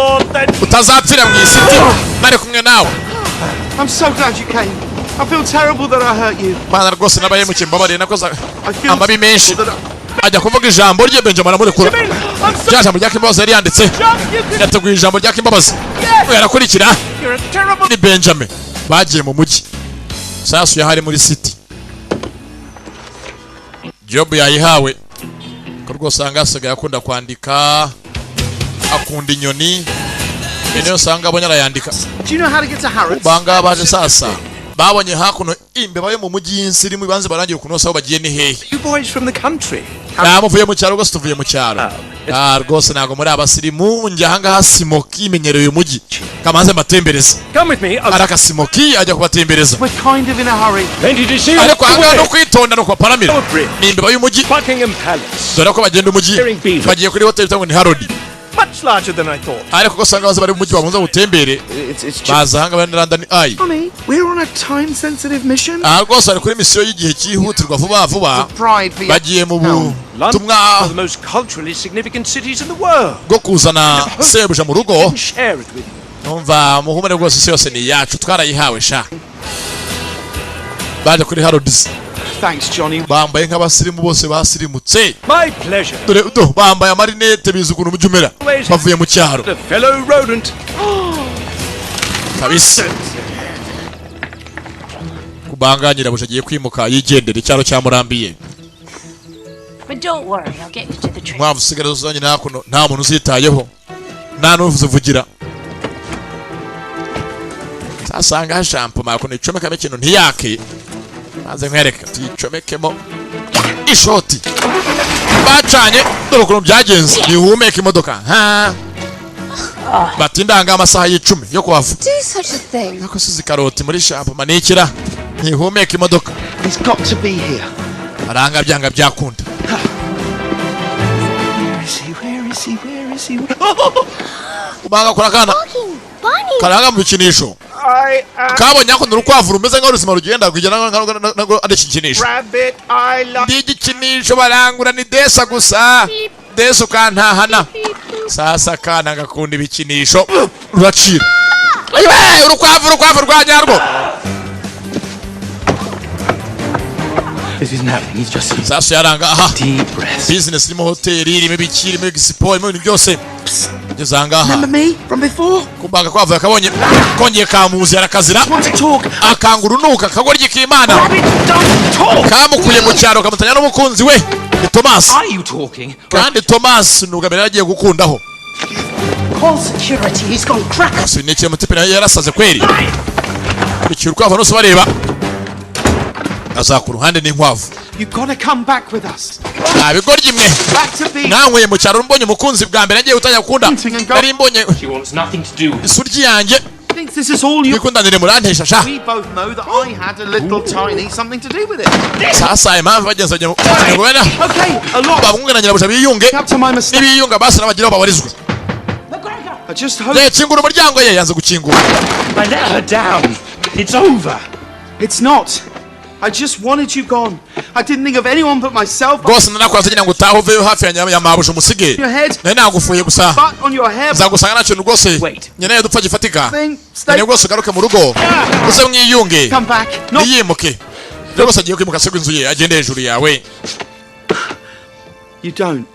Utazapfira mu isiti nari kumwe nawe. I'm so glad you came. I feel terrible that I hurt you. Mana rwose nabaye mu kimbabare nakoza amabi menshi. Ajya kuvuga ijambo rye Benjamin amurekura. Jambo rya kimbabazi yari yanditse. Yateguye ijambo rya kimbabazi. Yarakurikira. Ni Benjamin. Bagiye mu mujyi. Sasu yahari muri city. Job yayihawe. Ko rwose anga asigaye akunda kwandika. Akunda inyoni. Niyo sanga abonye arayandika. Do you know how to get to Harrods? Banga baje sasa. Babonye hakuno imbeba yo mu mujyi y'insiri mu banze barangiye kunosa aho bagiye ni hehe. You boys from the country. Muvuye mu cyaro rwose tuvuye mu cyaro. Rwose nago muri abasirimu njya hanga hasimoki imenyereye umujyi. Kamanze matembereza. Come with me. Araka simoki ajya kubatembereza. We're kind of in a hurry. Plenty to see. Ariko hanga no kwitonda no kwaparamira. Ni imbeba y'umujyi. Buckingham Palace. Dore ko bagenda umujyi. Bagiye kuri hotel cyangwa ni Harodi. Much larger than I thought. ariko ko sanga baza bari mu mujyi bamuza gutembere bazahanga bari London Eye. Mommy, we're on a time-sensitive mission. Rwose ari kuri misiyo y'igihe cyihutirwa vuba bagiye mu butumwa the most culturally significant cities in the world. bwo kuzana sebuja mu rugo. Numva muhumure rwose isi yose ni yacu twarayihawe sha. Baje kuri Harrods. Thanks, Johnny. Bambaye nk'abasirimu bose basirimutse. My pleasure. Dore bambaye amarinete bizukuntu mujumera bavuye mu cyaro. The fellow rodent. Kabisa. Kubanganyira bushagiye kwimuka yigendera icyaro cyamurambiye. But don't worry, I'll get you to the train. Mwavu sigara uzanye nakuno nta muntu uzitayeho. Nta nuvuze vugira. Sasanga shampoo makuno icomeka ikintu ntiyake. Maze nkwereka tuyicomekemo ishoti. Bacanye dore ukuntu byagenze nihumeka imodoka. Ha. Batindanga amasaha y'10 yo kwavu. Do such a thing. Nako sizi karoti muri shampoo manikira. Nihumeka imodoka. He's got to be here. Aranga byanga byakunda. Where is he? Kubanga kora kana. Karanga mu bikinisho. Kabonye ko nurukwavu rumeze nka rusima rugenda kugenda ngo ari ikikinisho. Rabbit, I love. Igikinisho barangura ni desa gusa. Desa ukantahana. Sasa kana gakunda ibikinisho ruracira. Ayiwe urukwavu rwanyarwo. This isn't happening. He's just Sasa yaranga aha. Deep breath. Business irimo hoteli irimo ibikiri irimo expo irimo ibintu byose. Ngezanga aha. Remember me from before? Kubanga kwavu yakabonye kongeye kamuzi arakazira. Akangurunuka kagorye k'Imana. Kamukuye mu cyaro kamutanya n'umukunzi we. Ni Thomas. Are you talking? Kandi Thomas nugamera yagiye gukundaho. Call security, he's gone crack. Sinekeye mutipe nayo yarasaze kweri. Bikira kwavu no bareba. Azakuru ruhande n'inkwavu. You gotta come back with us. Abigorye imwe. Nankuye mu cyaro mbonye umukunzi bwa mbere agiye utanya kunda. Nari mbonye. She wants nothing to do with Isuryi yanjye. Thinks this is all you. Bikundanire murantesha sha. We both know that I had a little tiny something to do with it. Sasa impamvu bagenzanye mu ngwena. Okay, a lot. Babunganira busha biyunge. Nibiyunga basi nabagira babarizwe. I just hope. Kingura umuryango ye yanze gukingura. I let her down. It's over. It's not. I just wanted you gone. I didn't think of anyone but myself. Gose nanakwaza ngira ngo utaho veyo hafi ya mabusha umusige. Nari nagufuye gusa. But on your head. Zagusanga nakintu gose. Nyene dupfa gifatika. Nyene gose garuke mu rugo. Uze mwiyunge. Come back. Niyimuke. Rwose agiye kwimuka se kwinzu ye agende hejuru yawe. You don't.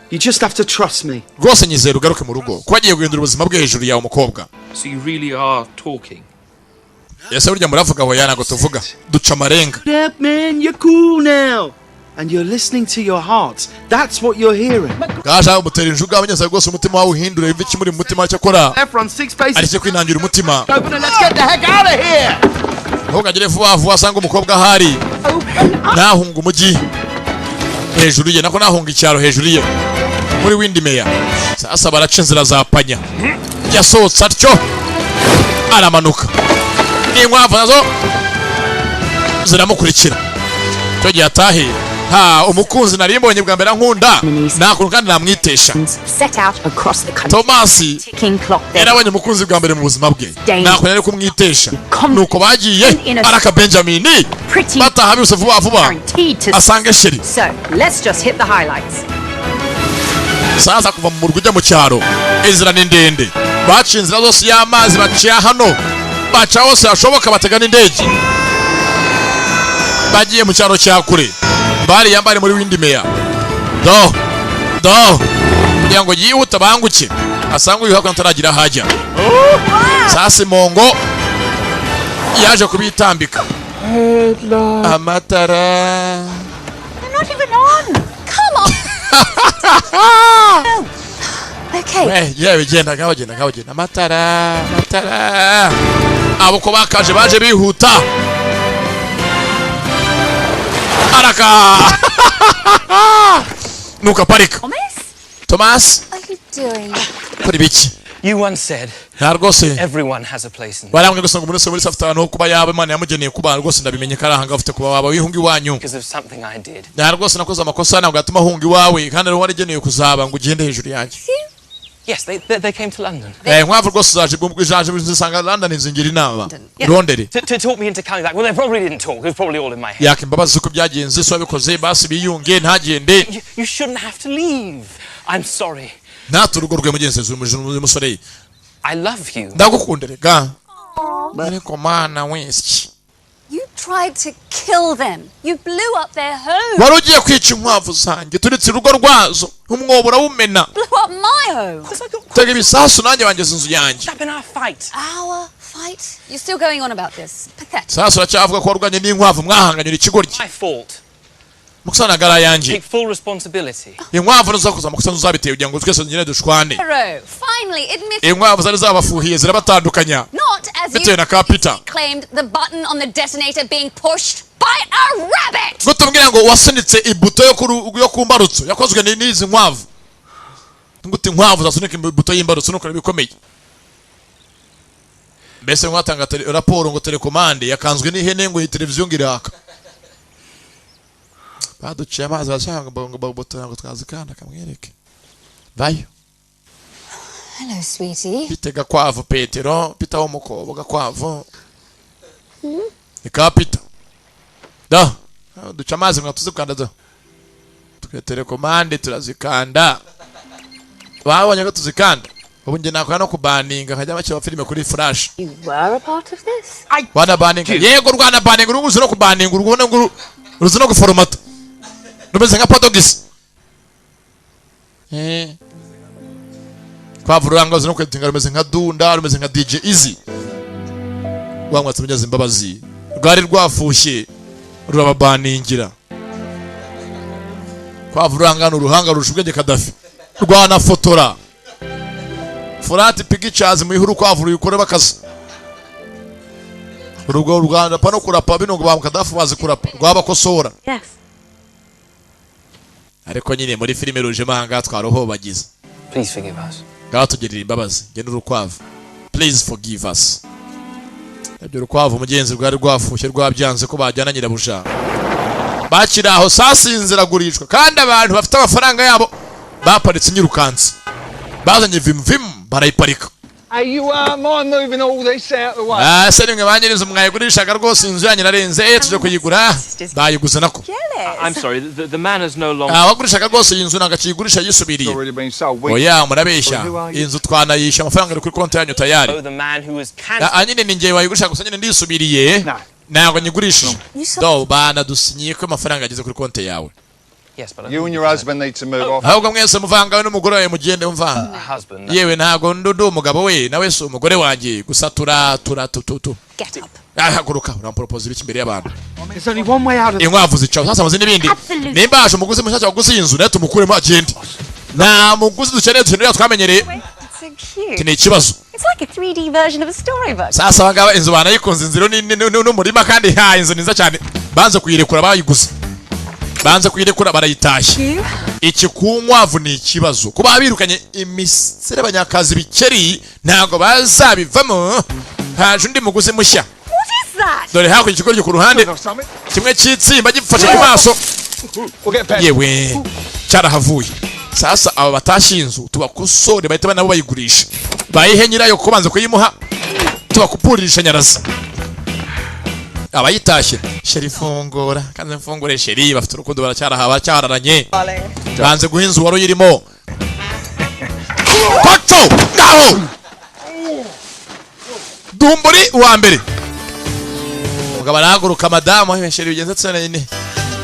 You just have to trust me. Rwose nyizera ugaruke mu rugo. Ko agiye guhindura ubuzima bwe hejuru yawe umukobwa. So you really are talking. Yese burya muravuga ho yana ngo tuvuga. Duca amarenga. Yeah, man, you're cool now. And you're listening to your heart. That's what you're hearing. Gaja umutera injuga abanyeza rwose umutima wawe uhindura imvi kimuri mu mutima cyakora. Everyone 6 paces. Aricyo kwinangira umutima. Open it, let's get the heck out of here. Ntugagire vuba vuba asanga umukobwa ahari. Nahunga umujyi. Hejuru ye nako nahunga icyaro hejuru ye. Muri Windmeyer. Sasa baraca inzira za panya. Yasohotse atyo. Aramanuka. Inkwavu nazo ziramukurikira. Cyo gihe atahe. Ha umukunzi nari mbonye bwa mbere nkunda. Nakuntu kandi namwitesha. Set out across the country. Thomas Ticking clock there. yarabonye umukunzi bwa mbere mu buzima bwe. Nakuntu ari kumwitesha. Nuko bagiye araka Benjamin. Bataha bise vuba vuba. Asange sheri. So, let's just hit the highlights. Sasa kuva mu murwa ujya mu cyaro. Inzira ni ndende. Baciye inzira zose y'amazi baciye hano. Baca hose hashoboka batega n'indege. Bagiye mu cyaro cya kure. Bari yambare muri Windmeyer. Do. Kugira ngo yihuta banguke. Asanga uyu hakana taragira hajya. Sasa mongo yaje kubitambika. Amatara. They're not even on. Come on. Okay. Yeah, bigenda ngabagenda. Amatara. Abo ko bakaje baje bihuta. Araka. Nuka parika. Thomas? What are you doing? Kuri biki? You once said everyone has a place in Baramwe gusa ngo muri safta no kuba yaba Imana yamugeneye kuba rwose ndabimenye karahanga ufite kuba waba wihungi wanyu. Because of something I did. Rwose nakoze amakosa ntabwo atuma hungi wawe kandi wari geneye kuzaba ngo ugende hejuru yanjye. Yes, they came to London. Nkwavu rwose zaje zisanga London inzingira inama. Rondere. To talk me into coming back. Well, they probably didn't talk. It was probably all in my head. Yakimbabaza uko byagenze so abikoze basi biyunge ntagende. You shouldn't have to leave. I'm sorry. Naturugo rwe mugenzi umusore. I love you. Ndagukundere ariko mana wese. You tried to kill them. You blew up their home. Wari ugiye kwica inkwavu zanjye turitse urugo rwazo umwobo urawumena. Blew up my home. Tega ibisasu nanjye wangeze inzu yanjye. That's been our fight. Our fight? You're still going on about this. Pathetic. Sasa uracyavuga ko warwanye n'inkwavu mwahanganyura ikigoryi. My fault. Mukusana gara yanjye. Take full responsibility. Inkwavu nazakuza mukusana uzabiteye ugira ngo twese nyine dushwane. Finally admit. Inkwavu zari zabafuhiye zirabatandukanya. Not as bitewe na kapita. Claimed the button on the detonator being pushed by a rabbit. Gutubwira ngo wasunitse ibuto yo kumbarutso yakozwe n'izi nkwavu. Nguti inkwavu zasunika ibuto y'imbarutso nuko bikomeye. Mbese mwatanga raporo ngo telekomande yakanzwe n'ihene ngo televiziyo ngiraka. Baduciye amazi bashaka ngo babutora ngo twazikanda kamwereke. Vayo. Hello, sweetie. Pitega kwavu Petero, pita wo mukobo gakwavu. Ikapita. Da. Duca amazi ngo tuzikanda da. Twe telekomande turazikanda. Babonye ko tuzikanda. Ubu nge nakora no kubaninga nkajya bakiba filime kuri flash. You were a part of this? Wana baninga. Yego rwana baninga uruguze no kubaninga urubona ngo uruzi no guforomata. Rumeze nka Portuguese. Kwavuranga zo no kwetinga rumeze nka Dunda, rumeze nka DJ Easy. Rwamwatse munyeze imbabazi. Rwari rwafushye rurababaningira. Kwavuranga n'uruhanga rushubwenge Kadafi. Rwana fotora. Furati pictures mu ihuru kwavuru yukore bakaza. Urugo Rwanda pano kurapa bino ngo bamukadafu bazi kurapa. Rwabakosora. Yes. Ariko nyine muri filime ruje mahanga twaroho bagize. Please forgive us. Gatugirira imbabazi. Genda urukwavu. Please forgive us. Ibyo urukwavu mugenzi rwari rwafushye rwabyanze ko bajyana nyirabuja. Bakiraho sasinzira gurishwa kandi abantu bafite amafaranga yabo baparitse nyirukansi. Bazanye vim barayiparika. You mind moving all this out the way? Seni mwe banyiriza mwayigurishaga rwose inzu yanyu narenze tuje kuyigura bayiguze nako. I'm sorry, the man is no longer. Wagurishaga rwose inzu nagakiyigurisha yisubiriye. Oya murabeshya inzu twanayisha amafaranga ari kuri konti yanyu tayari. The man who was cancelled. Anyine ninjye wayigurisha gusa nyine ndisubiriye. Nago nyigurishije. Do bana dusinyiye ko amafaranga ageze kuri konti yawe. Yes, but you and your husband need to move off. Ahubwo mwese muvanga n'umugore wawe mugende umva. Yewe ntago ndudu umugabo we nawe so umugore wanjye gusa tutu. Get up. Haguruka urampropose biki imbere y'abantu. There's only one way out of Inkwavu zicaho sasa maze n'ibindi. Nimba asho umuguzi mushaka waguze inzu nayo tumukuremo agende. Na muguzi dukeneye dukeneye twamenyereye. Kine ikibazo. It's like a 3D version of a storybook. Sasa abangaba inzu banayikunze inziro n'umurima kandi ha inzu niza cyane. Banze kuyirekura bayiguze. Banze kuyirekura barayitashye. Iki kunkwavu ni ikibazo. Kuba birukanye imisere abanyakazi bikeri ntago bazabivamo. Haje undi muguzi mushya. What is that? Dore hako ikigoryi ku ruhande. Kimwe cyitsimba gifashe ku maso. Yewe cyarahavuye. Sasa aba batashye inzu tubakosore bahita nabo bayigurisha. Bayihe nyirayo kubanza kuyimuha. Tubakupuririsha nyaraza. Abayitashye sherifungura kandi mfungure sheri bafite urukundo baracyarahaba cyararanye banze guhinza waro yirimo Pato ngaho Dumburi wa mbere mugabo arahaguruka madamu sheri bigenze tsene nyine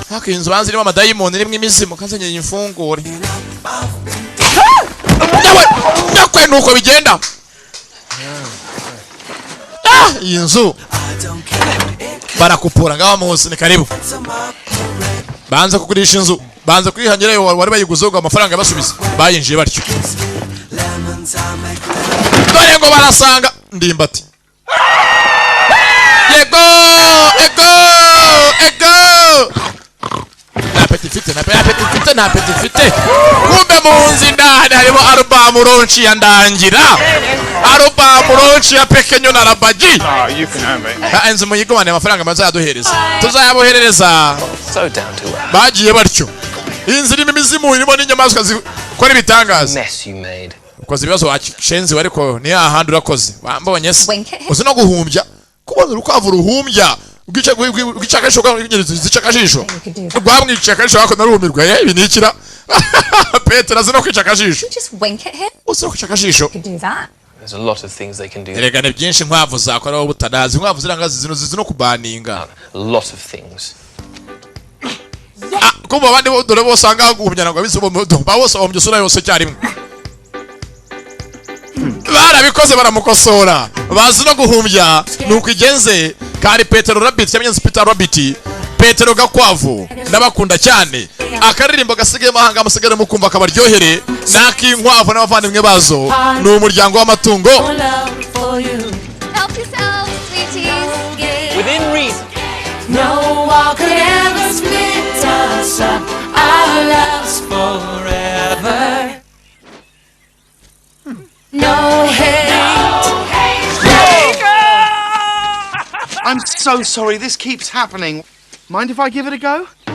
hako inzu banze irimo amadayimoni rimwe imizimo kanzenye imfungure Nakwe nuko bigenda inzu barakupura ngaho munsi ni karibu banze kugurisha inzu banze kwihangira yo wari bayiguze ngo amafaranga basubiza bayinjiye batyo dore ngo barasanga ndimbati yego na petit fite kumbe munzi ndani harimo album launch ya ndangira album launch ya pekenyo na rabaji you can have it. Enze muyigomane amafaranga mazaduhereza tuzayaboherereza so down to earth. Bagiye batyo inzira imizimu irimo n'inyamaswa zikora ibitangaza Mess you made. wakoze ibibazo wacenze ariko ni hahandi urakoze wambonye se uzi no guhumbya kubona urukwavu ruhumbya ugicakashisho zicakashisho rwamwicakashisho wako narumirwa ibi nikira Petero azi no kwicakashisho uzi no kwicakashisho. There's a lot of things they can do. Erega ne byinshi nkwavu zakora ubutanazi nkwavu zirangazi zino kubaninga a lot of things. Kumva abandi dore bose anga guhumyana ngo bisobo bose bahumye sura yose cyarimwe barabikoze baramukosora bazi no guhumbya nuko igenze kari Petero Rabbit cyangwa Peter Rabbit Petero Gakwavu ndabakunda cyane akaririmbo gasigaye mahanga musigare mukumva kabaryohere nakinkwavu n'abavandimwe bazo ni umuryango w'amatungo. Within reason. No one could ever split us up. Our love's forever. No hate. I'm so sorry, this keeps happening. Mind if I give it a go?